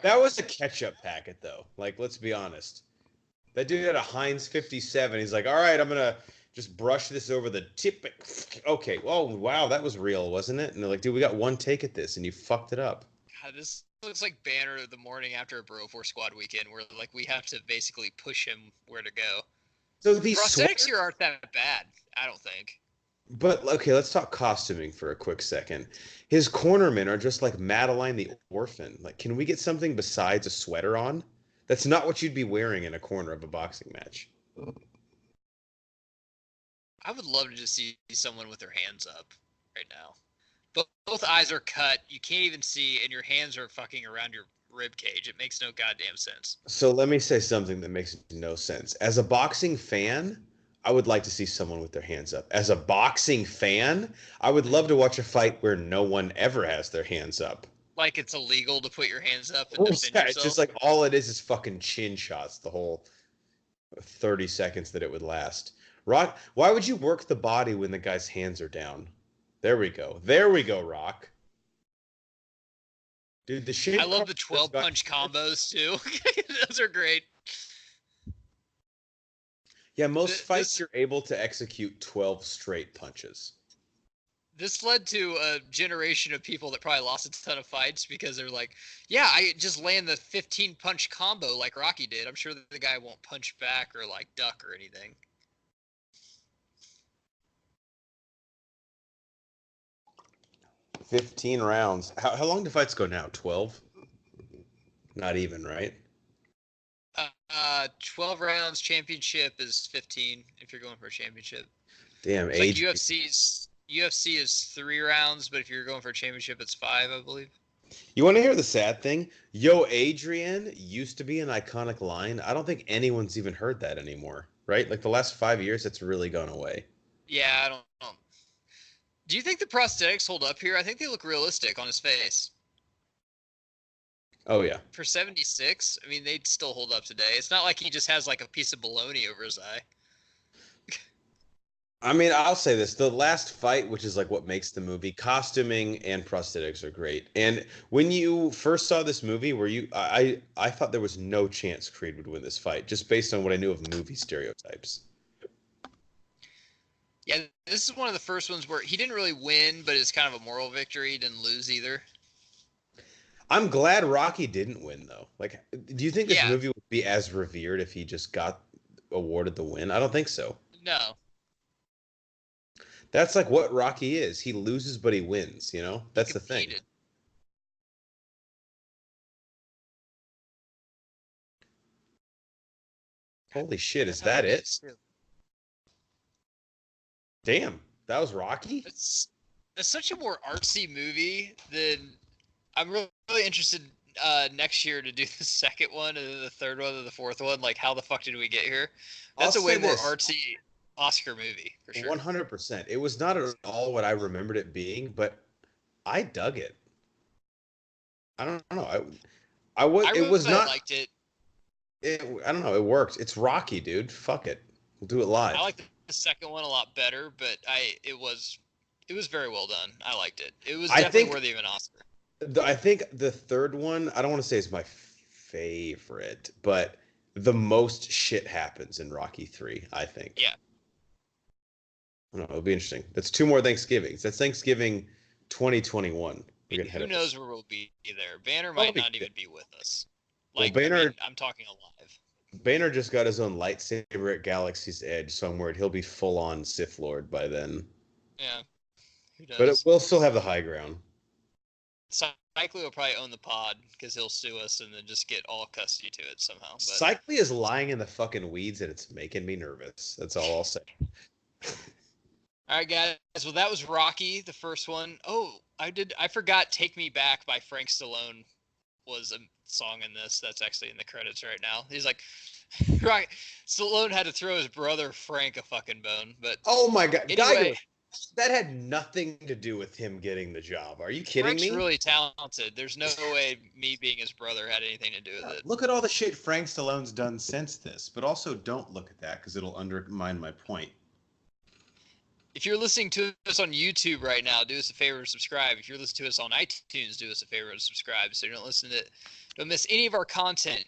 That was a ketchup packet, though. Like, let's be honest. That dude had a Heinz 57. He's like, all right, I'm gonna just brush this over the tip. Okay. Oh wow, that was real, wasn't it? And they're like, dude, we got one take at this, and you fucked it up. God, this looks like Banner the morning after a Bro Force Squad weekend, where like we have to basically push him where to go. So these prosthetics here aren't that bad, I don't think. But okay, let's talk costuming for a quick second. His cornermen are just like Madeline the Orphan. Like, can we get something besides a sweater on? That's not what you'd be wearing in a corner of a boxing match. I would love to just see someone with their hands up right now. Both eyes are cut. You can't even see, and your hands are fucking around your rib cage. It makes no goddamn sense. So let me say something that makes no sense. As a boxing fan, I would like to see someone with their hands up. As a boxing fan, I would love to watch a fight where no one ever has their hands up. Like it's illegal to put your hands up and defend yourself? It's just like all it is fucking chin shots the whole 30 seconds that it would last. Rock, why would you work the body when the guy's hands are down? There we go. There we go, Rock. Dude, the shit. I love the 12 punch combos too. Those are great. Yeah, most fights you're able to execute 12 straight punches. This led to a generation of people that probably lost a ton of fights because they're like, yeah, I just land the 15 punch combo like Rocky did. I'm sure that the guy won't punch back or like duck or anything. 15 rounds. How long do fights go now? 12? Not even, right? 12 rounds. Championship is 15 if you're going for a championship. Damn, it's age. Like UFC is 3 rounds, but if you're going for a championship, it's 5, I believe. You want to hear the sad thing? Yo, Adrian used to be an iconic line. I don't think anyone's even heard that anymore, right? Like the last 5 years, it's really gone away. Yeah, I don't know. Do you think the prosthetics hold up here? I think they look realistic on his face. Oh, yeah. For 76, I mean, they'd still hold up today. It's not like he just has like a piece of bologna over his eye. I mean, I'll say this. The last fight, which is like what makes the movie, costuming and prosthetics are great. And when you first saw this movie, I thought there was no chance Creed would win this fight, just based on what I knew of movie stereotypes. Yeah, this is one of the first ones where he didn't really win, but it's kind of a moral victory. He didn't lose either. I'm glad Rocky didn't win, though. Like, do you think this movie would be as revered if he just got awarded the win? I don't think so. No. That's like what Rocky is. He loses, but he wins, you know? That's the thing. Holy shit, is that it? Damn, that was Rocky? It's such a more artsy movie than... I'm really interested next year to do the second one, and then the third one, and the fourth one. Like, how the fuck did we get here? That's I'll a way say more this. artsy Oscar movie for sure. 100%. It was not at all what I remembered it being, but I dug it. I don't know. It was not. Liked it. I don't know. It worked. It's Rocky, dude. Fuck it. We'll do it live. I like the second one a lot better, but it was very well done. I liked it. It was definitely worthy of an Oscar. I think the third one, I don't want to say is my favorite, but the most shit happens in Rocky 3, I think. Yeah. I don't know. It'll be interesting. That's 2 more Thanksgivings. That's Thanksgiving 2021. Who knows where we'll be there? Banner might not even be with us. Like, well, Banner, I'm talking alive. Banner just got his own lightsaber at Galaxy's Edge, so I'm worried he'll be full-on Sith Lord by then. Yeah. Who knows? But we'll still have the high ground. Cycly will probably own the pod because he'll sue us and then just get all custody to it somehow. But... Cycly is lying in the fucking weeds and it's making me nervous. That's all I'll say. All right, guys. Well, that was Rocky, the first one. Oh, I forgot Take Me Back by Frank Stallone was a song in this. That's actually in the credits right now. He's like, right. Stallone had to throw his brother Frank a fucking bone. But oh my God. Anyway, that had nothing to do with him getting the job. Are you kidding Frank's me? Frank's really talented. There's no way me being his brother had anything to do with it. Look at all the shit Frank Stallone's done since this, but also don't look at that because it'll undermine my point. If you're listening to us on YouTube right now, do us a favor and subscribe. If you're listening to us on iTunes, do us a favor and subscribe so you don't miss any of our content.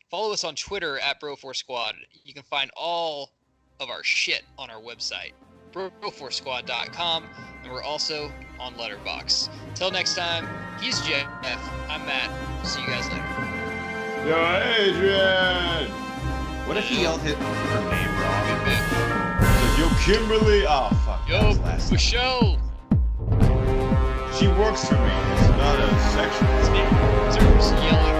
Follow us on Twitter at Bro4Squad. You can find all of our shit on our website, Bro4Squad.com, and we're also on Letterboxd. Till next time, he's Jeff. I'm Matt. See you guys later. Yo, Adrian! What if he yelled her name wrong? Yo, Kimberly! Oh, fuck. Yo, Michelle! She works for me. It's not a sexual thing. Yelling